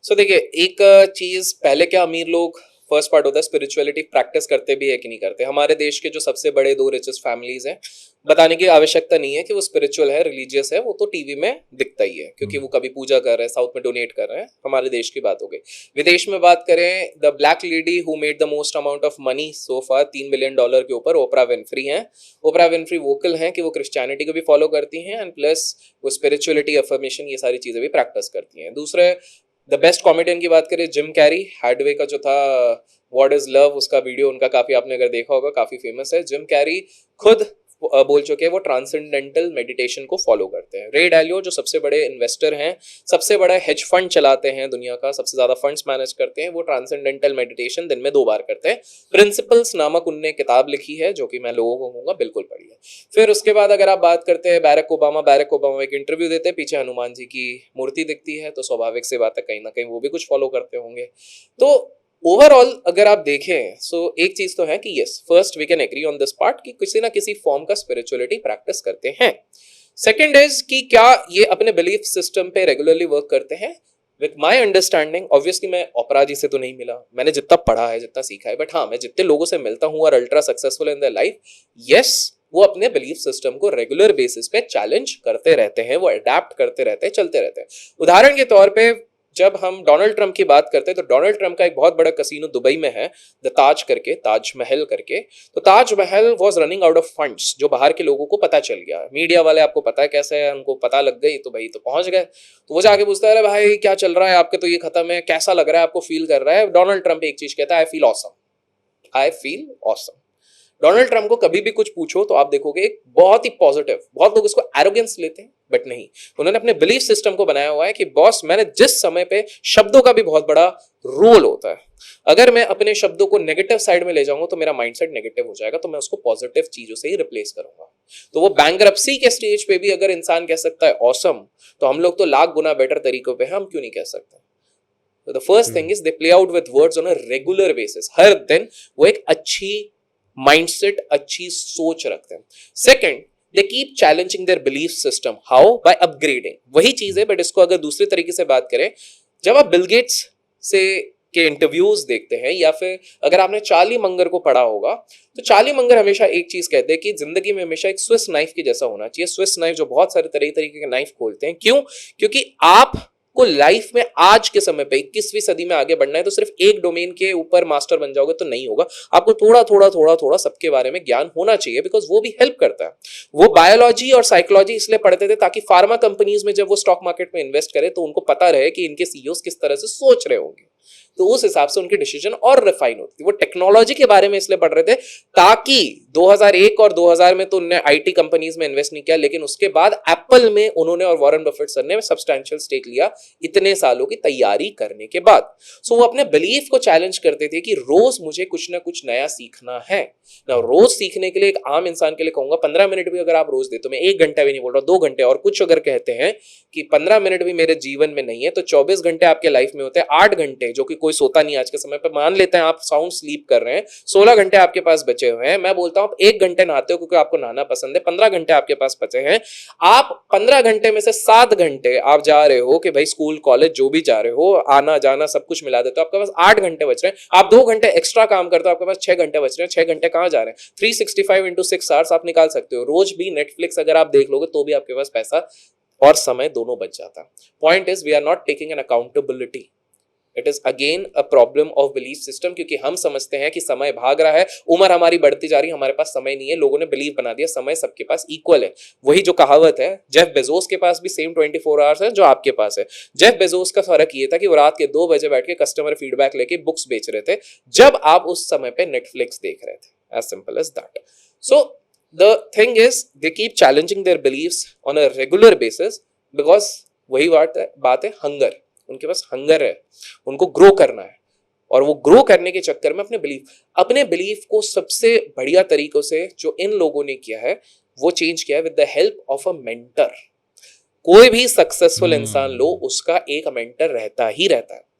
सो देखिए, एक चीज पहले, क्या अमीर लोग, फर्स्ट पार्ट होता है स्पिरिचुअलिटी प्रैक्टिस करते भी है कि नहीं करते. हमारे देश के जो सबसे बड़े 2 रिचेस्ट फैमिलीज हैं, बताने की आवश्यकता नहीं है कि वो स्पिरिचुअल है, रिलीजियस है, वो तो टीवी में दिखता ही है क्योंकि वो कभी पूजा कर रहे हैं, साउथ में डोनेट कर रहे हैं. हमारे देश की बात हो गई. विदेश में बात करें, the black lady who made the most amount of money so far $3 billion के ऊपर, ओपरा विनफ्री हैं. ओपरा विनफ्री वोकल हैं कि वो क्रिश्चियनिटी को भी फॉलो करती हैं एंड प्लस वो स्पिरिचुअलिटी, अफर्मेशन, ये सारी चीजें भी प्रैक्टिस करती हैं. दूसरे, द बेस्ट कॉमेडियन की बात करें, जिम कैरी, हार्डवे का जो था व्हाट इज लव, उसका वीडियो उनका काफी आपने अगर देखा होगा, काफी फेमस है. जिम कैरी खुद बोल चुके हैं वो ट्रांसेंडेंटल मेडिटेशन को फॉलो करते हैं. रे डालियो जो सबसे बड़े इन्वेस्टर हैं, सबसे बड़ा हेज फंड चलाते हैं दुनिया का, सबसे ज्यादा फंड्स मैनेज करते हैं, वो ट्रांसेंडेंटल मेडिटेशन दिन में 2 बार करते हैं. प्रिंसिपल्स नामक उनने किताब लिखी है जो कि मैं लोगों को कहूंगा बिल्कुल पढ़िए. फिर उसके बाद अगर आप बात करते हैं बैरक ओबामा एक इंटरव्यू देते हैं, पीछे हनुमान जी की मूर्ति दिखती है, तो स्वाभाविक सी बात है कहीं ना कहीं वो भी कुछ फॉलो करते होंगे. तो ओवरऑल अगर आप देखें, सो एक चीज तो है कि yes, first we can agree on this part कि किसी ना किसी फॉर्म का स्पिरिचुअलिटी प्रैक्टिस करते हैं. सेकंड इज कि क्या ये अपने बिलीफ सिस्टम पे रेगुलरली वर्क करते हैं. विथ माई अंडरस्टैंडिंग, ऑब्वियसली मैं ओपरा जी से तो नहीं मिला, मैंने जितना पढ़ा है, जितना सीखा है, बट हाँ, मैं जितने लोगों से मिलता हूँ और ultra successful in their life, yes, वो अपने बिलीफ सिस्टम को रेगुलर बेसिस पे चैलेंज करते रहते हैं, वो अडेप्ट करते रहते हैं, चलते रहते हैं। उदाहरण के तौर पे जब हम डोनाल्ड ट्रंप की बात करते हैं तो डोनाल्ड ट्रंप का एक बहुत बड़ा कसिनो दुबई में है, द ताज करके, ताज महल करके। तो Taj Mahal was running out of funds, जो बाहर के लोगों को पता चल गया। मीडिया वाले आपको पता है कैसे है, उनको पता लग गई तो भाई तो पहुंच गए। तो वो जाके पूछता है, अरे भाई क्या चल रहा है आपके, तो ये खत्म है, कैसा लग रहा है आपको, फील कर रहा है? डोनाल्ड ट्रंप एक चीज कहता है, I feel awesome, I feel awesome. Donald Trump को कभी भी कुछ पूछो तो आप देखोगे एक बहुत ही पॉजिटिव, बहुत लोग इसको एरोगेंस लेते हैं बट नहीं, उन्होंने अपने बिलीफ सिस्टम को बनाया हुआ है कि बॉस मैंने जिस समय पे, शब्दों का भी बहुत बड़ा रोल होता है। अगर मैं अपने शब्दों को नेगेटिव साइड में ले जाऊंगा तो मेरा माइंडसेट नेगेटिव हो जाएगा, तो मैं उसको पॉजिटिव चीजों से ही रिप्लेस करूंगा। तो वो बैंकरप्सी के स्टेज पे भी अगर इंसान कह सकता है ऑसम, तो हम लोग तो लाख गुना बेटर तरीकों पे हैं, हम क्यों नहीं कह सकते? तो the first thing is they play out with words on a regular basis. हर दिन वो एक अच्छी माइंडसेट, अच्छी सोच रखते हैं। Second, they keep challenging their belief system. How? By upgrading. वही चीज है बट इसको अगर दूसरे तरीके से बात करें, जब आप बिल गेट्स से के इंटरव्यूज देखते हैं या फिर अगर आपने चार्ली मंगर को पढ़ा होगा, तो चार्ली मंगर हमेशा एक चीज कहते हैं कि जिंदगी में हमेशा एक स्विस नाइफ के जैसा होना चाहिए। स्विस नाइफ जो बहुत सारे तरीके के नाइफ खोलते हैं। क्यों? क्योंकि आप को लाइफ में आज के समय पे 21वीं सदी में आगे बढ़ना है तो सिर्फ एक डोमेन के ऊपर मास्टर बन जाओगे तो नहीं होगा। आपको थोड़ा सबके बारे में ज्ञान होना चाहिए, बिकॉज वो भी हेल्प करता है। वो बायोलॉजी और साइकोलॉजी इसलिए पढ़ते थे ताकि फार्मा कंपनीज में जब वो स्टॉक मार्केट में इन्वेस्ट करे तो उनको पता रहे कि इनके सीईओ किस तरह से सोच रहे होंगे, तो उस हिसाब से उनकी डिसीजन और रिफाइन होती थी। वो टेक्नोलॉजी के बारे में इसलिए पढ़ रहे थे ताकि 2001 और 2000 में तो उन्होंने आईटी कंपनीज में इन्वेस्ट नहीं किया, लेकिन उसके बाद एप्पल में उन्होंने और वॉरेन बफेट सर ने सब्सटैंशियल स्टेक लिया इतने सालों की तैयारी करने के बाद। सो वो अपने बिलीफ को चैलेंज करते थे कि रोज मुझे कुछ ना कुछ नया सीखना है ना। रोज सीखने के लिए एक आम इंसान के लिए कहूंगा 15 मिनट भी अगर आप रोज दे, तो मैं 1 घंटा भी नहीं बोल रहा, 2 घंटे, और कुछ अगर कहते हैं कि 15 मिनट भी मेरे जीवन में नहीं है तो 24 घंटे आपके लाइफ में होते हैं। 8 घंटे जो कि कोई सोता नहीं आज के समय पे, मान लेते हैं आप साउंड स्लीप कर रहे हैं, 16 घंटे आपके पास बचे हुए हैं। मैं बोलता हूं आप 1 घंटे नहाते हो क्योंकि आपको नहाना पसंद है, 15 घंटे आपके पास बचे हैं। आप 15 घंटे में से 7 घंटे आप जा रहे हो कि भाई स्कूल कॉलेज जो भी जा रहे हो, आना जाना सब कुछ मिला देते हो, आपके पास 8 घंटे बच रहे हैं। आप 2 घंटे एक्स्ट्रा काम करते हो, आपके पास 6 घंटे बच रहे हैं। 6 घंटे कहां जा रहे हैं? 365 into 6 आवर्स आप निकाल सकते हो। रोज भी नेटफ्लिक्स अगर आप देख लोगे तो भी आपके पास पैसा और समय दोनों बच जाता है। Point is we are not taking an accountability. It is again a problem of belief system, क्योंकि हम समझते हैं कि समय भाग रहा है, उम्र हमारी बढ़ती जा रही है, हमारे पास समय नहीं है। लोगों ने बिलीव बना दिया समय सबके पास इक्वल है। वही जो कहावत है, जेफ बेजोस के पास भी सेम 24 आवर्स है जो आपके पास है। जेफ बेजोस का फर्क ये था कि वो रात के 2 बजे बैठ के कस्टमर फीडबैक लेके बुक्स बेच रहे थे, जब आप उस समय पे नेटफ्लिक्स देख रहे थे। As simple as that. So the thing is they keep challenging their beliefs on a regular basis because वही बात है हंगर। उनके पास हंगर है, उनको ग्रो करना है, और वो ग्रो करने के चक्कर में अपने बिलीफ को सबसे बढ़िया तरीकों से जो इन लोगों ने किया है वो चेंज किया है with the help of a mentor. कोई भी सक्सेसफुल इंसान लो, उसका एक मेंटर रहता ही रहता है।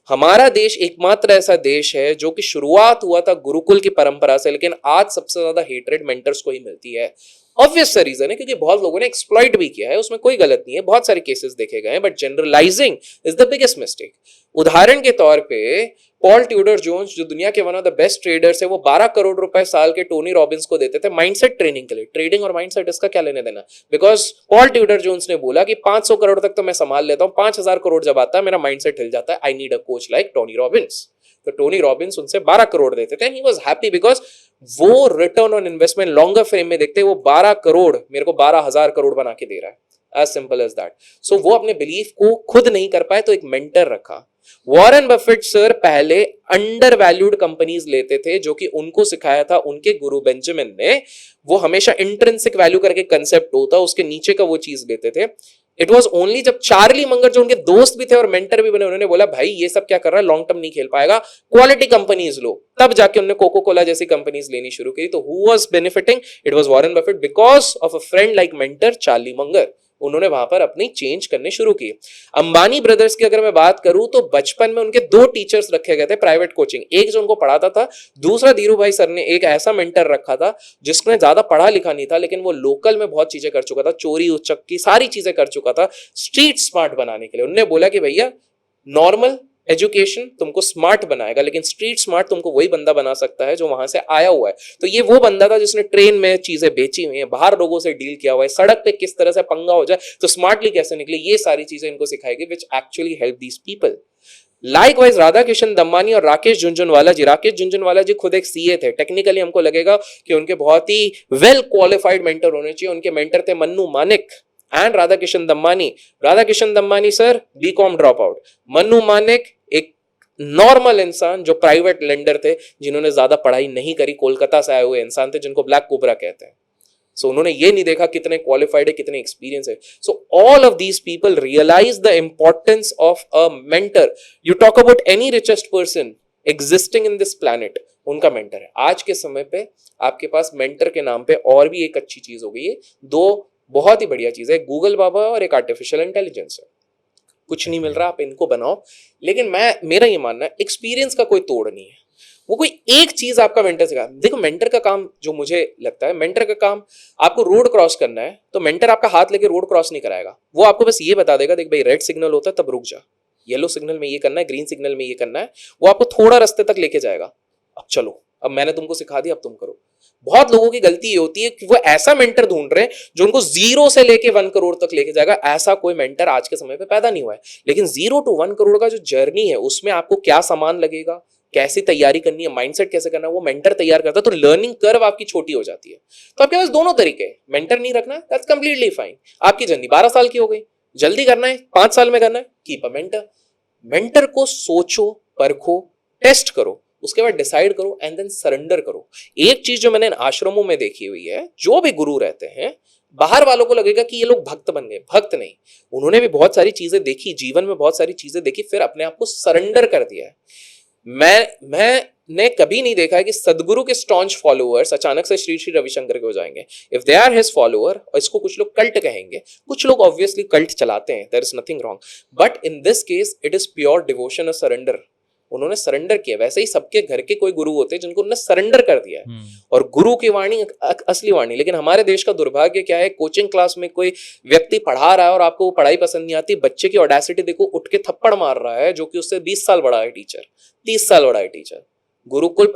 हमारा देश एकमात्र ऐसा देश है जो कि शुरुआत हुआ था गुरुकुल की परंपरा से, लेकिन आज सबसे ज्यादा हेटरेड मेंटर्स को ही मिलती है। ऑब्वियस सा रीजन है क्योंकि बहुत लोगों ने एक्सप्लॉइट भी किया है, उसमें कोई गलत नहीं है, बहुत सारे केसेस देखे गए हैं, but generalising is the biggest mistake. उदाहरण के तौर पे पॉल ट्यूडर जोन्स जो दुनिया के one of the best traders है, वो 12 करोड़ रुपए साल के टोनी रॉबिन्स को देते थे माइंडसेट ट्रेनिंग के लिए। ट्रेडिंग और माइंडसेट इसका क्या लेने देना? बिकॉज पॉल ट्यूडर जोन्स ने बोला कि 500 करोड़ तक तो मैं संभाल लेता हूं, 5000 करोड़ जब आता है मेरा माइंडसेट हिल जाता है, I need a coach like Tony Robbins. तो टोनी रॉबिन्स उनसे 12 करोड़ देते थे, ही वाज हैप्पी बिकॉज वो return on investment longer frame में देखते, वो 12 करोड़ मेरे को 12,000 करोड़ बना के दे रहा है। As simple as that. So वो अपने बिलीफ को खुद नहीं कर पाए तो एक मेंटर रखा। वॉरेन बफेट सर पहले अंडर वैल्यूड कंपनीज लेते थे, जो कि उनको सिखाया था उनके गुरु बेंजामिन ने। वो हमेशा इंट्रिंसिक वैल्यू करके कंसेप्ट होता, उसके नीचे का वो चीज लेते थे। इट वॉज ओनली जब चार्ली मंगर जो उनके दोस्त भी थे और मेंटर भी बने, उन्होंने बोला भाई ये सब क्या कर रहा है, लॉन्ग टर्म नहीं खेल पाएगा, क्वालिटी कंपनीज लो, तब जाके उन्होंने कोको कोला जैसी कंपनीज लेनी शुरू की। तो who was benefiting? It was Warren Buffett because of a friend like mentor Charlie Munger. उन्होंने वहां पर अपनी चेंज करने शुरू की। अंबानी ब्रदर्स की अगर मैं बात करूं तो बचपन में उनके 2 टीचर्स रखे गए थे प्राइवेट कोचिंग, एक जो उनको पढ़ाता था, दूसरा धीरू भाई सर ने एक ऐसा मेंटर रखा था जिसने ज्यादा पढ़ा लिखा नहीं था, लेकिन वो लोकल में बहुत चीजें कर चुका था, चोरी उचक्की सारी चीजें कर चुका था, स्ट्रीट स्मार्ट बनाने के लिए। उन्होंने बोला कि भैया नॉर्मल एजुकेशन तुमको स्मार्ट बनाएगा, लेकिन स्ट्रीट स्मार्ट तुमको वही बंदा बना सकता है जो वहां से आया हुआ है। तो ये वो बंदा था जिसने ट्रेन में चीजें बेची हुई हैं, बाहर लोगों से डील किया हुआ है, सड़क पे किस तरह से पंगा हो जाए तो स्मार्टली कैसे निकले, ये सारी चीजें इनको सिखाएगी, which actually help these people. Likewise Radha Kishan Damani और राकेश झुनझुनवाला जी खुद एक सीए थे। टेक्निकली हमको लगेगा कि उनके बहुत ही वेल क्वालिफाइड मेंटर होने चाहिए। उनके मेंटर थे Mannu Manik and Radha Kishan Damani sir BCom drop out, Mannu Manik एक नॉर्मल इंसान जो प्राइवेट लेंडर थे, जिन्होंने ज्यादा पढ़ाई नहीं करी, कोलकाता से आए हुए इंसान थे, जिनको ब्लैक कोबरा कहते हैं। सो उन्होंने ये नहीं देखा कितने क्वालिफाइड है, कितने एक्सपीरियंस है। So all of these people realise the importance of a mentor. You talk about any richest person existing in this planet, उनका मेंटर है। आज के समय पे आपके पास मेंटर के नाम पे और भी एक अच्छी चीज हो गई है, दो बहुत ही बढ़िया चीज है, गूगल बाबा और एक आर्टिफिशियल इंटेलिजेंस है। कुछ नहीं मिल रहा, आप इनको बनाओ। लेकिन मेरा ये मानना है एक्सपीरियंस का कोई तोड़ नहीं है। वो कोई एक चीज आपका मेंटर सिखा। देखो मेंटर का काम जो मुझे लगता है, मेंटर का काम, आपको रोड क्रॉस करना है तो मेंटर आपका हाथ लेके रोड क्रॉस नहीं कराएगा। वो आपको बस ये बता देगा, देख भाई रेड सिग्नल होता है तब रुक जा, येलो सिग्नल में ये करना है, ग्रीन सिग्नल में ये करना है। वो आपको थोड़ा रास्ते तक लेके जाएगा, अब चलो, अब मैंने तुमको सिखा दिया, अब तुम करो। बहुत लोगों की गलती ये होती है कि वो ऐसा मेंटर ढूंढ रहे हैं जो उनको 0 से लेके 1 करोड़ तक लेके जाएगा। ऐसा कोई मेंटर आज के समय पे पैदा नहीं हुआ है। लेकिन 0 to 1 करोड़ का जो जर्नी है, उसमें आपको क्या सामान लगेगा, कैसी तैयारी करनी है, माइंडसेट कैसे करना है, वो मेंटर तैयार करता है। तो लर्निंग कर्व आपकी छोटी हो जाती है। तो आपके पास दोनों तरीके हैं। मेंटर नहीं रखना, दैट्स कंप्लीटली फाइन। आपकी जर्नी 12 साल की हो गई, जल्दी करना है, 5 साल में करना है, कीप अ मेंटर। मेंटर को सोचो, परखो, टेस्ट करो, उसके बाद डिसाइड करो एंड देन सरेंडर करो। एक चीज जो मैंने आश्रमों में देखी हुई है, जो भी गुरु रहते हैं, बाहर वालों को लगेगा कि ये लोग भक्त बन गए, भक्त नहीं, उन्होंने भी बहुत सारी चीजें देखी, जीवन में बहुत सारी चीजें देखी, फिर अपने आप को सरेंडर कर दिया है। मैंने कभी नहीं देखा है कि सदगुरु के स्टॉन्च फॉलोअर्स अचानक से श्री श्री रविशंकर के हो जाएंगे। If they are his follower, और इसको कुछ लोग कल्ट कहेंगे, कुछ लोग ऑब्वियसली कल्ट चलाते हैं, there is nothing wrong, but in this case it is pure devotion और सरेंडर। उन्होंने सरेंडर किया। वैसे ही सबके घर के कोई गुरु होते हैं जिनको उन्होंने सरेंडर कर दिया है, और गुरु की वाणी असली वाणी। लेकिन हमारे देश का दुर्भाग्य क्या है, कोचिंग क्लास में कोई व्यक्ति पढ़ा रहा है और आपको वो पढ़ाई पसंद नहीं आती, बच्चे की ऑडेसिटी देखो, उठ के थप्पड़ मार रहा है, जो कि उससे 20 साल बड़ा है टीचर, 30 साल बड़ा है टीचर। गुरुकुल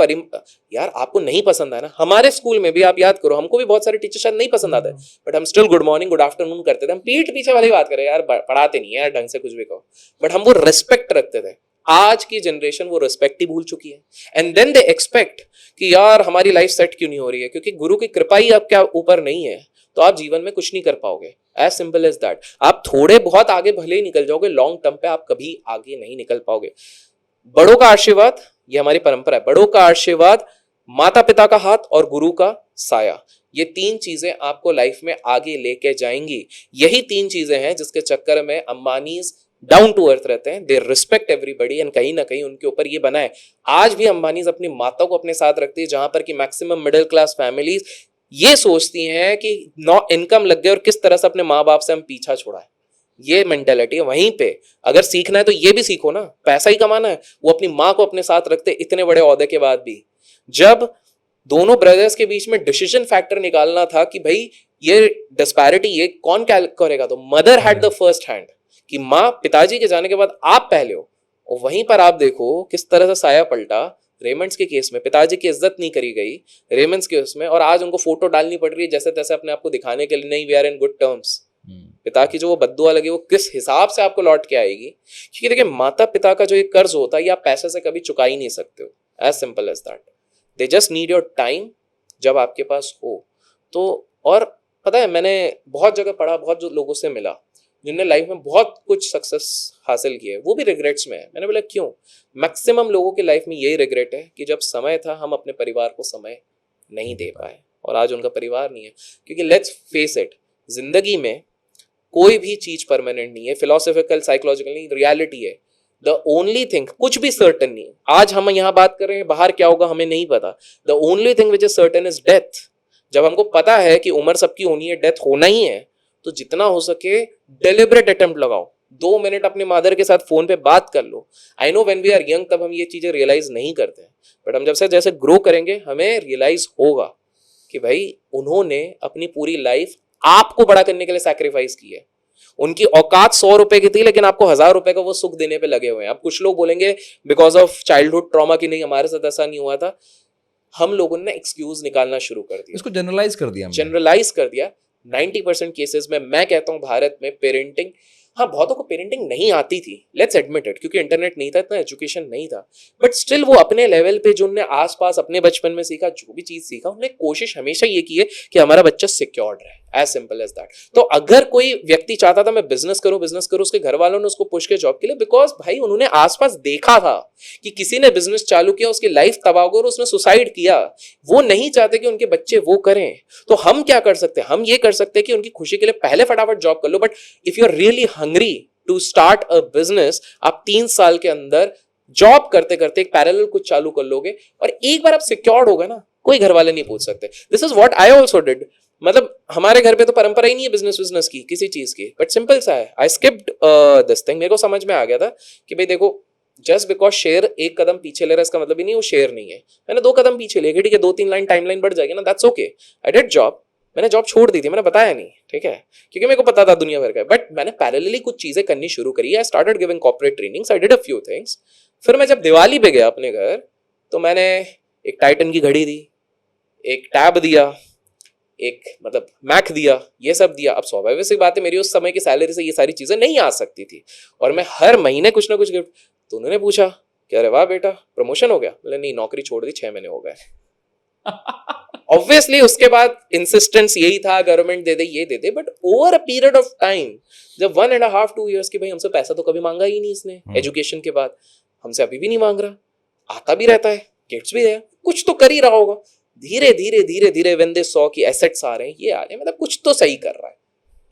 यार आपको नहीं पसंद है ना। हमारे स्कूल में भी आप याद करो, हमको भी बहुत सारे टीचर शायद नहीं पसंद आते, बट हम still good morning good afternoon करते थे। हम पीठ पीछे वाली बात करें, यार पढ़ाते नहीं है यार ढंग से, कुछ भी कहो, बट हम वो रिस्पेक्ट रखते थे। आज की जनरेशन वो रिस्पेक्ट ही भूल चुकी है, एंड देन दे एक्सपेक्ट कि यार हमारी लाइफ सेट क्यों नहीं हो रही है, क्योंकि गुरु की कृपा ही आपके ऊपर नहीं है, तो आप जीवन में कुछ नहीं कर पाओगे। As simple as that. आप थोड़े बहुत आगे भले ही निकल जाओगे, लॉन्ग टर्म पे आप कभी आगे नहीं निकल पाओगे। बड़ों का आशीर्वाद, ये हमारी परंपरा है, बड़ों का आशीर्वाद, माता पिता का हाथ और गुरु का साया, ये 3 चीजें आपको लाइफ में आगे लेके जाएंगी। यही 3 चीजें हैं जिसके चक्कर में अंबानीज डाउन टू अर्थ रहते हैं, दे रिस्पेक्ट एवरीबडी, एंड कहीं ना कहीं उनके ऊपर ये बना है। आज भी अंबानीज अपनी माता को अपने साथ रखती है, जहां पर कि मैक्सिमम मिडिल क्लास फैमिलीज ये सोचती हैं कि इनकम लग गए और किस तरह से अपने माँ बाप से हम पीछा छोड़ाएं। ये मेंटेलिटी है। वहीं पे अगर सीखना है तो ये भी सीखो ना, पैसा ही कमाना है। वो अपनी माँ को अपने साथ रखते इतने बड़े ओहदे के बाद भी। जब दोनों ब्रदर्स के बीच में डिसीजन फैक्टर निकालना था कि भाई ये डिस्पैरिटी ये कौन करेगा, तो mother had the first hand, कि माँ पिताजी के जाने के बाद आप पहले हो। और वहीं पर आप देखो किस तरह से साया पलटा। रेमंड्स के केस में पिताजी की इज्जत नहीं करी गई, रेमंड्स के उसमें, और आज उनको फोटो डालनी पड़ रही है जैसे तैसे अपने आप को दिखाने के लिए, नहीं we are in good terms. पिता की जो वो बद्दुआ लगी वो किस हिसाब से आपको लौट के आएगी, क्योंकि देखिए माता पिता का जो एक कर्ज होता है ये आप पैसे से कभी चुका ही नहीं सकते हो। As simple as that. They just need your time जब आपके पास हो तो। और पता है मैंने बहुत जगह पढ़ा, बहुत जो लोगों से मिला जिनने लाइफ में बहुत कुछ सक्सेस हासिल किए, वो भी रिग्रेट्स में है। मैंने बोला क्यों? मैक्सिमम लोगों की लाइफ में यही रिग्रेट है कि जब समय था हम अपने परिवार को समय नहीं दे पाए, और आज उनका परिवार नहीं है। क्योंकि लेट्स फेस इट, जिंदगी में कोई भी चीज परमानेंट नहीं है, फिलोसॉफिकल साइकोलॉजिकल नहीं, रियलिटी है। द ओनली थिंग, कुछ भी सर्टन नहीं है। आज हम यहाँ बात कर रहे हैं, बाहर क्या होगा हमें नहीं पता। The only thing which is certain is death. जब हमको पता है कि उम्र सबकी होनी है, डेथ होना ही है, तो जितना हो सके डेलिब्रेट अटेम्प्ट लगाओ। 2 मिनट अपने मदर के साथ फोन पे बात कर लो। I know when we are young तब हम ये चीजें रियलाइज नहीं करते, बट हम जब से जैसे ग्रो करेंगे हमें रियलाइज होगा कि भाई उन्होंने अपनी पूरी लाइफ आपको बड़ा करने के लिए सैक्रिफाइस की है। उनकी औकात 100 रुपए की थी, लेकिन आपको 1000 रुपए का वो सुख देने पे लगे हुए हैं। अब कुछ लोग बोलेंगे बिकॉज ऑफ चाइल्डहुड ट्रॉमा की नहीं, हमारे साथ ऐसा नहीं हुआ था। हम लोगों ने एक्सक्यूज निकालना शुरू कर दिया, इसको जनरलाइज कर दिया हमने। जनरलाइज कर दिया। 90% केसेस में मैं कहता हूं भारत में पेरेंटिंग, हाँ बहुतों को पेरेंटिंग नहीं आती थी, लेट्स एडमिट इट, क्योंकि इंटरनेट नहीं था, इतना एजुकेशन नहीं था, बट स्टिल वो अपने लेवल पे जो उन्होंने आसपास अपने बचपन में सीखा, जो भी चीज सीखा, उन्होंने कोशिश हमेशा ये की है कि हमारा बच्चा सिक्योर्ड रहे, एज सिंपल एज दैट। तो अगर कोई व्यक्ति चाहता था मैं बिजनेस करूं, उसके घर वालों ने उसको पुश किया जॉब के लिए, बिकॉज भाई उन्होंने आसपास देखा था कि किसी ने बिजनेस चालू किया, उसकी लाइफ तबाह हो गई और उसने सुसाइड किया। वो नहीं चाहते कि उनके बच्चे वो करें। तो हम क्या कर सकते हैं? हम ये कर सकते हैं कि उनकी खुशी के लिए पहले फटाफट जॉब कर लो, but if you are really hungry to start a business, आप 3 साल के अंदर जॉब करते करते एक पैरेलल कुछ चालू कर लोगे, और एक बार आप सिक्योर्ड हो गए ना, कोई घर वाले नहीं पूछ सकते। This is what I also did. मतलब हमारे घर पे तो परंपरा ही नहीं है बिजनेस की, किसी चीज की, बट सिंपल सा है, आई स्किप्ड दिस थिंग। मेरे को समझ में आ गया था कि भाई देखो, जस्ट बिकॉज शेर एक कदम पीछे ले रहा है, इसका मतलब ही नहीं वो शेर नहीं है। मैंने 2 कदम पीछे ले गए, ठीक है, 2-3 लाइन टाइमलाइन बढ़ जाएगी ना, that's okay. I did job, मैंने जॉब छोड़ दी थी, मैंने बताया नहीं, ठीक है, क्योंकि मेरे को पता था दुनिया भर का, बट मैंने पैरेलली कुछ चीजें करनी शुरू करी। I started giving corporate trainings, I did a few things. फिर मैं जब दिवाली पे गया अपने घर, तो मैंने एक टाइटन की घड़ी दी, एक टैब दिया, एक मतलब मैक दिया, ये सब दिया। अब स्वाभाविक सी बात है, मेरी उस समय की सैलरी से ये सारी चीजें नहीं आ सकती थी, और मैं हर महीने कुछ ना कुछ गिफ्ट। तो उन्होंने पूछा कि अरे वाह बेटा, प्रमोशन हो गया? बोले नहीं, नौकरी छोड़ दी, 6 महीने हो गए। ऑब्वियसली उसके बाद इंसिस्टेंस यही था, गवर्नमेंट दे दे, ये दे दे, but over a period of time, जब 1.5-2 years की, भाई हमसे पैसा तो कभी मांगा ही नहीं इसने एजुकेशन के बाद, हमसे अभी भी नहीं मांग रहा, आता भी रहता है, गिफ्ट्स भी है, कुछ तो कर ही रहा होगा। धीरे धीरे व्हेन दे सॉ कि एसेट्स आ रहे हैं, ये आ रहे हैं, मतलब कुछ तो सही कर रहा है।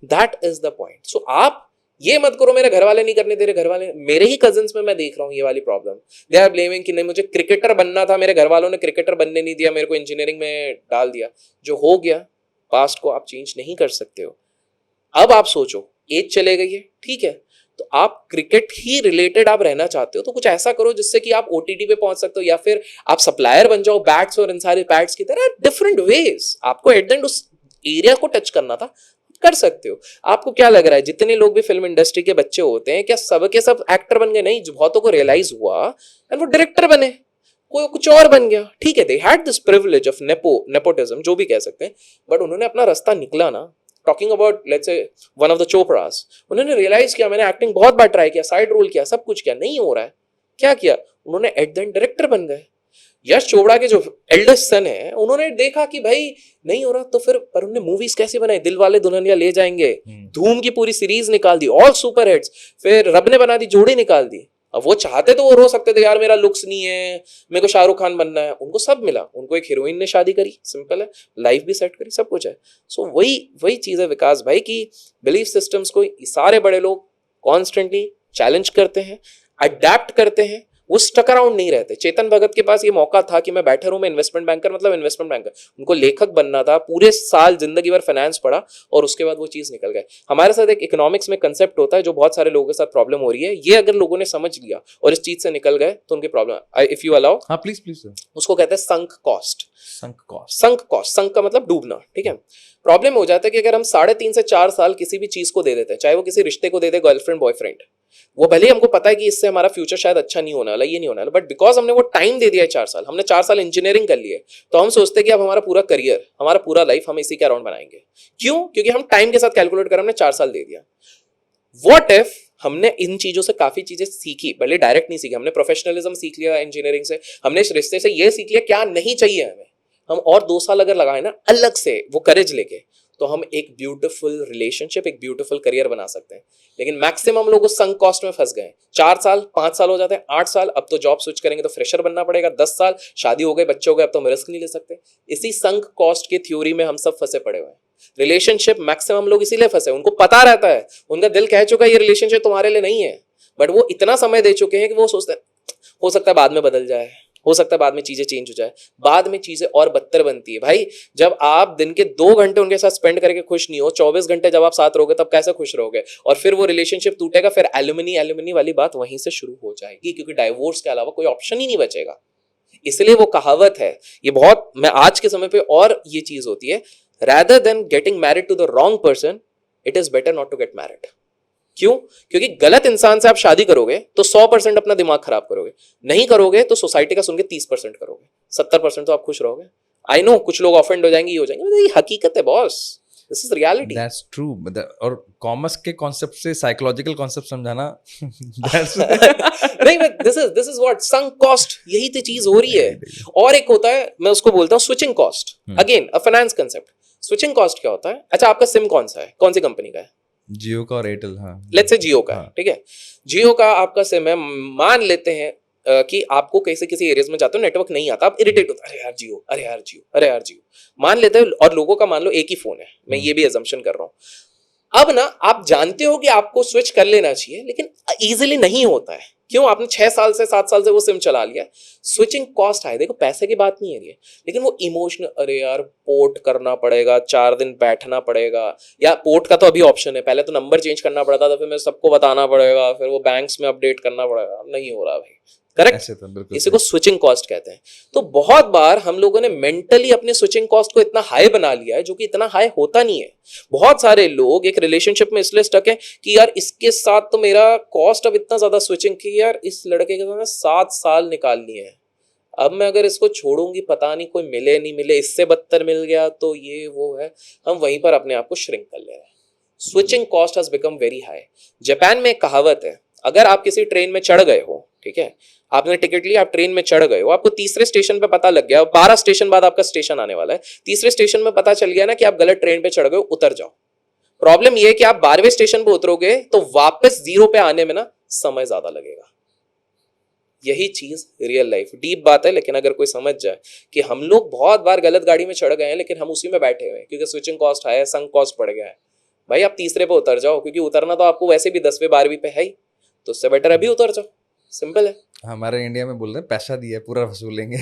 That is the point. So आप ये मत करो मेरे घर वाले नहीं करने दे रहे, घर वाले, मेरे ही कजिन्स में मैं देख रहा हूँ ये वाली प्रॉब्लम। दे आर ब्लेमिंग कि नहीं मुझे क्रिकेटर बनना था, मेरे घर वालों ने क्रिकेटर बनने नहीं दिया, मेरे को इंजीनियरिंग में डाल दिया। जो हो गया पास्ट को आप चेंज नहीं कर सकते हो। अब आप सोचो, एज चले गई है, ठीक है, तो आप क्रिकेट ही रिलेटेड आप रहना चाहते हो, तो कुछ ऐसा करो जिससे कि आप ओटीटी पे पहुंच सकते हो, या फिर आप सप्लायर बन जाओ बैट्स और इन सारे पैड्स की तरह। डिफरेंट वेज, आपको एट द एंड उस एरिया को टच करना था, कर सकते हो। आपको क्या लग रहा है, जितने लोग भी फिल्म इंडस्ट्री के बच्चे होते हैं, क्या सब के सब एक्टर बन गए? नहीं, बहुतों को रियलाइज हुआ एंड वो डायरेक्टर बने, कोई कुछ और बन गया, ठीक है, they had this privilege of nepotism, जो भी कह सकते हैं, बट उन्होंने अपना रास्ता निकला ना। Talking about let's say one of the Chopra's, उन्होंने रियलाइज किया मैंने एक्टिंग बहुत बार ट्राई किया, साइड रोल किया, सब कुछ किया, नहीं हो रहा है, क्या किया उन्होंने, एट द एंड डायरेक्टर बन गए। यश चोपड़ा के जो एल्डेस्ट सन है, उन्होंने देखा कि भाई नहीं हो रहा, तो फिर पर उन्होंने मूवीज कैसे बनाई, दिल वाले दुल्हनिया ले जाएंगे, धूम की पूरी सीरीज निकाल दी, ऑल सुपर हिट्स, फिर रब ने बना दी जोड़ी निकाल दी। अब वो चाहते तो वो रो सकते थे, यार मेरा लुक्स नहीं है, मेरे को शाहरुख खान बनना है, उनको सब मिला, उनको एक हीरोइन ने शादी करी, सिंपल है, लाइफ भी सेट करी, सब कुछ है। सो वही चीज है विकास भाई की बिलीफ सिस्टम्स को सारे बड़े लोग कॉन्स्टेंटली चैलेंज करते हैं, अडेप्ट करते हैं, वो स्टक अराउंड नहीं रहते। चेतन भगत के पास ये मौका था कि मैं बैठा रहूं, मैं इन्वेस्टमेंट बैंकर, मतलब इन्वेस्टमेंट बैंकर, उनको लेखक बनना था, पूरे साल जिंदगी भर फाइनेंस पढ़ा और उसके बाद वो चीज निकल गए। हमारे साथ एक इकोनॉमिक्स में कंसेप्ट होता है जो बहुत सारे लोगों के साथ प्रॉब्लम हो रही है, ये अगर लोगों ने समझ लिया और इस चीज से निकल गए तो उनकी प्रॉब्लम, इफ यू अलाउ, हाँ प्लीज प्लीज सर, उसको कहते हैं संक कॉस्ट। संक कॉस्ट संक का मतलब डूबना, ठीक है। प्रॉब्लम हो जाता है कि अगर हम 3.5 से 4 साल किसी भी चीज को दे देते हैं, चाहे वो किसी रिश्ते को दे दे, गर्लफ्रेंड बॉयफ्रेंड, वो भले ही हमको पता है कि इससे हमारा फ्यूचर शायद अच्छा नहीं होने वाला, ये नहीं होने वाला, बट बिकॉज हमने वो टाइम दे दिया है 4 साल, हमने 4 साल इंजीनियरिंग कर ली है, तो हम सोचते हैं कि अब हमारा पूरा करियर, हमारा पूरा लाइफ हम इसी के अराउंड बनाएंगे। क्यों? क्योंकि हम टाइम के साथ कैलकुलेट कर हमने 4 साल दे दिया। व्हाट इफ हमने इन चीजों से काफी चीजें सीखी, भले डायरेक्ट नहीं सीखी, हमने प्रोफेशनलिज्म सीख लिया इंजीनियरिंग से, हमने इस रिश्ते से ये सीख लिया क्या नहीं चाहिए हमें, हम और 2 साल अगर लगाए ना अलग से वो करेज लेके, तो हम एक ब्यूटीफुल रिलेशनशिप, एक ब्यूटीफुल करियर बना सकते हैं। लेकिन मैक्सिमम लोग उस संक कॉस्ट में फंस गए। 4 साल 5 साल हो जाते हैं, 8 साल, अब तो जॉब स्विच करेंगे तो फ्रेशर बनना पड़ेगा, 10 साल शादी हो गए, बच्चे हो गए, अब तो हम रिस्क नहीं ले सकते। इसी संक कॉस्ट की थ्योरी में हम सब फंसे पड़े हुए हैं। रिलेशनशिप मैक्सिमम लोग इसीलिए फंसे, उनको पता रहता है, उनका दिल कह चुका है ये रिलेशनशिप तुम्हारे लिए नहीं है, बट वो इतना समय दे चुके हैं कि वो सोचते हैं हो सकता है बाद में बदल जाए, हो सकता है बाद में चीजें चेंज हो जाए। बाद में चीजें और बदतर बनती है भाई। जब आप दिन के 2 घंटे उनके साथ स्पेंड करके खुश नहीं हो, 24 घंटे जब आप साथ रहोगे तब कैसे खुश रहोगे? और फिर वो रिलेशनशिप टूटेगा, फिर एलुमनी वाली बात वहीं से शुरू हो जाएगी, क्योंकि डाइवोर्स के अलावा कोई ऑप्शन ही नहीं बचेगा। इसलिए वो कहावत है, ये बहुत, मैं आज के समय पे और ये चीज होती है, rather than getting married to the wrong person, it is better not to get married. क्यों? क्योंकि गलत इंसान से आप शादी करोगे तो 100% अपना दिमाग खराब करोगे, नहीं करोगे तो सोसाइटी का सुन के 30% करोगे, 70% तो आप खुश रहोगे। आई नो कुछ लोग ऑफेंड हो जाएंगे, ये हो जाएंगे, ये हकीकत है boss, this is reality. That's true. और कॉमर्स के कॉन्सेप्ट से साइकोलॉजिकल कॉन्सेप्ट समझाना that's नहीं, this is what sunk cost, यही तो चीज हो रही है। और एक होता है, मैं उसको बोलता हूँ switching cost, again a finance concept. Switching cost क्या होता है? अच्छा, आपका सिम कौन सा है, कौन सी कंपनी का है? जियो का और एयरटेल। हाँ, लेट्स से जियो का है, हाँ। ठीक है। जियो का आपका सिम है, मान लेते हैं कि आपको किसी किसी एरियाज में जाते हो नेटवर्क नहीं आता, आप इरिटेट होते, अरे यार जियो, अरे यार जियो, अरे यार जियो, मान लेते हैं। और लोगों का मान लो एक ही फोन है, मैं ये भी अजम्पशन कर रहा हूं। अब ना आप जानते हो कि आपको स्विच कर लेना चाहिए, लेकिन इजीली नहीं होता है। क्यों? आपने 6 साल से 7 साल से वो सिम चला लिया। स्विचिंग कॉस्ट है, देखो पैसे की बात नहीं है ये, लेकिन वो इमोशनल, अरे यार पोर्ट करना पड़ेगा, 4 दिन बैठना पड़ेगा, या पोर्ट का तो अभी ऑप्शन है, पहले तो नंबर चेंज करना पड़ता था, फिर मैं सबको बताना पड़ेगा, फिर वो बैंक्स में अपडेट करना पड़ेगा, नहीं हो रहा भाई, करेक्ट। इसी को स्विचिंग कॉस्ट कहते हैं। तो बहुत बार हम लोगों ने मेंटली अपने स्विचिंग कॉस्ट को इतना हाई बना लिया है, जो कि इतना हाई होता नहीं है। बहुत सारे लोग एक रिलेशनशिप में इसलिए स्टक है कि यार इसके साथ तो मेरा कॉस्ट अब इतना ज्यादा स्विचिंग की, यार इस लड़के के साथ 7 साल निकाल लिए हैं, अब मैं अगर इसको छोड़ूंगी पता नहीं कोई मिले नहीं मिले, इससे बदतर मिल गया तो ये वो है, हम वहीं पर अपने आप को श्रिंक कर ले रहे हैं। Switching cost has become very high. Japan में एक कहावत है, अगर आप किसी ट्रेन में चढ़ गए हो, ठीक है, आपने टिकट लिया, आप ट्रेन में चढ़ गए हो, आपको तीसरे स्टेशन पे पता लग गया, 12 स्टेशन बाद आपका स्टेशन आने वाला है, तीसरे स्टेशन में पता चल गया ना कि आप गलत ट्रेन पे चढ़ गए हो, उतर जाओ। प्रॉब्लम ये है कि आप 12वें स्टेशन पे उतरोगे तो वापस 0 पे आने में ना समय ज्यादा लगेगा। यही चीज रियल लाइफ, डीप बात है, लेकिन अगर कोई समझ जाए कि हम लोग बहुत बार गलत गाड़ी में चढ़ गए हैं, लेकिन हम उसी में बैठे हुए हैं क्योंकि स्विचिंग कॉस्ट है, संक कॉस्ट पड़ गया है। भाई आप तीसरे पे उतर जाओ, क्योंकि उतरना तो आपको वैसे भी 10वें 12वीं पे है ही, तो उससे बेटर अभी उतर जाओ, सिंपल है। हमारे इंडिया में बोल रहे हैं पैसा दिया पूरा वसूलेंगे।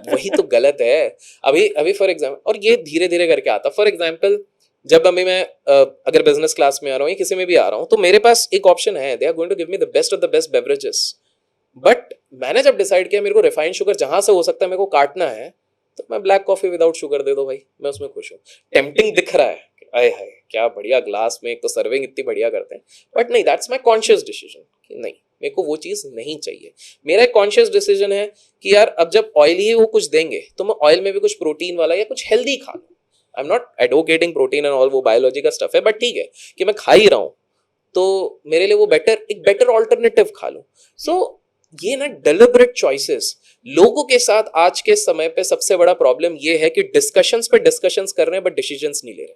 वही तो गलत है। अभी फॉर एग्जाम्पल, और ये धीरे धीरे करके आता। फॉर एग्जाम्पल, जब अभी मैं अगर बिजनेस क्लास में आ रहा हूँ या किसी में भी आ रहा हूँ, तो मेरे पास एक ऑप्शन है, they are going to give me the best of the best beverages, but मैंने जब डिसाइड किया मेरे को रिफाइंड शुगर जहां से हो सकता है मेरे को काटना है, तो मैं ब्लैक कॉफी विदाउट शुगर दे दो भाई, मैं उसमें खुश हूँ। टेम्पटिंग दिख रहा है, आए हाय क्या बढ़िया ग्लास में, एक तो सर्विंग इतनी बढ़िया करते हैं, बट नहीं, दैट्स माई कॉन्शियस डिसीजन कि नहीं, मेरे को वो चीज नहीं चाहिए। मेरा एक कॉन्शियस डिसीजन है कि यार अब जब ऑयली ही वो कुछ देंगे तो मैं ऑयल में भी कुछ प्रोटीन वाला या कुछ हेल्दी खा लूं। आई am not advocating protein and all, वो बायोलॉजी का स्टफ है, बट ठीक है कि मैं खा ही रहा हूं तो मेरे लिए वो एक बेटर ऑल्टरनेटिव खा लूं। सो ये ना डिलिबरेट चॉइसेस। लोगों के साथ आज के समय पे सबसे बड़ा प्रॉब्लम ये है कि डिस्कशंस पे डिस्कशंस कर रहे हैं बट डिसीजंस नहीं ले रहे।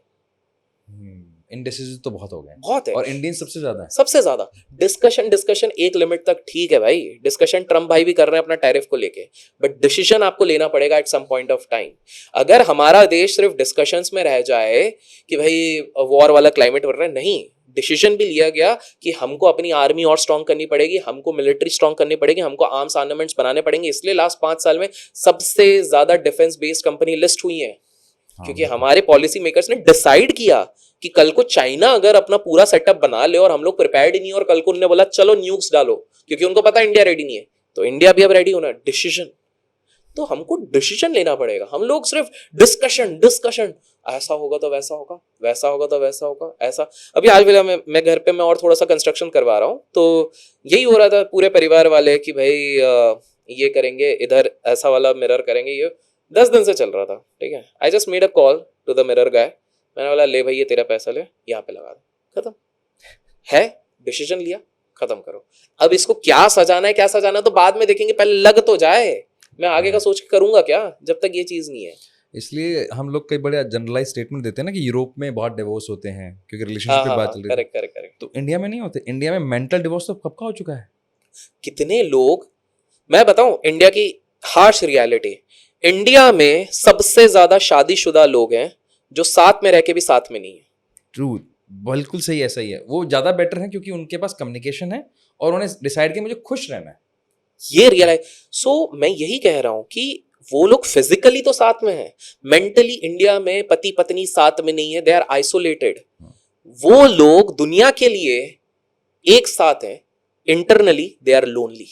इनडिसिजन तो बहुत हो गए, बहुत है, और इंडियन सबसे ज्यादा है। सबसे ज्यादा डिस्कशन एक लिमिट तक ठीक है भाई, डिस्कशन ट्रम्प भाई भी कर रहे हैं अपना टैरिफ को लेके, बट डिसीजन आपको लेना पड़ेगा at some point of time. अगर हमारा देश सिर्फ डिस्कशंस में रह जाए कि भाई वॉर वाला क्लाइमेट बढ़ रहा है, नहीं, डिसीजन भी लिया गया कि हमको अपनी आर्मी और स्ट्रांग करनी पड़ेगी, हमको मिलिट्री स्ट्रांग करनी पड़ेगी, हमको आर्म्स आर्मामेंट्स बनाने पड़ेंगे। इसलिए लास्ट 5 साल में सबसे ज्यादा डिफेंस बेस्ड कंपनी लिस्ट हुई है, क्योंकि हमारे पॉलिसी मेकर्स ने डिसाइड किया कि कल को चाइना अगर अपना पूरा सेटअप बना ले और हम लोग प्रिपेयर्ड ही नहीं, और कल को उन्होंने बोला चलो न्यूक्स डालो, क्योंकि उनको पता इंडिया रेडी नहीं है, तो इंडिया भी अब रेडी होना। डिसीजन तो हमको डिसीजन लेना पड़ेगा। हम लोग सिर्फ डिस्कशन, ऐसा होगा तो वैसा होगा, वैसा होगा तो वैसा होगा, ऐसा। अभी हाल फिलहाल मैं घर पे मैं और थोड़ा सा कंस्ट्रक्शन करवा रहा हूँ, तो यही हो रहा था, पूरे परिवार वाले कि भाई ये करेंगे, इधर ऐसा वाला मिरर करेंगे, ये 10 दिन से चल रहा था, ठीक है। I just made a call to the mirror guy, मैंने बोला ले भाई ये तेरा पैसा ले, यहाँ पे लगा दो, खत्म है, डिसीजन लिया, खत्म करो। अब इसको क्या सजाना है, क्या सजाना है तो बाद में देखेंगे, पहले लग तो जाए, मैं आगे का सोच के करूंगा क्या जब तक ये चीज नहीं है। इसलिए हम लोग कई बड़े जनरलाइज स्टेटमेंट देते हैं ना कि यूरोप में बहुत डिवोर्स होते हैं क्योंकि रिलेशनशिप की बात चल रही है। करेक्ट। तो इंडिया में नहीं होते। इंडिया में मेंटल डिवोर्स तो कब का हो चुका है। कितने लोग, मैं बताऊं इंडिया की हार्श रियलिटी, इंडिया में सबसे ज्यादा शादीशुदा लोग हैं जो साथ में रह के भी साथ में नहीं है। ट्रू, बिल्कुल सही, ऐसा ही है। वो ज्यादा बेटर है क्योंकि उनके पास कम्युनिकेशन है और उन्हें डिसाइड किया मुझे खुश रहना है, ये रियलाइज। सो मैं यही कह रहा हूं कि वो लोग फिजिकली तो साथ में हैं, मेंटली इंडिया में पति पत्नी साथ में नहीं है, दे आर आइसोलेटेड। वो लोग दुनिया के लिए एक साथ हैं, internally they are lonely.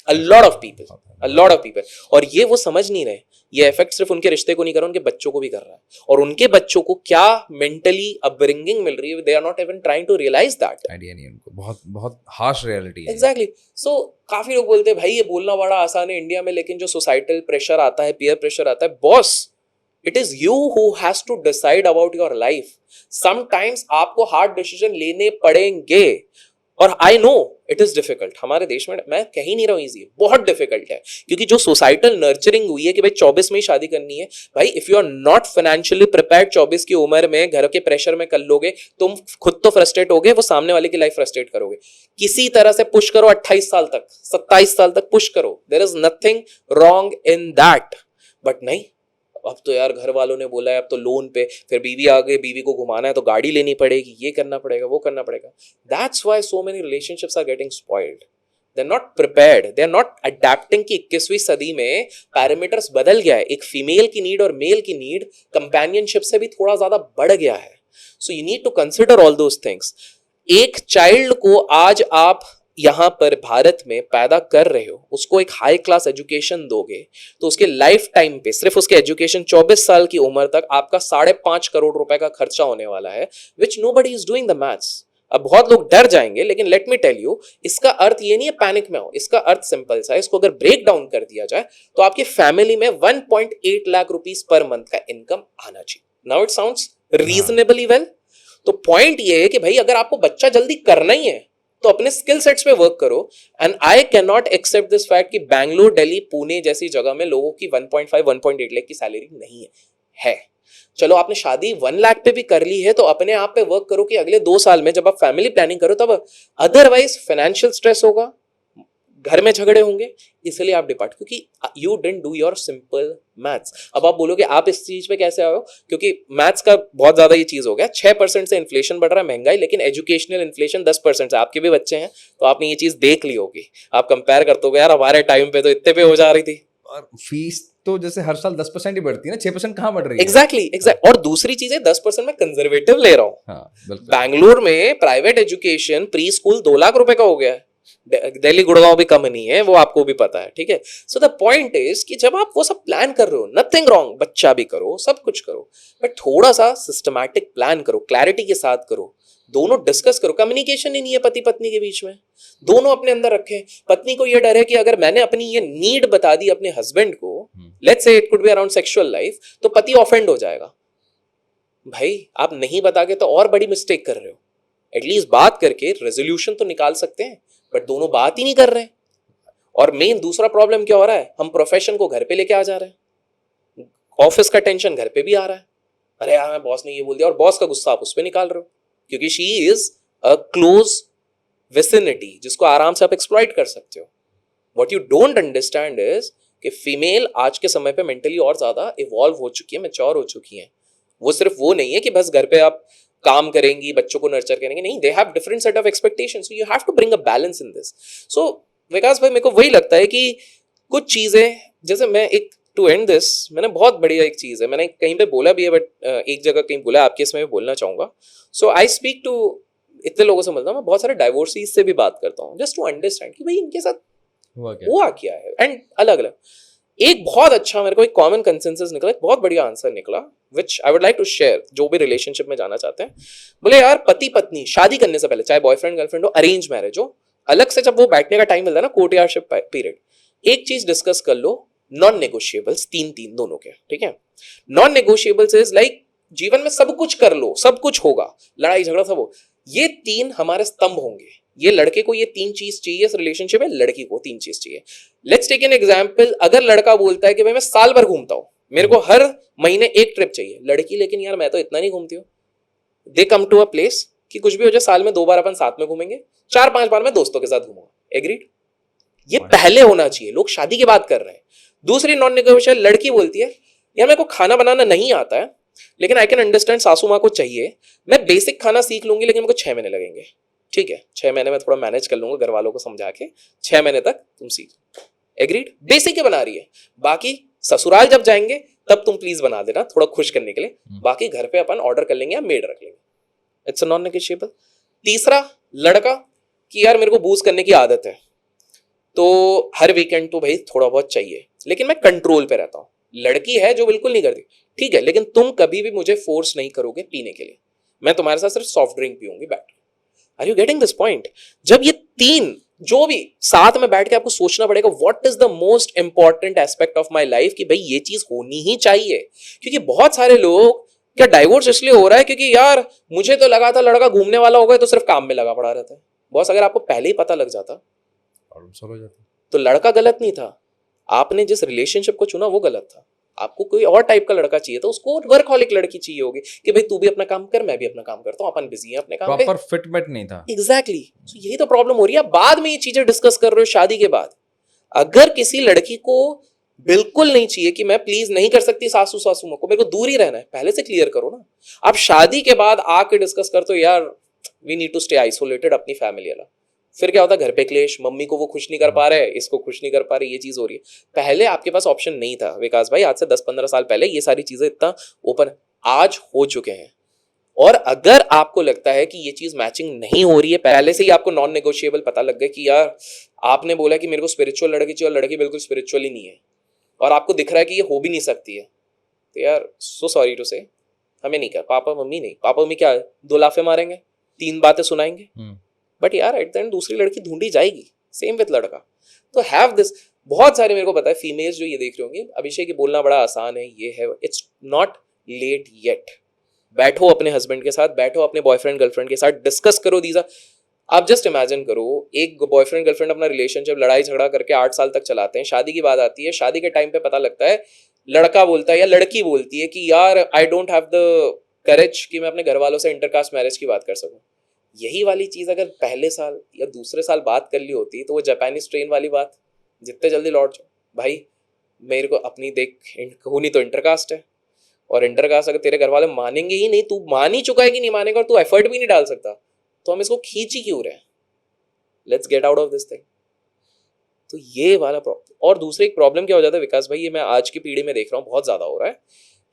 A lot of people. और ये वो समझ नहीं रहे, ये इफेक्ट सिर्फ उनके रिश्ते को नहीं कर रहा, उनके बच्चों को भी कर रहा है, और उनके बच्चों को क्या मेंटली अपब्रिंगिंग मिल रही है, they are not even trying to realise that. Idea नहीं है उनको, बहुत बहुत हार्श रियलिटी है। एग्जैक्टली। सो काफी लोग बोलते हैं भाई ये बोलना बड़ा आसान है इंडिया में, लेकिन जो सोसाइटल प्रेशर आता है, पीयर प्रेशर आता है, boss it is you who has to decide about your life. Sometimes आपको हार्ड डिसीजन लेने पड़ेंगे, और I know it is difficult. हमारे देश में, मैं कह ही नहीं रहा हूं इजी, बहुत डिफिकल्ट है, क्योंकि जो सोसाइटल नर्चरिंग हुई है कि भाई 24 में ही शादी करनी है, भाई if you are not financially prepared 24 की उम्र में घर के प्रेशर में कर लोगे, तुम खुद तो फ्रस्ट्रेट होगे, वो सामने वाले की लाइफ फ्रस्ट्रेट करोगे। किसी तरह से पुश करो 28 साल तक, 27 साल तक पुश करो, there is nothing wrong in that. But नहीं, अब तो यार घर वालों ने बोला है, अब तो लोन पे, फिर बीवी आ गई, बीवी को घुमाना है तो गाड़ी लेनी पड़ेगी, ये करना पड़ेगा, वो करना पड़ेगा। That's why so many relationships are getting spoiled. They are not prepared, they are not adapting कि 21वीं सदी में पैरामीटर्स बदल गया है, एक फीमेल की नीड और मेल की नीड कंपेनियनशिप से भी थोड़ा ज्यादा बढ़ गया है। So you need to consider all those things. एक चाइल्ड को आज आप यहां पर भारत में पैदा कर रहे हो, उसको एक हाई क्लास एजुकेशन दोगे, तो उसके लाइफ टाइम पे सिर्फ उसके एजुकेशन 24 साल की उम्र तक आपका 5.5 करोड़ रुपए का खर्चा होने वाला है, which nobody is doing the maths. अब बहुत लोग डर जाएंगे, लेकिन लेट मी टेल यू, इसका अर्थ ये नहीं है पैनिक में हो, इसका अर्थ सिंपल सा है। इसको अगर ब्रेक डाउन कर दिया जाए तो आपकी फैमिली में 1.8 लाख रुपीस पर मंथ का इनकम आना चाहिए। Now it sounds reasonably well. तो पॉइंट ये है कि भाई अगर आपको बच्चा जल्दी करना ही है तो अपने स्किल सेट्स पे वर्क करो। And I can not accept this fact कि बैंगलोर, दिल्ली, पुणे जैसी जगह में लोगों की 1.5 1.8 लाख की सैलरी नहीं है। चलो आपने शादी 1 लाख पे भी कर ली है, तो अपने आप पे वर्क करो कि अगले 2 साल में जब आप फैमिली प्लानिंग करो, तब अदरवाइज फाइनेंशियल स्ट्रेस होगा, घर में झगड़े होंगे, इसलिए आप डिपार्ट, क्योंकि you didn't do your simple maths. अब आप बोलोगे आप इस चीज पे कैसे आए हो, क्योंकि मैथ्स का बहुत ज्यादा ये चीज हो गया। 6% से इन्फ्लेशन बढ़ रहा है, महंगाई, लेकिन एजुकेशनल इन्फ्लेशन 10% से। आपके भी बच्चे हैं तो आपने ये चीज देख ली होगी, आप कंपेयर करते हो यार हमारे टाइम पे तो इतने पे हो जा रही थी। और फीस तो जैसे हर साल 10% ही बढ़ती है ना, 6% कहाँ बढ़ रही है? एग्जैक्टली। और दूसरी चीज है, 10% में कंजर्वेटिव ले रहा हूँ। हाँ, बिल्कुल। बैंगलोर में private education pre school 2 lakh रुपए का हो गया है। दिल्ली गुड़गांव भी कम नहीं है, वो आपको भी पता है, ठीक है। सो द पॉइंट इज कि जब आप वो सब प्लान कर रहे हो, नथिंग रॉन्ग, बच्चा भी करो, सब कुछ करो, बट थोड़ा सा सिस्टमैटिक प्लान करो, क्लैरिटी के साथ करो, दोनों डिस्कस करो। कम्युनिकेशन ही नहीं है पति पत्नी के बीच में, दोनों अपने अंदर रखें। पत्नी को ये डर है कि अगर मैंने अपनी ये नीड बता दी अपने हस्बैंड को, let's say it could be around sexual life, तो पति ऑफेंड हो जाएगा। भाई आप नहीं बता के तो और बड़ी मिस्टेक कर रहे हो। एटलीस्ट बात करके रेजोल्यूशन तो निकाल सकते हैं, बट दोनों बात ही नहीं कर रहे हैं। और मेन दूसरा प्रॉब्लम क्या हो रहा है, हम प्रोफेशन को घर पे लेके आ जा रहे हैं, ऑफिस का टेंशन घर पे भी आ रहा है। अरे यार बॉस ने ये बोल दिया, और बॉस का गुस्सा आप उस पर निकाल रहे हो, क्योंकि she is a close vicinity जिसको आराम से आप एक्सप्लॉइट कर सकते हो। What you don't understand is कि फीमेल आज के समय पे मेंटली और ज्यादा इवॉल्व हो चुकी है, मैच्योर हो चुकी है। वो सिर्फ वो नहीं है कि बस घर पे आप काम करेंगी, बच्चों को नर्चर करेंगे, नहीं, they have different set of expectations, so you have to bring a balance in this. So Vikas भाई, मेरे को वही लगता है कि कुछ चीजें, जैसे मैं एक टू एंड दिस, मैंने बहुत बढ़िया एक चीज है, मैंने कहीं पे बोला भी है, बट एक जगह कहीं बोला, आपके इसमें भी बोलना चाहूंगा। सो आई स्पीक टू इतने लोगों से मिलता हूँ, मैं बहुत सारे डाइवोर्सीज से भी बात करता हूँ, जस्ट टू अंडरस्टैंड कि भाई इनके साथ हुआ क्या है, एंड अलग अलग। एक बहुत अच्छा मेरे को एक कॉमन कंसेंसस निकला, एक बहुत बढ़िया आंसर निकला, which I would like to share, जो भी रिलेशनशिप में जाना चाहते हैं। बोले यार पति पत्नी शादी करने से पहले, चाहे बॉयफ्रेंड गर्लफ्रेंड हो, अरेंज मैरिज हो, अलग से जब वो बैठने का टाइम मिलता है ना, कोर्टयारशिप पीरियड, एक चीज डिस्कस कर लो, नॉन नेगोशिएबल्स, तीन दोनों के, ठीक है। नॉन नेगोशिएबल्स इज लाइक जीवन में सब कुछ कर लो, सब कुछ होगा, लड़ाई झगड़ा सब हो, ये 3 हमारे स्तंभ होंगे। ये लड़के को ये 3 चीज चाहिए इस रिलेशनशिप में, लड़की को 3 चीज चाहिए। लेट्स टेक एन एग्जांपल, अगर लड़का बोलता है कि भाई मैं साल भर घूमता हूं, मेरे को हर महीने एक ट्रिप चाहिए, लड़की लेकिन यार मैं तो इतना नहीं घूमती हूँ, दे कम टू अ प्लेस कि कुछ भी हो जाए साल में 2 बार अपन साथ में घूमेंगे, 4-5 बार मैं दोस्तों के साथ घूमूंगा, एग्रीड। ये पहले होना चाहिए, लोग शादी की बात कर रहे हैं। दूसरी नॉन नेगोशिएबल, लड़की बोलती है यार मेरे को खाना बनाना नहीं आता है, लेकिन आई कैन अंडरस्टैंड सासू माँ को चाहिए, मैं बेसिक खाना सीख लूंगी, लेकिन मेरे को 6 महीने लगेंगे, ठीक है 6 महीने में थोड़ा मैनेज कर लूंगा घर वालों को समझा के, 6 महीने तक तुम सीख, एग्रीड। बेसिक ही बना रही है, बाकी ससुराल जब जाएंगे तब तुम प्लीज बना देना थोड़ा खुश करने के लिए, बाकी घर पे अपन ऑर्डर कर लेंगे या मेड रख लेंगे, इट्स अ नॉन नेगोशिएबल। तीसरा, लड़का कि यार मेरे को बूज करने की आदत है, तो हर वीकेंड तो भाई थोड़ा बहुत चाहिए, लेकिन मैं कंट्रोल पे रहता हूँ, लड़की है जो बिल्कुल नहीं करती, ठीक है, लेकिन तुम कभी भी मुझे फोर्स नहीं करोगे पीने के लिए, मैं तुम्हारे साथ सिर्फ सॉफ्ट ड्रिंक पीऊंगी बैठ के। Are you getting this point? जब ये तीन जो भी साथ में बैठ के आपको सोचना पड़ेगा what is the most important aspect of my life, कि भाई ये चीज होनी ही चाहिए। क्योंकि बहुत सारे लोग क्या डाइवोर्स इसलिए हो रहा है क्योंकि यार मुझे तो लगा था लड़का घूमने वाला होगा तो सिर्फ काम में लगा पड़ा रहता है। बॉस अगर आपको पहले ही पता लग जाता प्रॉब्लम सॉल्व हो जाता। तो लड़का गलत नहीं था, आपने जिस रिलेशनशिप को चुना वो गलत था। आपको कोई और टाइप का लड़का चाहिए था, उसको वर्कहॉलिक लड़की चाहिए होगी कि भाई तू भी अपना काम कर मैं भी अपना काम करता हूँ, अपन बिजी हैं अपने काम पे। प्रॉपर फिटमेट नहीं था। Exactly exactly. यही तो प्रॉब्लम हो रही है। बाद में ये चीजें डिस्कस कर रहे हो शादी के बाद। अगर किसी लड़की को बिल्कुल नहीं चाहिए कि मैं प्लीज नहीं कर सकती सासू सासू को, मेरे को दूर ही रहना है, पहले से क्लियर करो ना। आप शादी के बाद आके डिस्कस करते हो यार we need to stay isolated अपनी फैमिली वाला, फिर क्या होता है घर पे क्लेश, मम्मी को वो खुश नहीं कर पा रहे, इसको खुश नहीं कर पा रहे, ये चीज हो रही है। पहले आपके पास ऑप्शन नहीं था विकास भाई, आज से 10-15 साल पहले ये सारी चीजें इतना ओपन आज हो चुके हैं। और अगर आपको लगता है कि ये चीज मैचिंग नहीं हो रही है, पहले से ही आपको नॉन नेगोशिएबल पता लग गया कि यार आपने बोला कि मेरे को स्पिरिचुअल लड़की चाहिए और लड़की बिल्कुल स्पिरिचुअल ही नहीं है, और आपको दिख रहा है कि ये हो भी नहीं सकती है, तो यार सो सॉरी टू से हमें नहीं कर, पापा मम्मी नहीं, पापा मम्मी क्या 2 लाफे मारेंगे, 3 बातें सुनाएंगे, बट यार एट द एंड दूसरी लड़की ढूंढी जाएगी। सेम विथ लड़का। तो हैव दिस, बहुत सारे मेरे को पता है फीमेल्स जो ये देख रहे होंगे, अभिषेक ये बोलना बड़ा आसान है, ये है, इट्स नॉट लेट येट। बैठो अपने हस्बैंड के साथ, बैठो अपने बॉयफ्रेंड गर्लफ्रेंड के साथ, डिस्कस करो दीज आर। आप जस्ट इमेजिन करो एक बॉयफ्रेंड गर्लफ्रेंड अपना रिलेशनशिप लड़ाई झगड़ा करके 8 साल तक चलाते हैं, शादी की बात आती है, शादी के टाइम पे पता लगता है लड़का बोलता है या लड़की बोलती है कि यार I don't have the courage कि मैं अपने घर वालों से इंटरकास्ट मैरिज की बात कर सकूं। यही वाली चीज अगर पहले साल या दूसरे साल बात कर ली होती तो वो जापानीज ट्रेन वाली बात, जितने जल्दी लौट जाओ भाई, मेरे को अपनी देख होनी तो इंटरकास्ट है, और इंटरकास्ट अगर तेरे घर वाले मानेंगे ही नहीं, तू मान ही चुका है कि नहीं मानेगा और तू एफर्ट भी नहीं डाल सकता, तो हम इसको खींच ही क्यों रहे? Let's get out of this thing. तो ये वाला प्रॉब्लम। और दूसरी एक प्रॉब्लम क्या हो जाता है विकास भाई, ये मैं आज की पीढ़ी में देख रहा हूँ बहुत ज्यादा हो रहा है,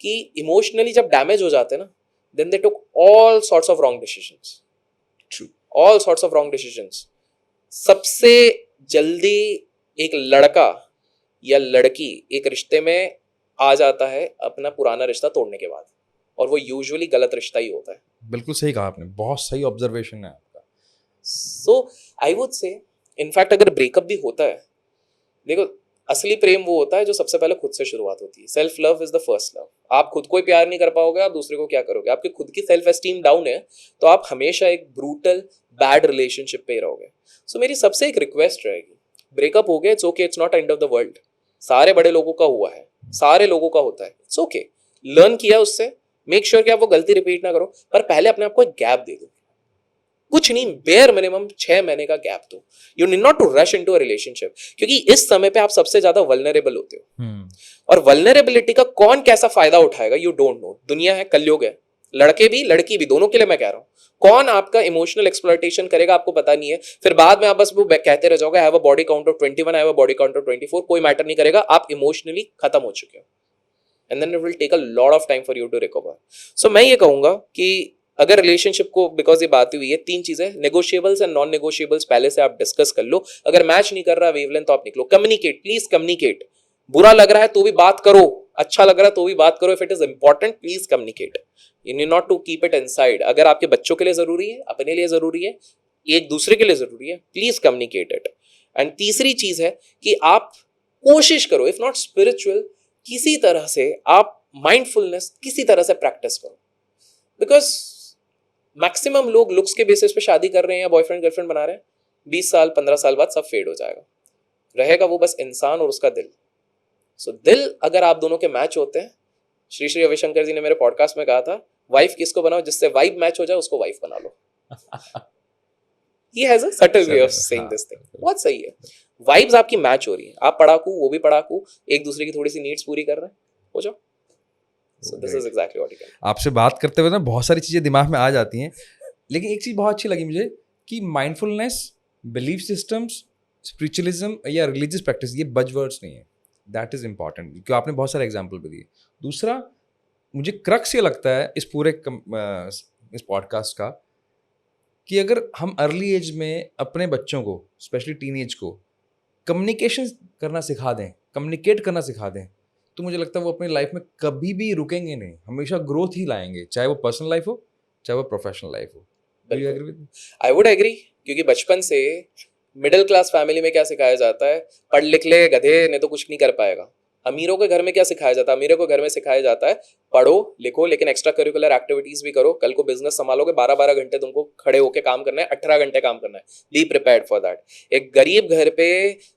कि इमोशनली जब डैमेज हो जाते हैं ना, then they took all sorts of wrong decisions. True, all sorts of wrong decisions. सबसे जल्दी एक लड़का या लड़की एक रिश्ते में आ जाता है अपना पुराना रिश्ता तोड़ने के बाद, और वो यूजुअली गलत रिश्ता ही होता है। बिल्कुल सही कहा आपने, बहुत सही ऑब्जर्वेशन है आपका। सो आई वुड से इनफैक्ट अगर ब्रेकअप भी होता है, देखो असली प्रेम वो होता है जो सबसे पहले खुद से शुरुआत होती है। Self love is the first love. आप खुद को ही प्यार नहीं कर पाओगे, आप दूसरे को क्या करोगे? आपकी खुद की सेल्फ एस्टीम डाउन है तो आप हमेशा एक ब्रूटल बैड रिलेशनशिप पे ही रहोगे। सो मेरी सबसे एक रिक्वेस्ट रहेगी, ब्रेकअप हो गया, it's okay, it's not end of the world. सारे बड़े लोगों का हुआ है, सारे लोगों का होता है, इट्स ओके। लर्न किया उससे, मेक श्योर कि आप वो गलती रिपीट ना करो, पर पहले अपने आप को एक गैप दे दो। कुछ नहीं, बेयर मिनिमम 6 महीने का गैप दो। You need not to rush into a relationship, क्योंकि इस समय पे आप सबसे ज्यादा वल्नरेबल होते हो। और वल्नरेबिलिटी का कौन कैसा फायदा उठाएगा यू डोंट नो। दुनिया है, कलयुग है, लड़के भी लड़की भी, दोनों के लिए मैं कह रहा हूं। कौन आपका इमोशनल एक्सप्लॉइटेशन करेगा आपको पता नहीं है, फिर बाद में आप बस वो कहते रह जाओगे I have a body count of 21, I have a body count of 24, कोई मैटर नहीं करेगा, आप इमोशनली खत्म हो चुके हो। And then it will take a lot of time for you to recover. So मैं ये कहूंगा कि अगर रिलेशनशिप को, बिकॉज ये बात हुई है, 3 चीजें नेगोशिएबल्स एंड नॉन नेगोशिएबल्स पहले से आप डिस्कस कर लो। अगर मैच नहीं कर रहा वेवलेंथ तो आप निकलो। Communicate, please communicate. बुरा लग रहा है तो भी बात करो, अच्छा लग रहा है तो भी बात करो। If it is important please communicate, you need not to keep it inside. अगर आपके बच्चों के लिए जरूरी है, अपने लिए जरूरी है, एक दूसरे के लिए जरूरी है, प्लीज कम्युनिकेट इट। एंड तीसरी चीज है कि आप कोशिश करो, इफ नॉट स्पिरिचुअल, किसी तरह से आप माइंडफुलनेस किसी तरह से प्रैक्टिस करो। बिकॉज मैक्सिमम लोग लुक्स के बेसिस पे शादी कर रहे हैं या बॉयफ्रेंड गर्लफ्रेंड बना रहे हैं, 20 साल 15 साल बाद सब फेड हो जाएगा, रहेगा वो बस इंसान और उसका दिल। सो दिल अगर आप दोनों के मैच होते हैं, श्री श्री रविशंकर जी ने मेरे पॉडकास्ट में कहा था, वाइफ किसको बनाओ जिससे वाइब मैच हो जाए उसको वाइफ बना लो। He has a subtle way of saying this thing. बहुत सही है। वाइब्स आपकी मैच हो रही है, आप पढ़ाकू वो भी पढ़ाकू, एक दूसरे की थोड़ी सी नीड्स पूरी कर रहे हैं, हो जाओ। So this is exactly what you can. आपसे बात करते हुए ना बहुत सारी चीज़ें दिमाग में आ जाती हैं, लेकिन एक चीज़ बहुत अच्छी लगी मुझे कि माइंडफुलनेस, बिलीफ सिस्टम्स, स्पिरिचुअलिज्म या रिलीजियस प्रैक्टिस, ये बजवर्ड्स नहीं है। दैट इज़ इंपॉर्टेंट, क्योंकि आपने बहुत सारे एग्जाम्पल भी दिए। दूसरा, मुझे क्रक्स ये लगता है इस पूरे इस पॉडकास्ट का, कि अगर हम अर्ली एज में अपने बच्चों को, स्पेशली टीनेज को, कम्युनिकेशन करना सिखा दें, कम्युनिकेट करना सिखा दें, तो मुझे लगता है वो अपनी लाइफ में कभी भी रुकेंगे नहीं, हमेशा ग्रोथ ही लाएंगे, चाहे वो पर्सनल लाइफ हो चाहे वो प्रोफेशनल लाइफ हो। Do you agree with me? I would agree, क्योंकि बचपन से मिडिल क्लास फैमिली में क्या सिखाया जाता है, पढ़ लिख ले गधे, नहीं तो कुछ नहीं कर पाएगा। अमीरों के घर में क्या सिखाया जाता है, अमीरों को घर में सिखाया जाता है पढ़ो लिखो लेकिन एक्स्ट्रा करिकुलर एक्टिविटीज भी करो, कल को बिजनेस संभालोगे, 12-12 घंटे तुमको खड़े होकर काम करना है, 18 घंटे काम करना है, बी प्रिपेयर्ड फॉर दैट। एक गरीब घर पे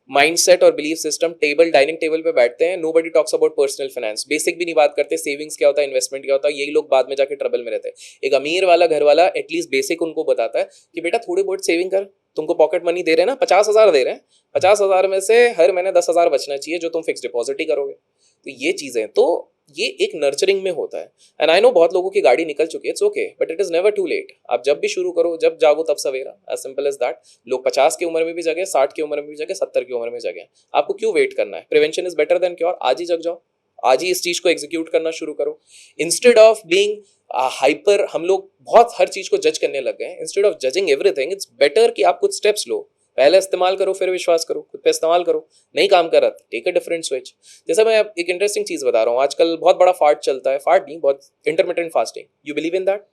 माइंडसेट और belief system, table dining table पे बैठते हैं, nobody talks about personal finance, basic भी नहीं बात करते, सेविंग्स क्या होता है, इन्वेस्टमेंट क्या होता है, यही लोग बाद में जाके ट्रबल में रहते हैं। एक अमीर वाला घर वाला एटलीस्ट बेसिक उनको बताता है कि बेटा थोड़ी बहुत सेविंग कर, तुमको पॉकेट मनी दे रहे हैं ना, 50,000 दे रहे हैं, 50,000 में से हर महीने 10,000 बचना चाहिए जो तुम फिक्स डिपॉजिट ही करोगे। तो ये चीजें, तो ये एक नर्चरिंग में होता है। एंड आई नो बहुत लोगों की गाड़ी निकल चुकी है, it's okay, but it is never too late. आप जब भी शुरू करो, जब जागो तब सवेरा, एज सिंपल एज दैट। लोग 50 की उम्र में भी जगे, 60 की उम्र में भी जगे, 70 की उम्र में जगे, आपको क्यों वेट करना है? Prevention is better than cure. आज ही जग जाओ, आज ही इस चीज को एग्जीक्यूट करना शुरू करो। इंस्टेड ऑफ बीइंग हाइपर, हम लोग बहुत हर चीज को जज करने लग गए हैं। Instead of judging everything, it's better कि आप कुछ स्टेप्स लो, पहले इस्तेमाल करो फिर विश्वास करो, खुद पे इस्तेमाल करो। नहीं काम कर रहा, टेक अ डिफरेंट स्विच। जैसे मैं एक इंटरेस्टिंग चीज बता रहा हूँ, आजकल बहुत बड़ा फाट चलता है, फाट नहीं, बहुत intermittent fasting. You believe in that?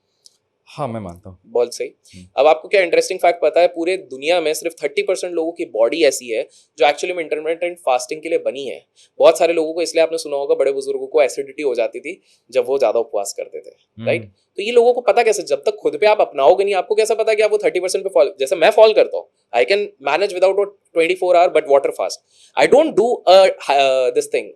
हाँ, मैं मानता हूँ। बहुत सही। अब आपको क्या इंटरेस्टिंग फैक्ट पता है, पूरे दुनिया में सिर्फ 30% लोगों की बॉडी ऐसी है जो एक्चुअली में इंटरमिटेंट फास्टिंग के लिए बनी है। बहुत सारे लोगों को, इसलिए आपने सुना होगा बड़े बुजुर्गों को एसिडिटी हो जाती थी जब वो ज्यादा उपवास करते थे, राइट? तो ये लोगों को पता कैसे, जब तक खुद पे आप अपनाओगे नहीं, आपको कैसा पता कि आप वो 30% पे फॉलो, जैसे मैं फॉलो करता हूँ, I can manage without 24 hour but water fast. I don't do this thing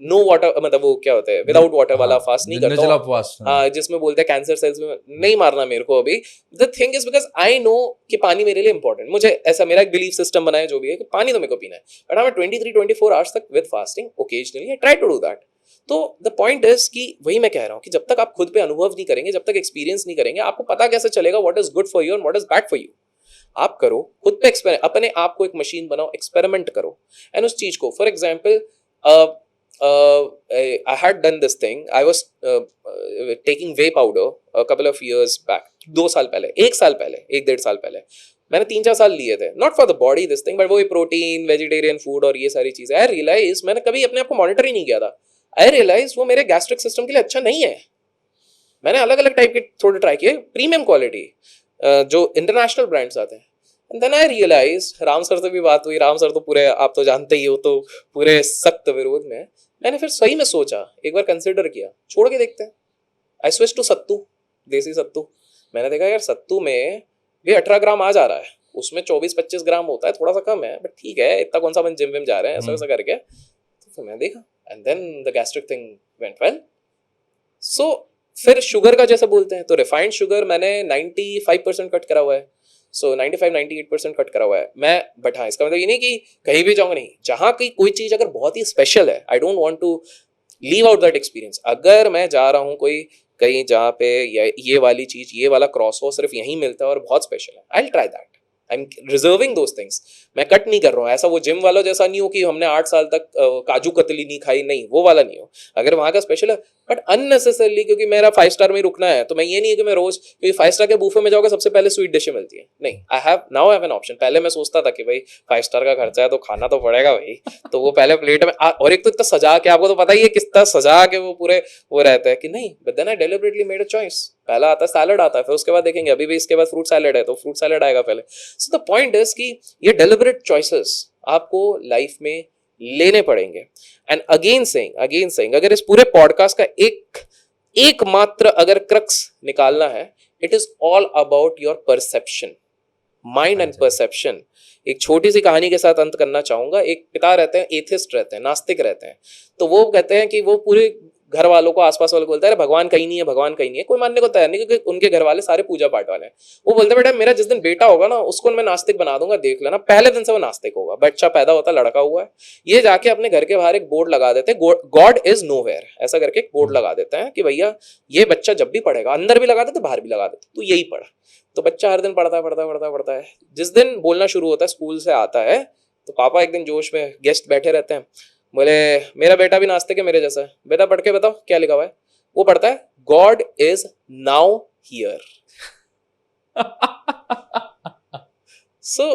no water, मतलब वो क्या होता है विदाउट वाटर वाला फास्ट नहीं करता निर्जला हूँ। उपवास। हाँ, जिसमें बोलते हैं कैंसर सेल्स में नहीं मारना मेरे को अभी। The thing is because I know कि पानी मेरे लिए इंपॉर्टेंट, मुझे ऐसा मेरा एक बिलीफ सिस्टम बना है जो भी है कि पानी तो मेरे को पीना है। बट हाँ, मैं 23-24 आवर्स तक with fasting occasionally I try to do that. तो द पॉइंट इज कि वही मैं कह रहा हूँ कि जब तक आप खुद पे अनुभव नहीं करेंगे, जब तक एक्सपीरियंस नहीं करेंगे, आपको पता कैसे चलेगा what is good for you and what is bad for you. आप करो खुद पे एक्सपेरिमेंट, अपने आप को एक मशीन बनाओ, एक्सपेरिमेंट करो एंड उस चीज को, for example I had done this thing. I was taking whey powder a couple of years back. 2 साल पहले, 1 साल पहले, 1-1.5 साल पहले मैंने 3-4 साल लिए थे। Not for the body this thing, but वो प्रोटीन, वेजिटेरियन फूड और ये सारी चीजें। आई रियलाइज, मैंने कभी अपने आप को मॉनिटर ही नहीं किया था। आई रियलाइज वो मेरे गैस्ट्रिक सिस्टम के लिए अच्छा नहीं है। मैंने अलग अलग टाइप के थोड़े ट्राई किए, प्रीमियम क्वालिटी जो इंटरनेशनल ब्रांड्स आते हैं। And then I realise, Ram sir से भी बात हुई, राम सर तो पूरे, आप तो जानते ही हो, तो पूरे सख्त विरोध में। मैंने फिर सही में सोचा, एक बार कंसिडर किया, छोड़ के देखते हैं। आई स्विच टू सत्तू, देसी सत्तू। मैंने देखा यार सत्तू में भी 18 ग्राम आ जा रहा है, उसमें 24-25 ग्राम होता है, थोड़ा सा कम है बट ठीक है, इतना कौन सा अपन जिम विम जा रहे हैं, ऐसा ऐसा करके। तो फिर मैं देखा and then the gastric thing went well. So फिर शुगर का जैसे बोलते हैं, तो रिफाइंड शुगर मैंने 95% कट करा हुआ है। सो 95-98% कट करा हुआ है मैं। बट हाँ, इसका मतलब ये नहीं कि कहीं भी जाऊंगा नहीं, जहाँ की कोई चीज अगर बहुत ही स्पेशल है, I don't want to leave out that experience. अगर मैं जा रहा हूँ कोई कहीं जहाँ पे ये वाली चीज, ये वाला क्रॉस हो सिर्फ यहीं मिलता है और बहुत स्पेशल है, I will try that. I am reserving those things. मैं कट नहीं कर रहा हूँ, ऐसा वो जिम वाला जैसा नहीं हो कि हमने 8 साल तक काजू कतली नहीं खाई, नहीं, वो वाला नहीं हो। अगर वहां का स्पेशल है, बट अननेसेसरली क्योंकि मेरा 5 स्टार में रुकना है, तो मैं ये नहीं है कि मैं रोज, क्योंकि 5 स्टार के बूफे में जाओगे सबसे पहले स्वीट डिशें मिलती है, नहीं। I have an option. पहले मैं सोचता था कि भाई 5 स्टार का खर्चा है तो खाना तो पड़ेगा भाई, तो वो पहले प्लेट में और एक तो इतना सजा के, आपको तो पता ही है किस तरह सजा के वो पूरे वो रहता है कि नहीं। But then I deliberately made a choice. पहला आता है सैलड आता है, फिर उसके बाद देखेंगे, अभी भी इसके बाद फ्रूट सैलड है तो फ्रूट सैलड आएगा पहले। सो द पॉइंट इज कि ये डेलिबरेट चॉइसेस आपको लाइफ में लेने पड़ेंगे। एंड अगेन सेइंग, अगर इस पूरे पॉडकास्ट का एकमात्र अगर क्रक्स निकालना है, it is all about your perception, mind and perception. एक छोटी सी कहानी के साथ अंत करना चाहूंगा। एक पिता रहते हैं, एथिस्ट रहते हैं, नास्तिक रहते हैं। तो वो कहते हैं कि वो पूरे घर वालों को, आसपास वालों को बोलता है भगवान कहीं नहीं है, भगवान कहीं नहीं है। कोई मानने को तैयार नहीं, क्योंकि उनके घर वाले सारे पूजा पाठ वाले हैं। वो बोलते हैं बेटा मेरा जिस दिन बेटा होगा ना, उसको मैं नास्तिक बना दूंगा, देख लेना। पहले दिन से वो नास्तिक होगा। बच्चा पैदा होता, लड़का हुआ है, ये जाके अपने घर के बाहर एक बोर्ड लगा देते हैं, गॉड इज नोवेयर, ऐसा करके एक बोर्ड लगा देते हैं कि भैया ये बच्चा जब भी पढ़ेगा, अंदर भी लगा देते बाहर भी लगा देते, तो यही पढ़। तो बच्चा हर दिन पढ़ता है। जिस दिन बोलना शुरू होता है, स्कूल से आता है, तो पापा एक दिन जोश में, गेस्ट बैठे रहते हैं, बोले मेरा बेटा भी नास्तिक है मेरे जैसा, बेटा पढ़ के बताओ क्या लिखा हुआ है। वो पढ़ता है God is now here. So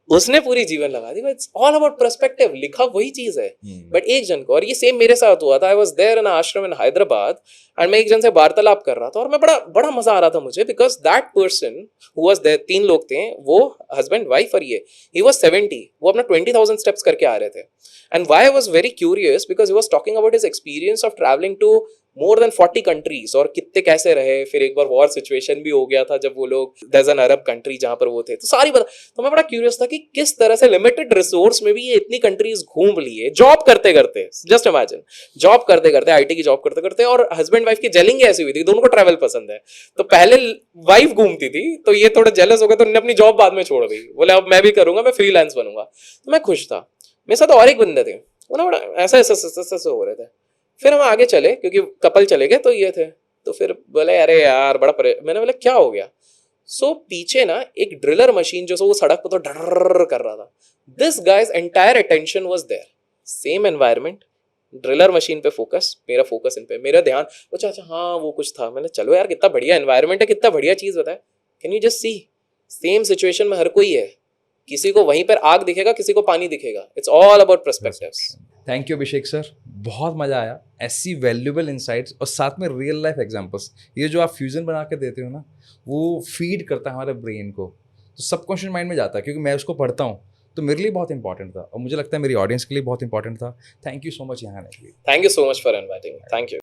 उसने पूरी जीवन लगा दी. It's all about perspective. लिखा वही चीज है हम्म, बट एक जन को. और ये सेम मेरे साथ हुआ था. आई वाज देयर इन आश्रम इन हैदराबाद एंड मैं एक जन से वार्तालाप कर रहा था और मैं बड़ा बड़ा मजा आ रहा था मुझे because that person who was there, 3 लोग थे, वो हस्बैंड वाइफ और ये, ही वाज 70, वो अपना 20,000 स्टेप्स करके आ रहे थे. And why I was very curious because he was talking about his experience of travelling to more than 40 countries और कितने कैसे रहे. फिर एक बार वॉर सिचुएशन भी हो गया था जब वो लोग, देयर एन अरब कंट्री जहां पर वो थे, तो सारी बता. तो मैं बड़ा क्यूरियस था कि किस तरह से लिमिटेड रिसोर्स में भी ये इतनी कंट्रीज घूम लिए जॉब करते करते. जस्ट इमेजिन, जॉब करते करते, आईटी की जॉब करते करते, और हस्बैंड वाइफ की जेलिंग ऐसी हुई थी, दोनों को ट्रैवल पसंद है. तो पहले वाइफ घूमती थी तो ये थोड़ा जेलस हो गए, तो उन्होंने अपनी जॉब बाद में छोड़ दी. बोले अब मैं भी करूंगा, मैं फ्रीलांस बनूंगा. तो मैं खुश था. मेरे साथ और एक बंदे थे, वो ना बड़ा ऐसा ऐसा ऐसा हो रहे थे. फिर हम आगे चले क्योंकि कपल चले गए तो ये थे. तो फिर बोले अरे यार बड़ा मैंने बोला क्या हो गया. सो पीछे ना एक ड्रिलर मशीन जो वो सड़क पर तो डर कर रहा था. This guys entire attention was there. Same environment, driller machine पे फोकस, मेरा फोकस इन पे, मेरा ध्यान. अच्छा अच्छा हाँ वो कुछ था. मैंने चलो यार कितना बढ़िया एनवायरनमेंट है, कितना बढ़िया चीज बताए. Can you just see, same situation में हर कोई है. किसी को वहीं पर आग दिखेगा, किसी को पानी दिखेगा. It's all about perspectives. Thank you Abhishek sir, बहुत मज़ा आया. ऐसी वैल्यूबल इंसाइट्स और साथ में रियल लाइफ एग्जांपल्स, ये जो आप फ्यूजन बना के देते हो ना, वो फीड करता है हमारे ब्रेन को, तो सबकॉन्शियस माइंड में जाता है. क्योंकि मैं उसको पढ़ता हूँ तो मेरे लिए बहुत इंपॉर्टेंट था और मुझे लगता है मेरी ऑडियंस के लिए बहुत इंपॉर्टेंट था. थैंक यू सो मच यहाँ आने के लिए. Thank you so much for inviting. Thank you.